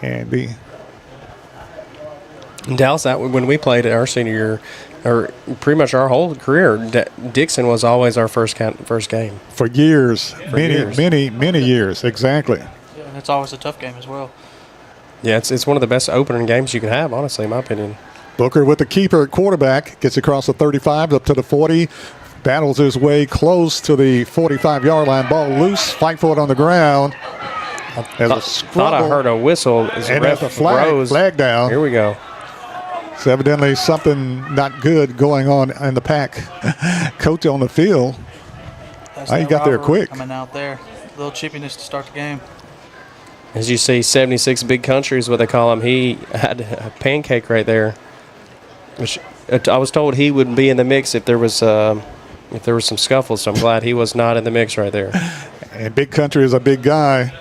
and In Dallas, when we played at our senior year, or pretty much our whole career, Dixon was always our first game. For years, many years, exactly. Yeah, it's always a tough game as well. Yeah, it's one of the best opening games you can have, honestly, in my opinion. Booker with the keeper at quarterback, gets across the 35 up to the 40, battles his way close to the 45-yard line. Ball loose, fight for it on the ground. Thought I heard a whistle as the ref flag down. Here we go. So evidently something not good going on in the pack. Coach on the field. He got there quick. Coming out there. A little chippiness to start the game. As you see, 76 big countries, what they call him. He had a pancake right there. Which I was told he would be in the mix if there was some scuffles. So I'm glad he was not in the mix right there. And big country is a big guy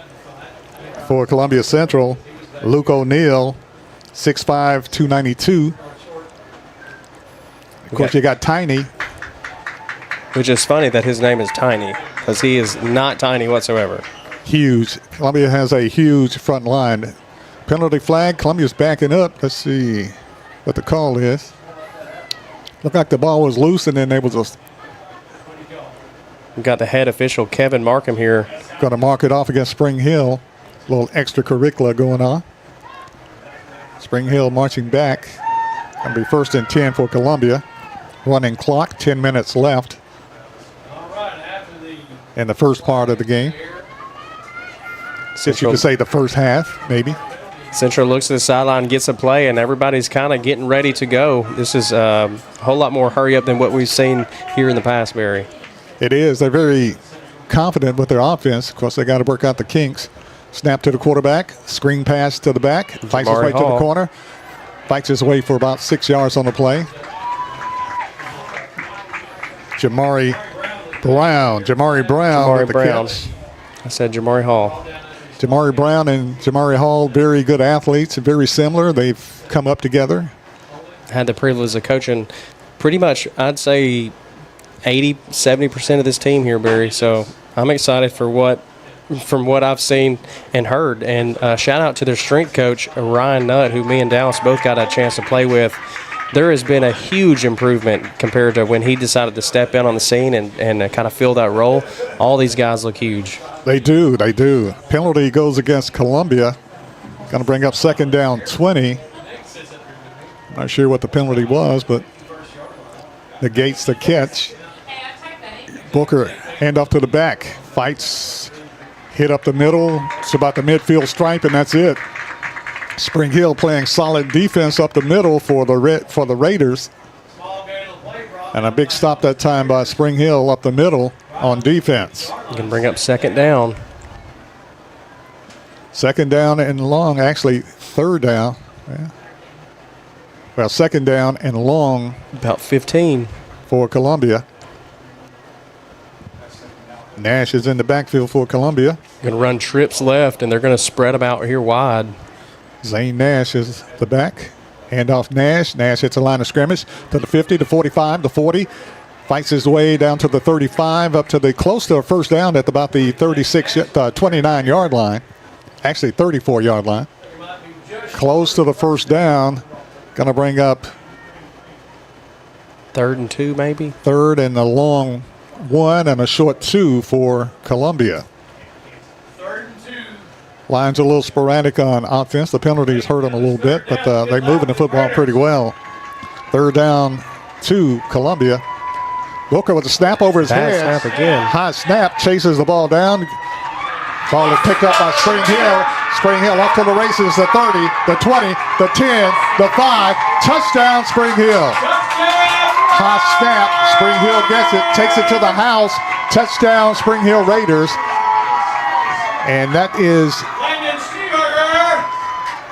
for Columbia Central. Luke O'Neill, 6'5", 292. Of course, you got Tiny. Which is funny that his name is Tiny, because he is not tiny whatsoever. Huge. Columbia has a huge front line. Penalty flag. Columbia's backing up. Let's see what the call is. Looked like the ball was loose, and then there was a... We've got the head official, Kevin Markham, here. Going to mark it off against Spring Hill. A little extracurricular going on. Spring Hill marching back. Going to be 1st and 10 for Columbia. Running clock, 10 minutes left in the first part of the game. Since you could say the first half, maybe. Central looks to the sideline, gets a play, and everybody's kind of getting ready to go. This is a whole lot more hurry up than what we've seen here in the past, Barry. It is. They're very confident with their offense. Of course, they got to work out the kinks. Snap to the quarterback, screen pass to the back, fights his way to the corner, fights his way for about 6 yards on the play. Jamari Brown with the catch. I said Jamari Hall. Jamari Brown and Jamari Hall, very good athletes, very similar. They've come up together. Had the privilege of coaching pretty much, I'd say, 70% of this team here, Barry. So I'm excited from what I've seen and heard. And shout out to their strength coach, Ryan Nutt, who me and Dallas both got a chance to play with. There has been a huge improvement compared to when he decided to step in on the scene and kind of fill that role. All these guys look huge. They do. Penalty goes against Columbia. Going to bring up 2nd down 20. Not sure what the penalty was, but negates the catch. Booker, handoff to the back. Fights, hit up the middle. It's about the midfield stripe, and that's it. Spring Hill playing solid defense up the middle for the Raiders. And a big stop that time by Spring Hill up the middle on defense. You can bring up 2nd down. 2nd down and long, actually 3rd down. Yeah. Well, 2nd down and long. About 15. For Columbia. Nash is in the backfield for Columbia. Going to run trips left, and they're going to spread them out here wide. Zane Nash is the back. Handoff Nash. Nash hits a line of scrimmage to the 50, to 45, to 40. Fights his way down to the 35, up to the close to a 1st down at about the 29-yard line. Actually, 34-yard line. Close to the 1st down. Going to bring up 3rd and 2, maybe? 3rd and a long 1 and a short 2 for Columbia. Line's a little sporadic on offense. The penalties hurt them a little bit, but they're moving the football pretty well. 3rd down 2, Columbia. Booker with a snap over his head. Snap again. High snap, chases the ball down. Ball is picked up by Spring Hill. Spring Hill up to the races, the 30, the 20, the 10, the 5. Touchdown, Spring Hill. High snap, Spring Hill gets it, takes it to the house. Touchdown, Spring Hill Raiders. And that is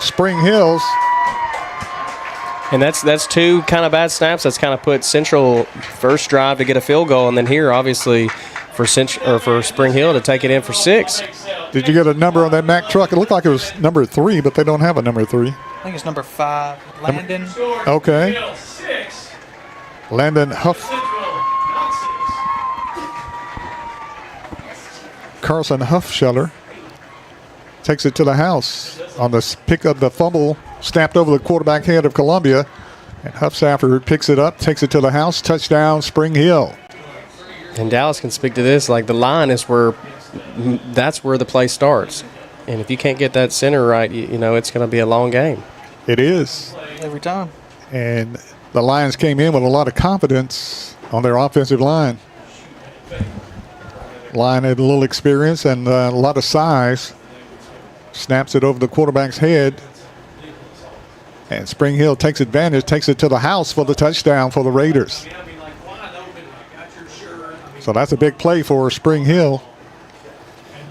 Spring Hills. And that's 2 kind of bad snaps. That's kind of put Central first drive to get a field goal, and then here, obviously, for Spring Hill to take it in for 6. Did you get a number on that Mack truck? It looked like it was number 3, but they don't have a number 3. I think it's number 5, Landon. Okay. Landon Huff. Carson Huffschuller. takes it to the house on the pick of the fumble, snapped over the quarterback head of Columbia. And Huffsaffer picks it up, takes it to the house, touchdown, Spring Hill. And Dallas can speak to this. Like, the line is that's where the play starts. And if you can't get that center right, you know it's going to be a long game. It is. Every time. And the Lions came in with a lot of confidence on their offensive line. Line had a little experience and a lot of size. Snaps it over the quarterback's head. And Spring Hill takes advantage, takes it to the house for the touchdown for the Raiders. So that's a big play for Spring Hill.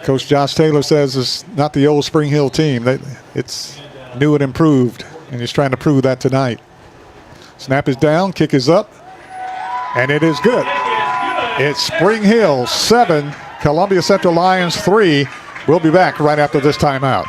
Coach Josh Taylor says it's not the old Spring Hill team. It's new and improved, and he's trying to prove that tonight. Snap is down, kick is up, and it is good. It's Spring Hill 7, Columbia Central Lions 3. We'll be back right after this timeout.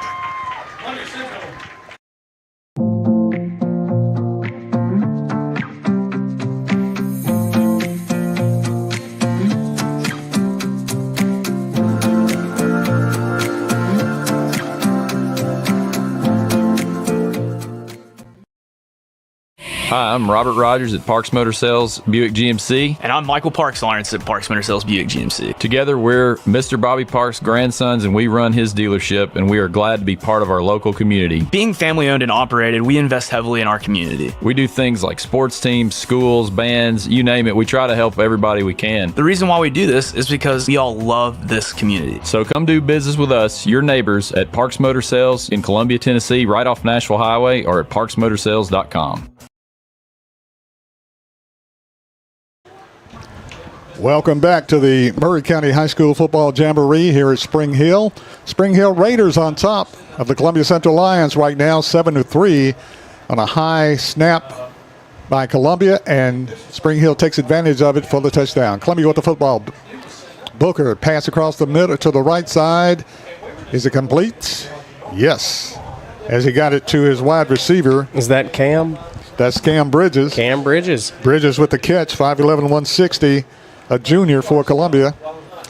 Hi, I'm Robert Rogers at Parks Motor Sales Buick GMC. And I'm Michael Parks Lawrence at Parks Motor Sales Buick GMC. Together, we're Mr. Bobby Parks' grandsons, and we run his dealership, and we are glad to be part of our local community. Being family owned and operated, we invest heavily in our community. We do things like sports teams, schools, bands, you name it. We try to help everybody we can. The reason why we do this is because we all love this community. So come do business with us, your neighbors, at Parks Motor Sales in Columbia, Tennessee, right off Nashville Highway, or at parksmotorsales.com. Welcome back to the Murray County High School Football Jamboree here at Spring Hill. Spring Hill Raiders on top of the Columbia Central Lions right now, 7-3 on a high snap by Columbia, and Spring Hill takes advantage of it for the touchdown. Columbia with the football. Booker, pass across the middle to the right side. Is it complete? Yes. As he got it to his wide receiver. Is that Cam? That's Cam Bridges. Cam Bridges. Bridges with the catch, 5'11", 160. A junior for Columbia.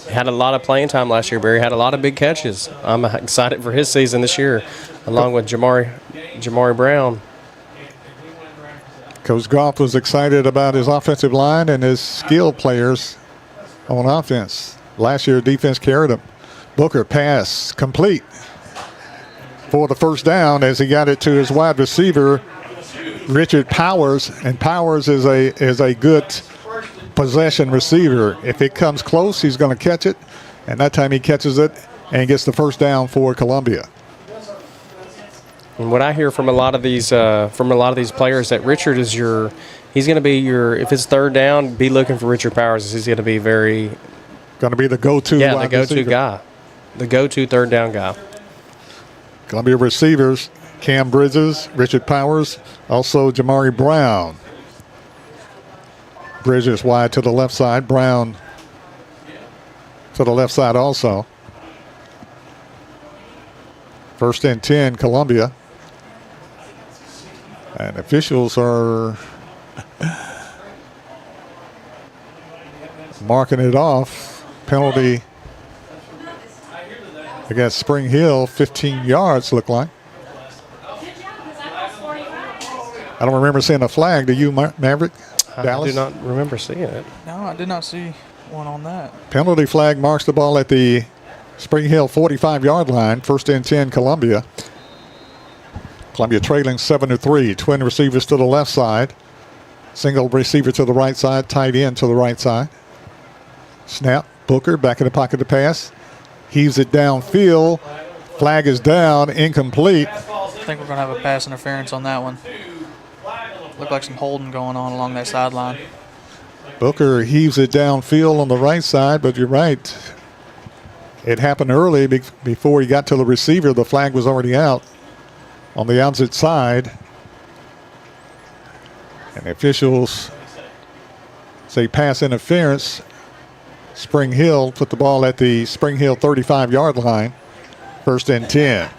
Had a lot of playing time last year, Barry. Had a lot of big catches. I'm excited for his season this year, along with Jamari Brown. Coach Goff was excited about his offensive line and his skilled players on offense. Last year, defense carried him. Booker pass complete for the first down as he got it to his wide receiver, Richard Powers. And Powers is a good possession receiver. If it comes close, he's going to catch it, and that time he catches it and gets the first down for Columbia. And what I hear from a lot of these players, that Richard is he's going to be if it's third down, be looking for Richard Powers. He's going to be the go-to the go-to receiver. guy, the go-to third down guy. Columbia receivers: Cam Bridges, Richard Powers, also Jamari Brown. Bridges wide to the left side. Brown to the left side also. First and 10, Columbia. And officials are marking it off. Penalty against Spring Hill, 15 yards look like. I don't remember seeing a flag. Do you, Maverick? Dallas? I do not remember seeing it. No, I did not see one on that. Penalty flag marks the ball at the Spring Hill 45-yard line. First and 10, Columbia. Columbia trailing 7-3. Twin receivers to the left side. Single receiver to the right side. Tight end to the right side. Snap. Booker back in the pocket to pass. Heaves it downfield. Flag is down. Incomplete. I think we're going to have a pass interference on that one. Looked like some holding going on along that sideline. Booker heaves it downfield on the right side, but you're right. It happened early before he got to the receiver. The flag was already out on the opposite side. And the officials say pass interference. Spring Hill put the ball at the Spring Hill 35-yard line. First and 10.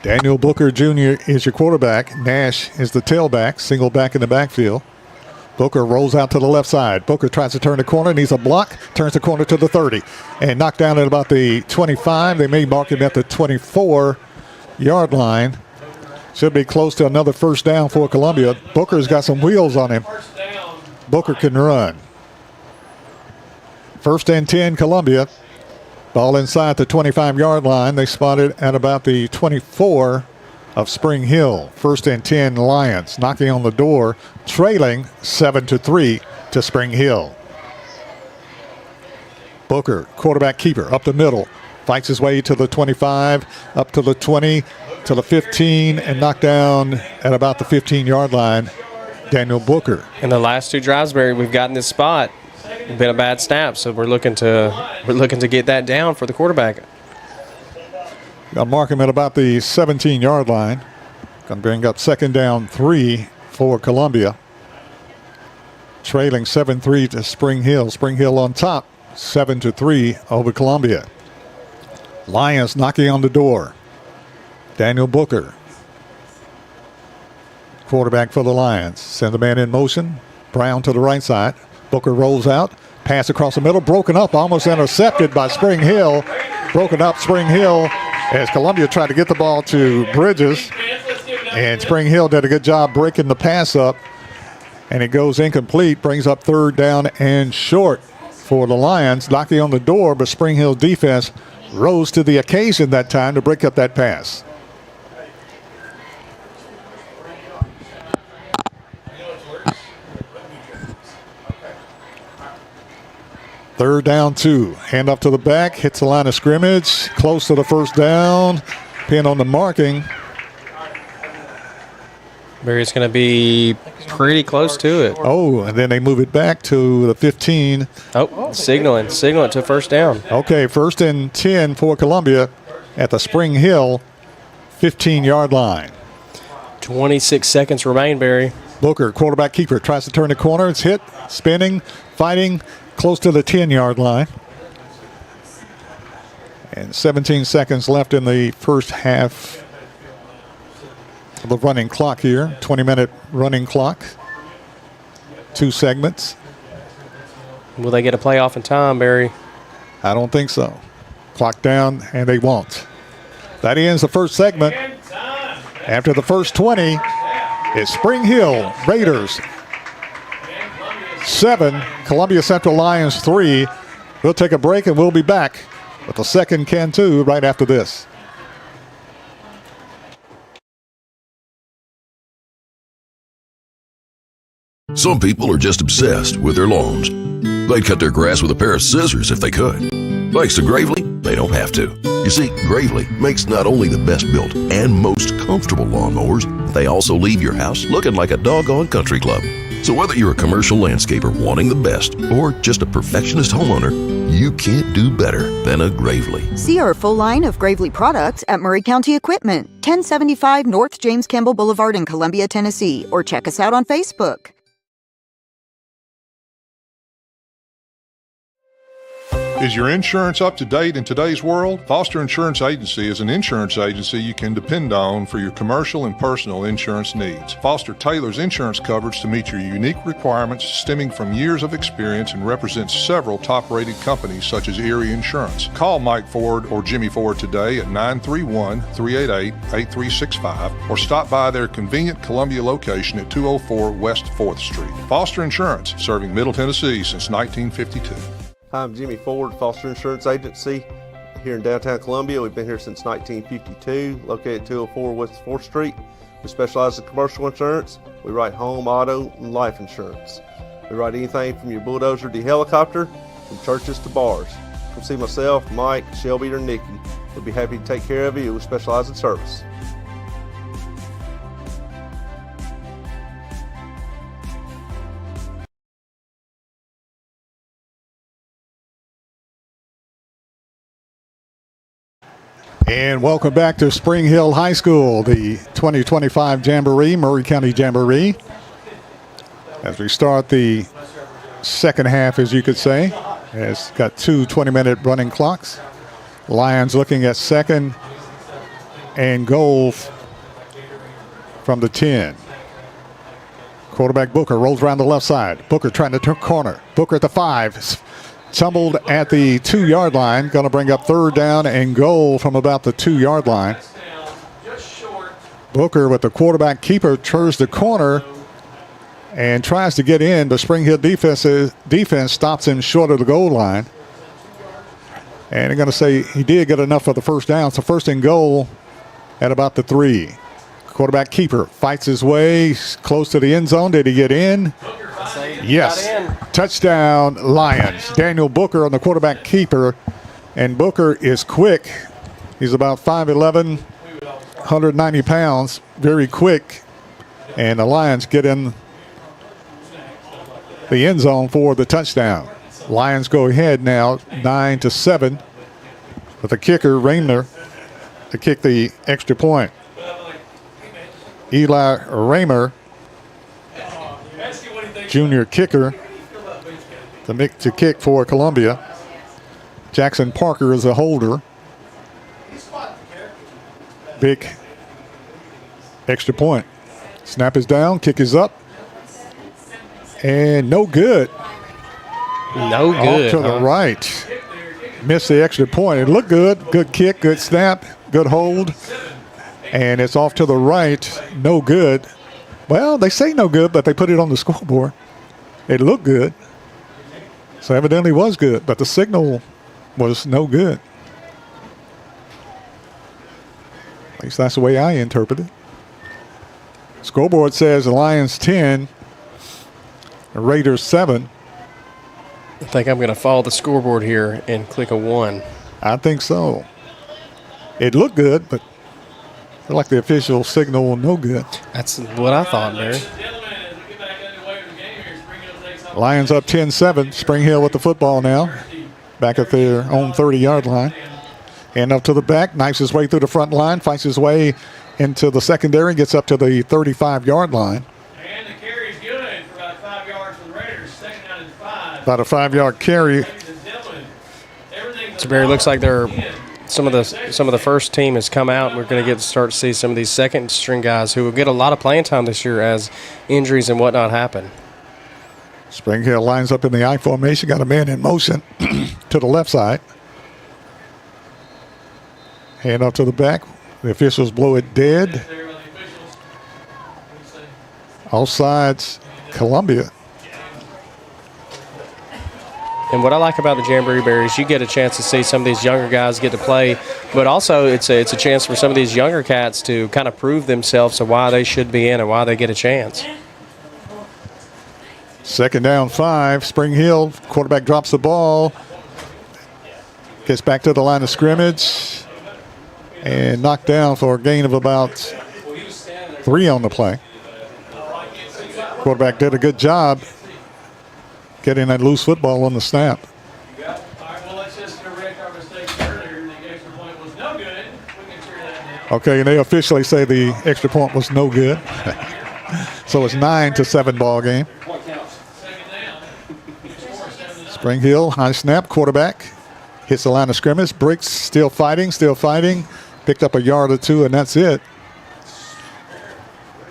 Daniel Booker Jr. is your quarterback. Nash is the tailback, single back in the backfield. Booker rolls out to the left side. Booker tries to turn the corner, needs a block, turns the corner to the 30, and knocked down at about the 25. They may mark him at the 24-yard line. Should be close to another first down for Columbia. Booker's got some wheels on him. Booker can run. 1st and 10, Columbia. Ball inside the 25-yard line. They spotted at about the 24 of Spring Hill. 1st and 10, Lions knocking on the door, trailing 7-3 to Spring Hill. Booker, quarterback keeper, up the middle, fights his way to the 25, up to the 20, to the 15, and knocked down at about the 15-yard line. Daniel Booker. In the last 2 drives, Barry, we've gotten this spot. Been a bad snap, so we're looking to get that down for the quarterback. Got to mark him at about the 17-yard line. Going to bring up 2nd down 3 for Columbia. Trailing 7-3 to Spring Hill. Spring Hill on top, 7-3 over Columbia. Lions knocking on the door. Daniel Booker, quarterback for the Lions. Send the man in motion. Brown to the right side. Booker rolls out. Pass across the middle. Broken up. Almost intercepted by Spring Hill. Broken up Spring Hill as Columbia tried to get the ball to Bridges. And Spring Hill did a good job breaking the pass up. And it goes incomplete. Brings up 3rd down and short for the Lions. Knocking on the door, but Spring Hill defense rose to the occasion that time to break up that pass. Third down 2. Hand off to the back. Hits the line of scrimmage. Close to the first down. Pin on the marking. Barry's going to be pretty close to it. Oh, and then they move it back to the 15. Oh, signaling to first down. Okay, 1st and 10 for Columbia at the Spring Hill 15-yard line. 26 seconds remain, Barry. Booker, quarterback keeper, tries to turn the corner. It's hit, spinning, fighting, close to the 10-yard line. And 17 seconds left in the first half of the running clock here. 20-minute running clock. 2 segments. Will they get a playoff in time, Barry? I don't think so. Clock down, and they won't. That ends the first segment. After the first 20, it's Spring Hill Raiders 7, Columbia Central Lions 3. We'll take a break, and we'll be back with the second Can-2 right after this. Some people are just obsessed with their lawns. They'd cut their grass with a pair of scissors if they could. Thanks to Gravely, they don't have to. You see, Gravely makes not only the best built and most comfortable lawnmowers, they also leave your house looking like a doggone country club. So whether you're a commercial landscaper wanting the best or just a perfectionist homeowner, you can't do better than a Gravely. See our full line of Gravely products at Murray County Equipment, 1075 North James Campbell Boulevard in Columbia, Tennessee, or check us out on Facebook. Is your insurance up to date in today's world? Foster Insurance Agency is an insurance agency you can depend on for your commercial and personal insurance needs. Foster tailors insurance coverage to meet your unique requirements stemming from years of experience and represents several top-rated companies such as Erie Insurance. Call Mike Ford or Jimmy Ford today at 931-388-8365 or stop by their convenient Columbia location at 204 West 4th Street. Foster Insurance, serving Middle Tennessee since 1952. I'm Jimmy Ford, Foster Insurance Agency here in downtown Columbia. We've been here since 1952, located at 204 West 4th Street. We specialize in commercial insurance. We write home, auto, and life insurance. We write anything from your bulldozer to your helicopter, from churches to bars. Come see myself, Mike, Shelby, or Nikki. We'll be happy to take care of you. We specialize in service. And welcome back to Spring Hill High School, the 2025 Jamboree, Murray County Jamboree. As we start the second half, as you could say, it's got 2 20-minute running clocks. Lions looking at 2nd and goal from the 10. Quarterback Booker rolls around the left side. Booker trying to turn corner. Booker at the 5. Tumbled at the 2-yard line. Going to bring up 3rd down and goal from about the 2-yard line. Booker with the quarterback keeper turns the corner and tries to get in. The Spring Hill defense stops him short of the goal line. And they're going to say he did get enough for the first down. So 1st and goal at about the 3. Quarterback keeper fights his way close to the end zone. Did he get in? Yes. Touchdown, Lions. Daniel Booker on the quarterback keeper. And Booker is quick. He's about 5'11", 190 pounds. Very quick. And the Lions get in the end zone for the touchdown. Lions go ahead now 9-7 with the kicker, Raymer, to kick the extra point. Eli Raymer, junior kicker, to kick for Columbia. Jackson Parker is a holder. Big extra point. Snap is down, kick is up. And no good. No good. Off to the right. Missed the extra point. It looked good. Good kick, good snap, good hold. And it's off to the right. No good. Well, they say no good, but they put it on the scoreboard. It looked good. So evidently was good, but the signal was no good. At least that's the way I interpret it. Scoreboard says the Lions 10, the Raiders 7. I think I'm going to follow the scoreboard here and click a 1. I think so. It looked good, but I feel like the official signal no good. That's what I thought, Barry. Lions up 10-7. Spring Hill with the football now. Back at their own 30-yard line. And up to the back, knifes his way through the front line, fights his way into the secondary, gets up to the 35-yard line. And the carry's good for about 5 yards for the Raiders. 2nd down and 5. About a 5-yard carry. So Barry, looks like they're some of the first team has come out. We're going to get to start to see some of these second string guys who will get a lot of playing time this year as injuries and whatnot happen. Spring Hill lines up in the I formation, got a man in motion to the left side. Hand off to the back. The officials blow it dead. All sides, Columbia. And what I like about the Jamboree Bear is you get a chance to see some of these younger guys get to play, but also it's a chance for some of these younger cats to kind of prove themselves to why they should be in and why they get a chance. 2nd down 5. Spring Hill, quarterback drops the ball. Gets back to the line of scrimmage. And knocked down for a gain of about 3 on the play. Quarterback did a good job getting that loose football on the snap. Okay, and they officially say the extra point was no good. So it's 9-7 ball game. Spring Hill, high snap, quarterback. Hits the line of scrimmage, breaks, still fighting. Picked up a yard or 2, and that's it.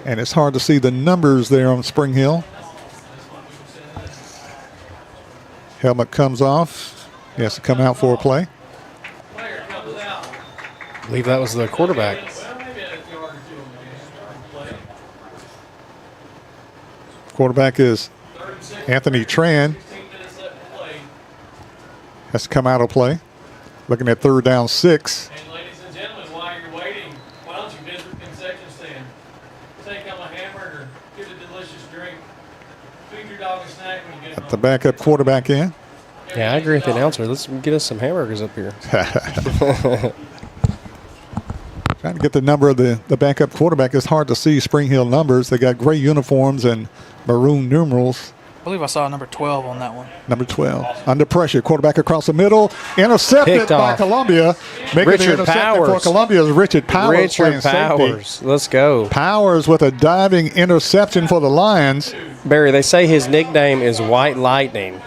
And it's hard to see the numbers there on Spring Hill. Helmet comes off. He has to come out for a play. I believe that was the quarterback. Quarterback is Anthony Tran. Has to come out of play. Looking at 3rd down 6. At the backup quarterback in. Yeah, I agree with the announcer. Let's get us some hamburgers up here. Trying to get the number of the backup quarterback. It's hard to see Spring Hill numbers. They got gray uniforms and maroon numerals. I believe I saw number 12 on that one. Number 12. Under pressure. Quarterback across the middle. Intercepted by Columbia. Making the interception for Columbia is Richard Powers. Let's go. Powers with a diving interception for the Lions. Barry, they say his nickname is White Lightning.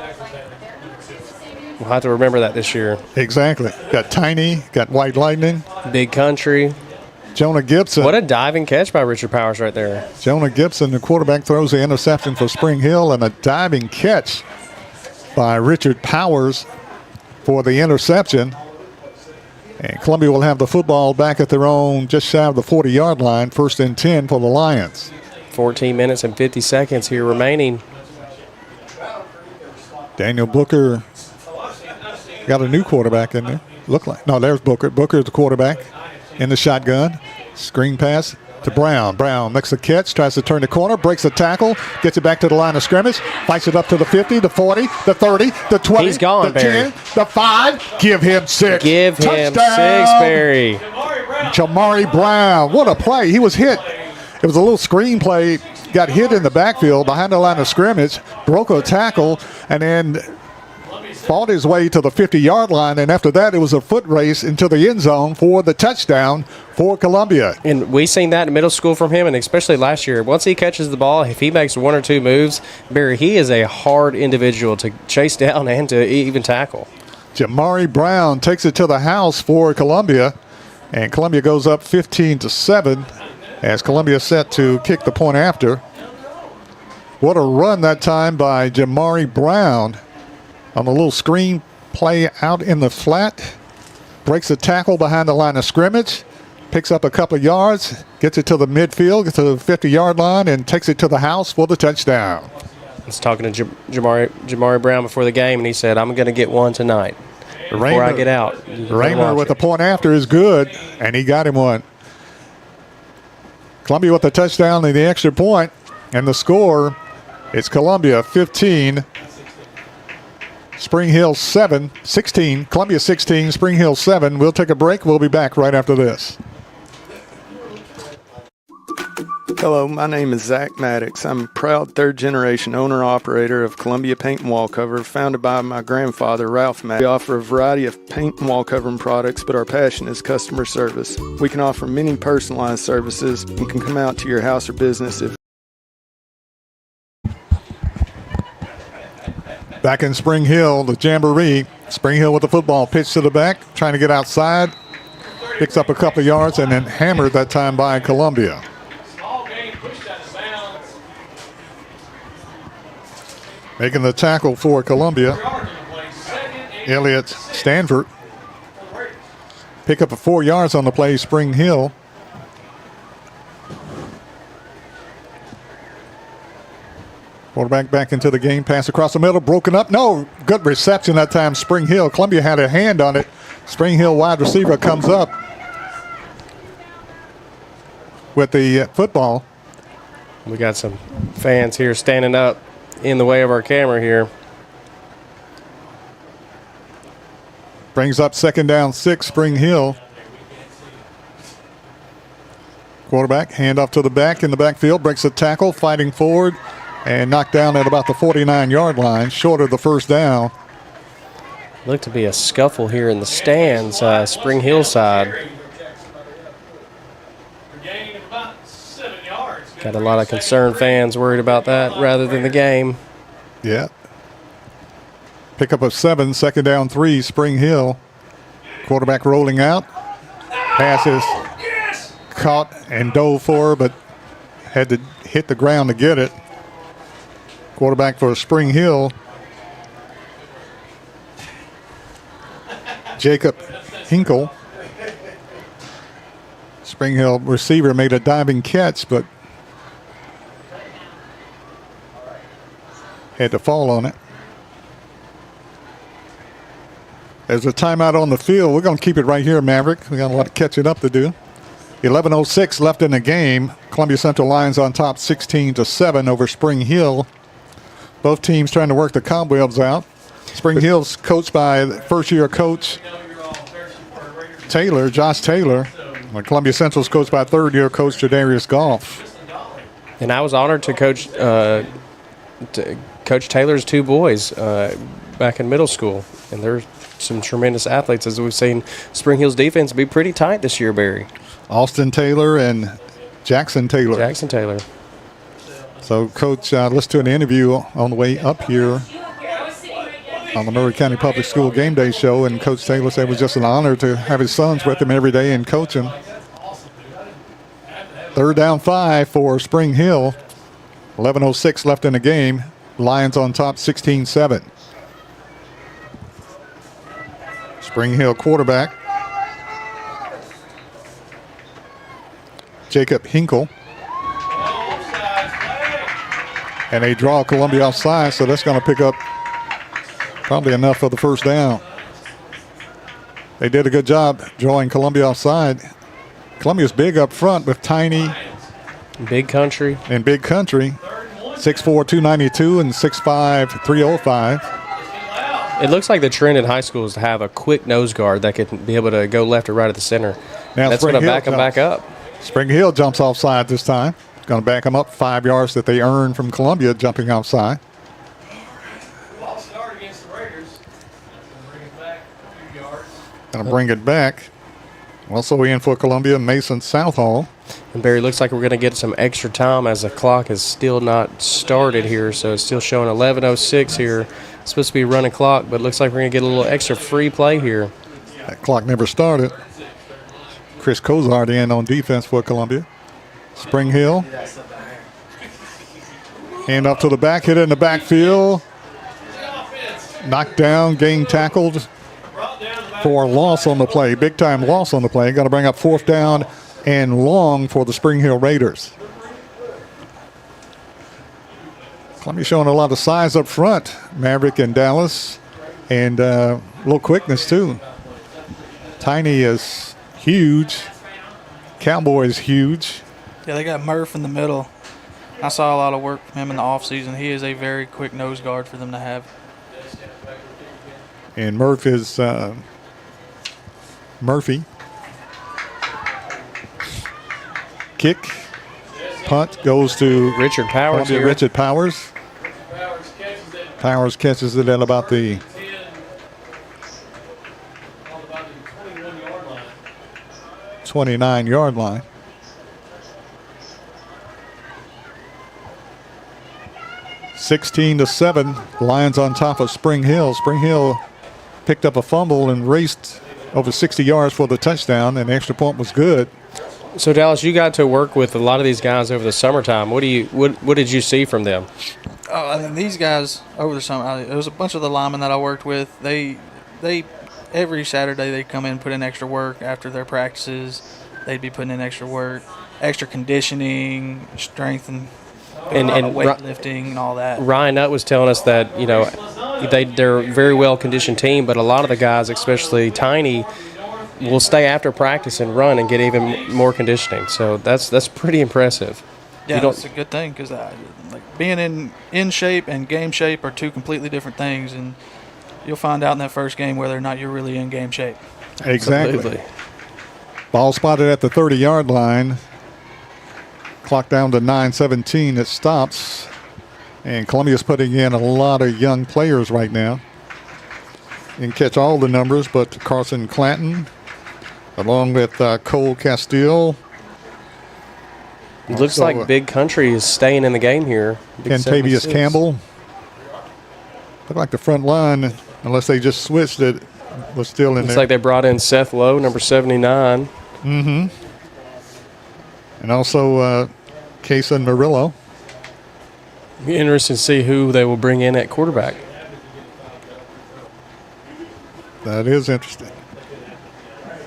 We'll have to remember that this year. Exactly. Got Tiny, got White Lightning. Big Country. Jonah Gibson. What a diving catch by Richard Powers right there. Jonah Gibson, the quarterback, throws the interception for Spring Hill, and a diving catch by Richard Powers for the interception. And Columbia will have the football back at their own, just shy of the 40-yard line, 1st and 10 for the Lions. 14 minutes and 50 seconds here remaining. Daniel Booker got a new quarterback in there. Look like, no, there's Booker. Booker's the quarterback in the shotgun. Screen pass to Brown. Brown makes a catch, tries to turn the corner, breaks a tackle, gets it back to the line of scrimmage, fights it up to the 50, the 40, the 30, the 20, He's gone, the Barry. 10, the 5. Give him 6. Give him 6, Barry. Jamari Brown. What a play. He was hit. It was a little screen play. Got hit in the backfield behind the line of scrimmage, broke a tackle, and then fought his way to the 50-yard line, and after that, it was a foot race into the end zone for the touchdown for Columbia. And we seen that in middle school from him, and especially last year. Once he catches the ball, if he makes 1 or 2 moves, Barry, he is a hard individual to chase down and to even tackle. Jamari Brown takes it to the house for Columbia, and Columbia goes up 15-7 as Columbia set to kick the point after. What a run that time by Jamari Brown on a little screen play out in the flat. Breaks a tackle behind the line of scrimmage. Picks up a couple of yards. Gets it to the midfield, gets to the 50-yard line, and takes it to the house for the touchdown. I was talking to Jamari Brown before the game, and he said, I'm going to get one tonight before I get out. Raymer with the point after is good, and he got him one. Columbia with the touchdown and the extra point, and the score is Columbia 15, Spring Hill 16, Columbia 16, Spring Hill 7. We'll take a break. We'll be back right after this. Hello, my name is Zach Maddox. I'm a proud third-generation owner-operator of Columbia Paint and Wallcover, founded by my grandfather, Ralph Maddox. We offer a variety of paint and wall covering products, but our passion is customer service. We can offer many personalized services and can come out to your house or business if Back in Spring Hill, the Jamboree. Spring Hill with the football, pitch to the back, trying to get outside. Picks up a couple of yards and then hammered that time by Columbia. Making the tackle for Columbia, Elliott Stanford. Pick up a 4 yards on the play, Spring Hill. Quarterback back into the game, pass across the middle, broken up. No, good reception that time, Spring Hill. Columbia had a hand on it. Spring Hill wide receiver comes up with the football. We got some fans here standing up in the way of our camera here. Brings up 2nd down 6, Spring Hill. Quarterback, hand off to the back in the backfield, breaks a tackle, fighting forward, and knocked down at about the 49-yard line, short of the first down. Looked to be a scuffle here in the stands, Spring Hill side. Got a lot of concerned fans worried about that rather than the game. Yeah. Pick up of 7, 2nd down 3, Spring Hill. Quarterback rolling out. Passes caught and dove for, but had to hit the ground to get it. Quarterback for Spring Hill, Jacob Hinkle. Spring Hill receiver made a diving catch, but had to fall on it. There's a timeout on the field. We're going to keep it right here, Maverick. We got a lot of catching up to do. 11:06 left in the game. Columbia Central Lions on top 16-7 over Spring Hill. Both teams trying to work the cobwebs out. Spring Hill's coached by first-year coach Taylor, Josh Taylor. When Columbia Central's coached by third-year coach Jadarius Goff. And I was honored to coach Coach Taylor's 2 boys back in middle school. And they're some tremendous athletes, as we've seen Spring Hill's defense be pretty tight this year, Barry. Austin Taylor and Jackson Taylor. Jackson Taylor. So, Coach, listen to an interview on the way up here on the Murray County Public School Game Day Show, and Coach Taylor said it was just an honor to have his sons with him every day and coach him. Third down 5 for Spring Hill. 11:06 left in the game. Lions on top 16-7. Spring Hill quarterback Jacob Hinkle. And they draw Columbia offside, so that's going to pick up probably enough for the first down. They did a good job drawing Columbia offside. Columbia's big up front with Tiny. Big Country. And Big Country. 6'4", 292 and 6'5", 305. It looks like the trend in high school is to have a quick nose guard that can be able to go left or right at the center. Now that's going to back them back up. Spring Hill jumps offside this time. Going to back them up 5 yards that they earned from Columbia jumping offside. Going to bring it back. Also in for Columbia, Mason Southall. And Barry, looks like we're going to get some extra time as the clock is still not started here, so it's still showing 11:06 here. It's supposed to be a running clock, but it looks like we're going to get a little extra free play here. That clock never started. Chris Cozart in on defense for Columbia. Spring Hill. Hand up to the back, hit it in the backfield. Knocked down, gain tackled for a loss on the play. Big time loss on the play. Got to bring up fourth down and long for the Spring Hill Raiders. Columbia showing a lot of size up front. Maverick and Dallas. And a little quickness too. Tiny is huge. Cowboy is huge. Yeah, they got Murph in the middle. I saw a lot of work from him in the offseason. He is a very quick nose guard for them to have. And Murph is Murphy. Kick. Punt goes to Richard Powers. Richard Powers. Powers catches it at about the 29-yard line. (16-7). Lions on top of Spring Hill. Spring Hill picked up a fumble and raced over 60 yards for the touchdown, and the extra point was good. So Dallas, you got to work with a lot of these guys over the summertime. What did you see from them? Oh, I mean, these guys over the summer. It was a bunch of the linemen that I worked with. They every Saturday they come in and put in extra work after their practices. They'd be putting in extra work, extra conditioning, strength and weightlifting and all that. Ryan Nutt was telling us that they're a very well conditioned team, but a lot of the guys, especially Tiny, will stay after practice and run and get even more conditioning. So that's pretty impressive. Yeah, that's a good thing because being in shape and game shape are two completely different things, and you'll find out in that first game whether or not you're really in game shape. Exactly. Absolutely. Ball spotted at the 30-yard line. Clock down to 9:17. It stops. And Columbia's putting in a lot of young players right now. You can catch all the numbers, but Carson Clanton, along with Cole Castile. It looks like Big Country is staying in the game here. Kentavious Campbell. Look like the front line, unless they just switched it, was still in there. Looks like they brought in Seth Lowe, number 79. Mm-hmm. And also Kason Murillo. Be interesting to see who they will bring in at quarterback. That is interesting.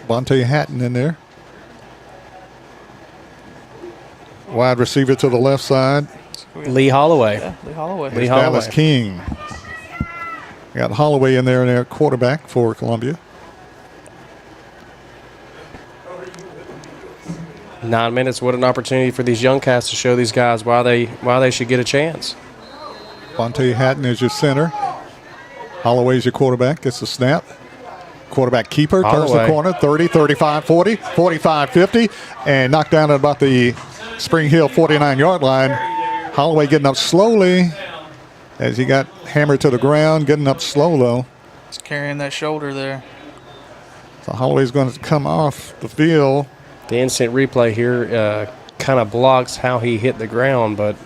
Vontae Hatton in there. Wide receiver to the left side. Lee Holloway. Yeah, Lee Holloway. There's Dallas King. We got Holloway in there quarterback for Columbia. 9 minutes. What an opportunity for these young cats to show these guys why they should get a chance. Vontae Hatton is your center. Holloway's your quarterback. Gets the snap. Quarterback keeper. Turns the corner. 30, 35, 40, 45, 50. And knocked down at about the Spring Hill 49-yard line. Holloway getting up slowly as he got hammered to the ground. Getting up slow, though. He's carrying that shoulder there. So Holloway's going to come off the field. The instant replay here kind of blocks how he hit the ground, but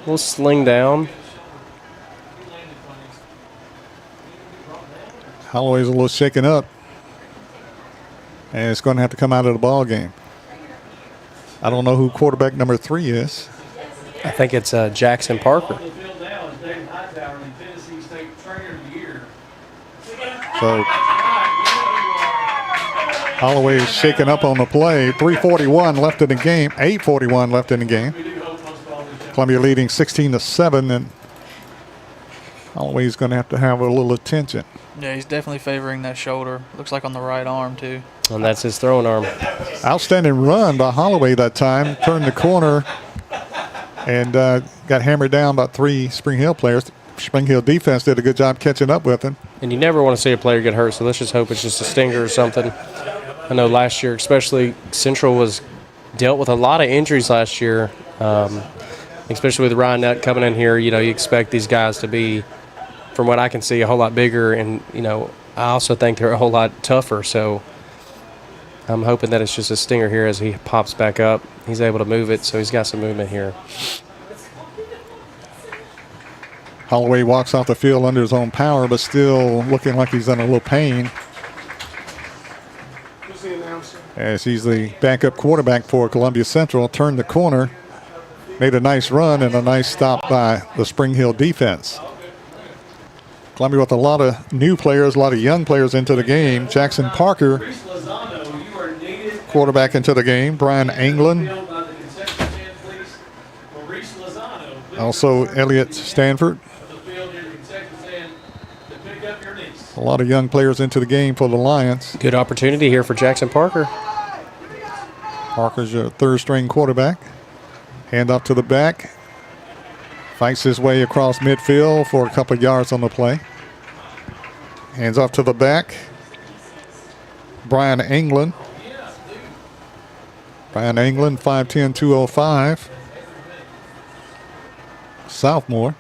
we'll sling down. Holloway's a little shaken up. And it's going to have to come out of the ball game. I don't know who quarterback number 3 is. I think it's Jackson Parker. So Holloway is shaken up on the play. 3:41 left in the game. 8:41 left in the game. Columbia leading 16-7, and Holloway's going to have a little attention. Yeah, he's definitely favoring that shoulder. Looks like on the right arm, too. And that's his throwing arm. Outstanding run by Holloway that time. Turned the corner and got hammered down by 3 Spring Hill players. Spring Hill defense did a good job catching up with him. And you never want to see a player get hurt, so let's just hope it's just a stinger or something. I know last year, especially Central was dealt with a lot of injuries last year, especially with Ryan Nutt coming in here. You expect these guys to be, from what I can see, a whole lot bigger, and, I also think they're a whole lot tougher, so I'm hoping that it's just a stinger here as he pops back up. He's able to move it, so he's got some movement here. Holloway walks off the field under his own power, but still looking like he's in a little pain, as he's the backup quarterback for Columbia Central. Turned the corner, made a nice run, and a nice stop by the Spring Hill defense. Columbia with a lot of new players, a lot of young players into the game. Jackson Parker, quarterback into the game. Brian Anglin. Also Elliott Stanford. A lot of young players into the game for the Lions. Good opportunity here for Jackson Parker. Parker's your third-string quarterback. Hand off to the back. Fights his way across midfield for a couple of yards on the play. Hands off to the back. Brian Anglin. Brian Anglin, 5'10", 205. Sophomore.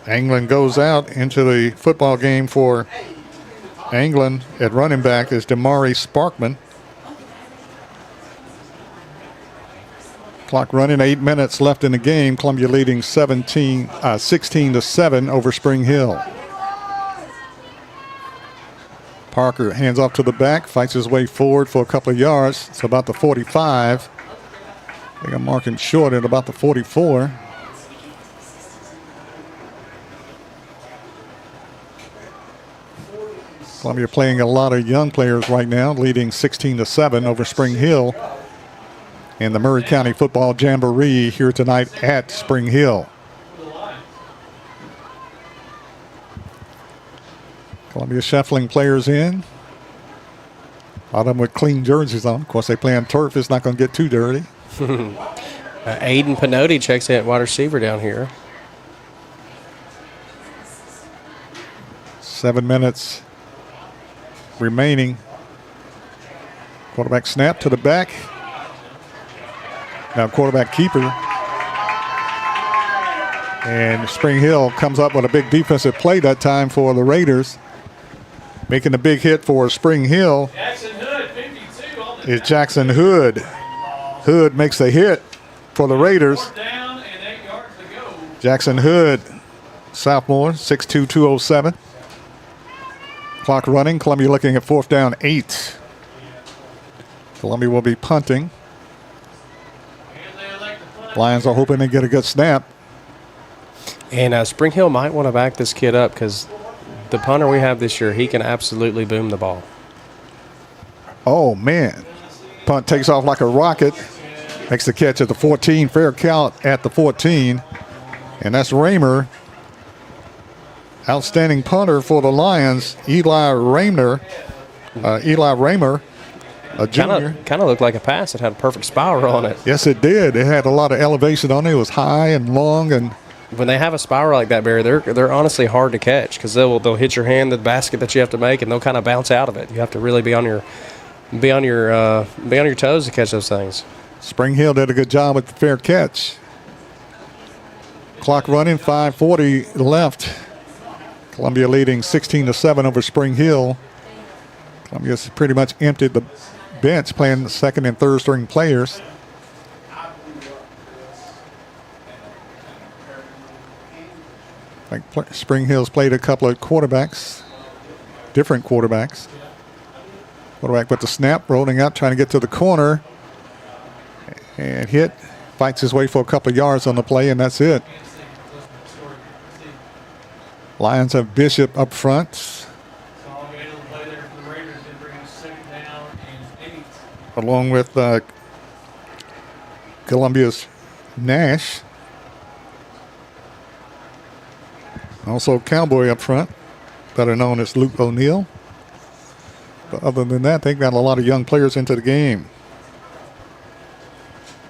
Anglin goes out into the football game for Anglin. At running back is Damari Sparkman. Clock running, 8 minutes left in the game. Columbia leading 16-7 over Spring Hill. Parker hands off to the back, fights his way forward for a couple of yards. It's about the 45. I think I'm marking short at about the 44. Columbia playing a lot of young players right now, leading 16-7 over Spring Hill in the Maury County Football Jamboree here tonight at Spring Hill. Columbia shuffling players in. A lot of them with clean jerseys on. Of course, they play on turf. It's not going to get too dirty. Aiden Pinotti checks in at wide receiver down here. 7 minutes remaining. Quarterback snap to the back. Now quarterback keeper. And Spring Hill comes up with a big defensive play that time for the Raiders. Making a big hit for Spring Hill is Jackson Hood. Hood makes the hit for the Raiders. Jackson Hood, sophomore, 6'2", 207. Clock running. Columbia looking at 4th down, 8. Columbia will be punting. Lions are hoping they get a good snap. And Spring Hill might want to back this kid up because the punter we have this year, he can absolutely boom the ball. Oh, man. Punt takes off like a rocket. Makes the catch at the 14. Fair count at the 14. And that's Raymer. Outstanding punter for the Lions, Eli Raymer, a junior. Kind of looked like a pass. It had a perfect spiral on it. Yes, it did. It had a lot of elevation on it. It was high and long, and when they have a spiral like that, Barry, they're honestly hard to catch because they'll hit your hand, the basket that you have to make, and they'll kind of bounce out of it. You have to really be on your toes to catch those things. Spring Hill did a good job with the fair catch. Clock running, 5:40 left. Columbia leading 16-7 over Spring Hill. Columbia's pretty much emptied the bench, playing the second and third string players. Like Spring Hill's played a couple of quarterbacks, different quarterbacks. Quarterback with the snap, rolling out, trying to get to the corner. And hit. Fights his way for a couple of yards on the play, and that's it. Lions have Bishop up front, along with Columbia's Nash. Also Cowboy up front, better known as Luke O'Neill. But other than that, they've got a lot of young players into the game.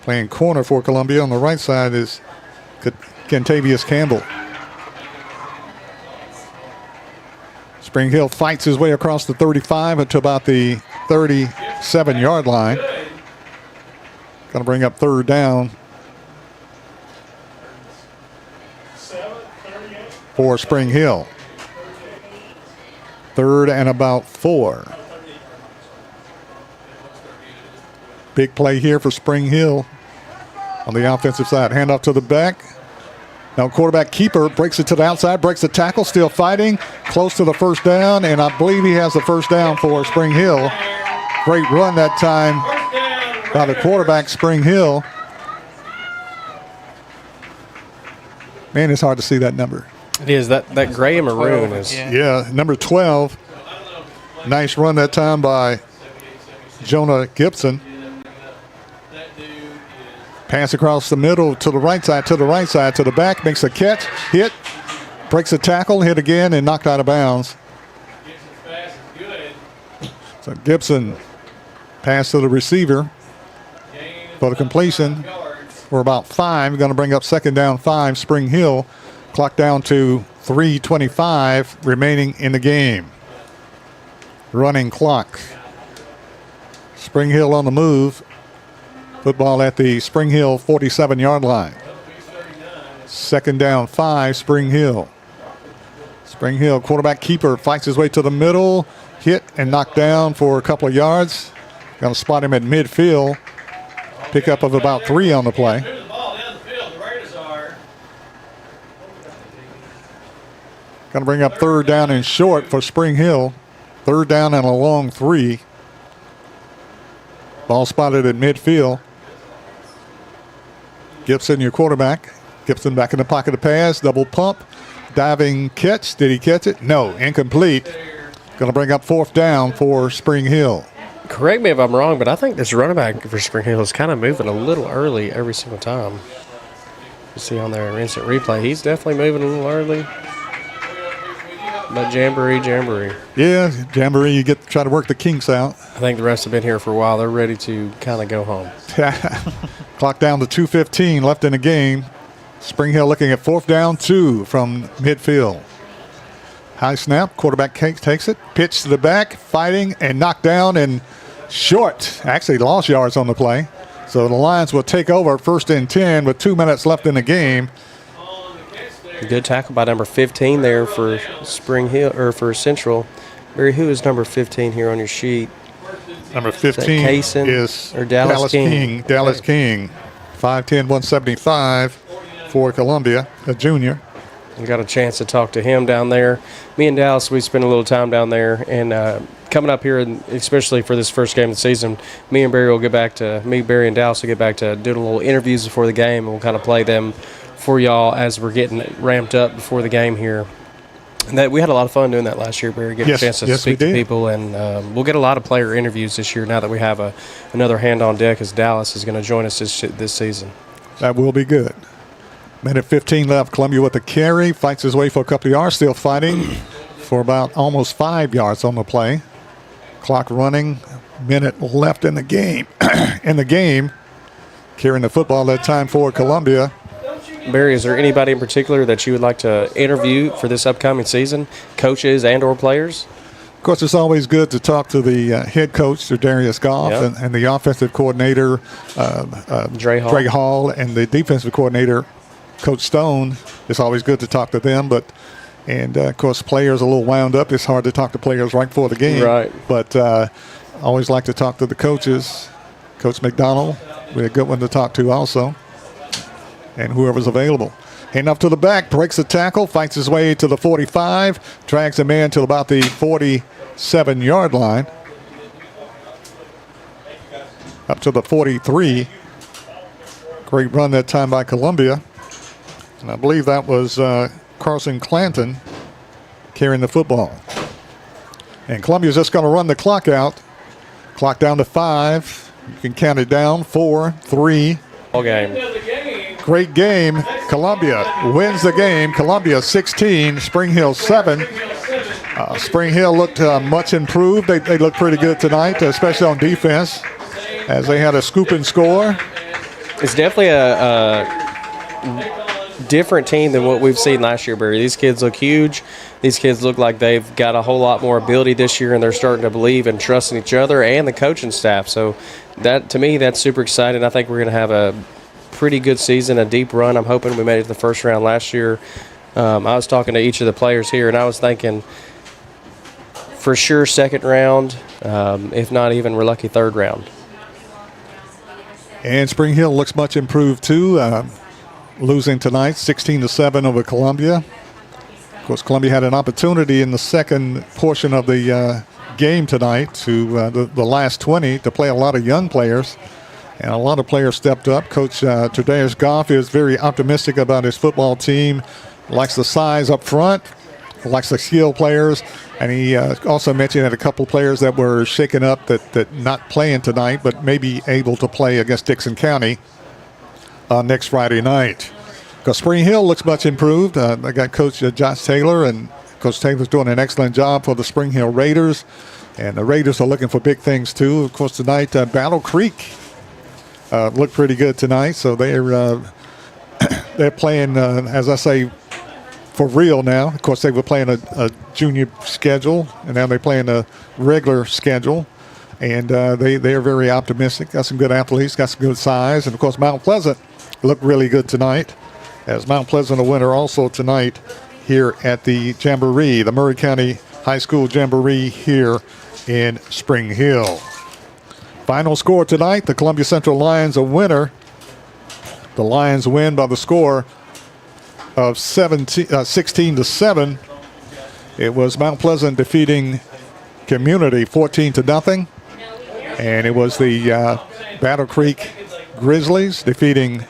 Playing corner for Columbia on the right side is Kentavious Campbell. Spring Hill fights his way across the 35 to about the 37-yard line. Going to bring up third down for Spring Hill. Third and about 4. Big play here for Spring Hill on the offensive side. Handoff to the back. Now quarterback keeper breaks it to the outside, breaks the tackle, still fighting, close to the first down, and I believe he has the first down for Spring Hill. Great run that time by the quarterback, Spring Hill. Man, it's hard to see that number. It is. That gray and maroon is. Yeah, number 12. Nice run that time by Jonah Gibson. Pass across the middle to the right side, to the back, makes a catch, hit, breaks a tackle, hit again, and knocked out of bounds. So Gibson pass to the receiver for the completion for about 5. Going to bring up second down 5, Spring Hill. Clock down to 3:25 remaining in the game. Running clock. Spring Hill on the move. Football at the Spring Hill 47-yard line. Second down 5, Spring Hill. Spring Hill quarterback keeper fights his way to the middle. Hit and knocked down for a couple of yards. Going to spot him at midfield. Pickup of about 3 on the play. Going to bring up third down and short for Spring Hill. Third down and a long 3. Ball spotted at midfield. Gibson, your quarterback. Gibson back in the pocket to pass. Double pump. Diving catch. Did he catch it? No. Incomplete. Going to bring up fourth down for Spring Hill. Correct me if I'm wrong, but I think this running back for Spring Hill is kind of moving a little early every single time. You see on their instant replay, he's definitely moving a little early. But Jamboree. Yeah, Jamboree, you get to try to work the kinks out. I think the rest have been here for a while. They're ready to kind of go home. Clock down to 2:15 left in the game. Spring Hill looking at fourth down 2 from midfield. High snap, quarterback takes it, pitch to the back, fighting and knocked down and short. Actually lost yards on the play. So the Lions will take over first and 10 with 2 minutes left in the game. Good tackle by number 15 there for Spring Hill, or for Central. Barry, who is number 15 here on your sheet? Number 15 is or Dallas King. Dallas King, 5'10", 175 for Columbia, a junior. We got a chance to talk to him down there. Me and Dallas, we spent a little time down there, and coming up here, especially for this first game of the season, Barry and Dallas will get back to doing a little interviews before the game, and we'll kind of play them for y'all as we're getting ramped up before the game here. And that we had a lot of fun doing that last year, Barry, getting a chance to speak to people, and we'll get a lot of player interviews this year now that we have another hand on deck as Dallas is going to join us this season. That will be good. Minute 15 left. Columbia with the carry, fights his way for a couple of yards, still fighting for about almost 5 yards on the play. Clock running, minute left in the game. Carrying the football that time for Columbia. Barry, is there anybody in particular that you would like to interview for this upcoming season, coaches and or players? Of course, it's always good to talk to the head coach, Darius Goff, and the offensive coordinator, Dre Hall, and the defensive coordinator, Coach Stone. It's always good to talk to them, and of course, players are a little wound up. It's hard to talk to players right before the game. Right. But I always like to talk to the coaches. Coach McDonald, we're a good one to talk to also. And whoever's available. Hand up to the back, breaks the tackle, fights his way to the 45, drags a man to about the 47-yard line. up to the 43. Great run that time by Columbia. And I believe that was Carson Clanton carrying the football. And Columbia's just going to run the clock out. Clock down to 5. You can count it down. 4, 3. All game. Great game. Columbia wins the game. Columbia 16, Spring Hill 7. Spring Hill looked much improved. They looked pretty good tonight, especially on defense, as they had a scoop and score. It's definitely a different team than what we've seen last year, Barry. These kids look huge. These kids look like they've got a whole lot more ability this year, and they're starting to believe and trust in each other and the coaching staff. So that, to me, that's super exciting. I think we're going to have a pretty good season, a deep run. I'm hoping we made it to the first round last year. I was talking to each of the players here, and I was thinking for sure second round, if not even we're lucky third round. And Spring Hill looks much improved too, losing tonight 16-7 over Columbia. Of course, Columbia had an opportunity in the second portion of the game tonight to the last 20 to play a lot of young players, and a lot of players stepped up. Coach Tadeusz Goff is very optimistic about his football team, likes the size up front, likes the skill players, and he also mentioned that a couple players that were shaken up that not playing tonight but may be able to play against Dixon County next Friday night. Because Spring Hill looks much improved. I got Coach Josh Taylor, and Coach Taylor's doing an excellent job for the Spring Hill Raiders, and the Raiders are looking for big things too. Of course, tonight Battle Creek looked pretty good tonight, so they're playing, as I say, for real now. Of course, they were playing a junior schedule, and now they're playing a regular schedule. And they are very optimistic. Got some good athletes, got some good size. And, of course, Mount Pleasant looked really good tonight, as Mount Pleasant a winner also tonight here at the Jamboree, the Murray County High School Jamboree here in Spring Hill. Final score tonight, the Columbia Central Lions a winner. The Lions win by the score of 16-7. It was Mount Pleasant defeating Community 14-0, and it was the Battle Creek Grizzlies defeating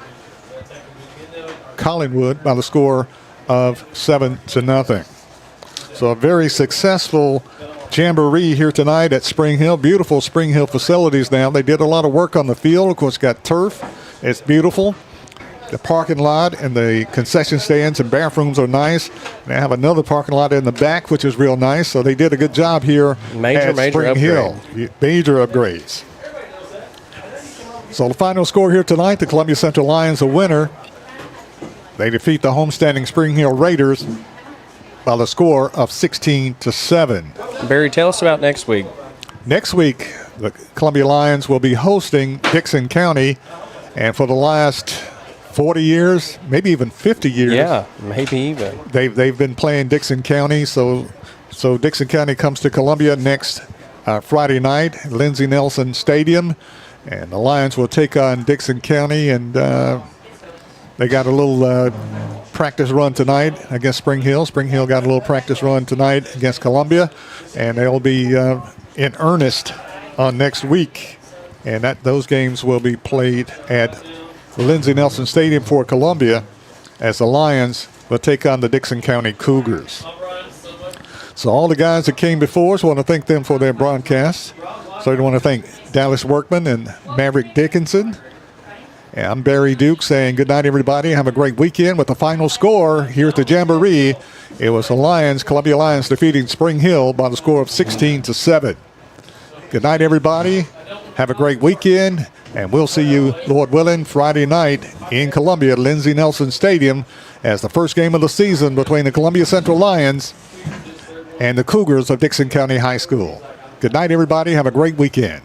Collinwood by the score of 7-0. So a very successful Jamboree here tonight at Spring Hill. Beautiful Spring Hill facilities now. They did a lot of work on the field. Of course, got turf. It's beautiful. The parking lot and the concession stands and bathrooms are nice. They have another parking lot in the back, which is real nice. So they did a good job here at Spring Hill. Major upgrades. So the final score here tonight, the Columbia Central Lions a winner. They defeat the homestanding Spring Hill Raiders by the score of 16-7. Barry, tell us about next week. Next week, the Columbia Lions will be hosting Dixon County, and for the last 40 years, maybe even 50 years. Yeah, maybe even. They've been playing Dixon County, so Dixon County comes to Columbia next Friday night, Lindsey Nelson Stadium, and the Lions will take on Dixon County, and they got a little practice run tonight against Spring Hill. Spring Hill got a little practice run tonight against Columbia, and they'll be in earnest on next week, and those games will be played at Lindsey Nelson Stadium for Columbia, as the Lions will take on the Dixon County Cougars. So all the guys that came before us, want to thank them for their broadcast. So I want to thank Dallas Workman and Maverick Dickinson. And I'm Barry Duke saying good night, everybody. Have a great weekend. With the final score here at the Jamboree, it was the Columbia Lions defeating Spring Hill by the score of 16-7. Good night, everybody. Have a great weekend. And we'll see you, Lord willing, Friday night in Columbia at Lindsey Nelson Stadium as the first game of the season between the Columbia Central Lions and the Cougars of Dixon County High School. Good night, everybody. Have a great weekend.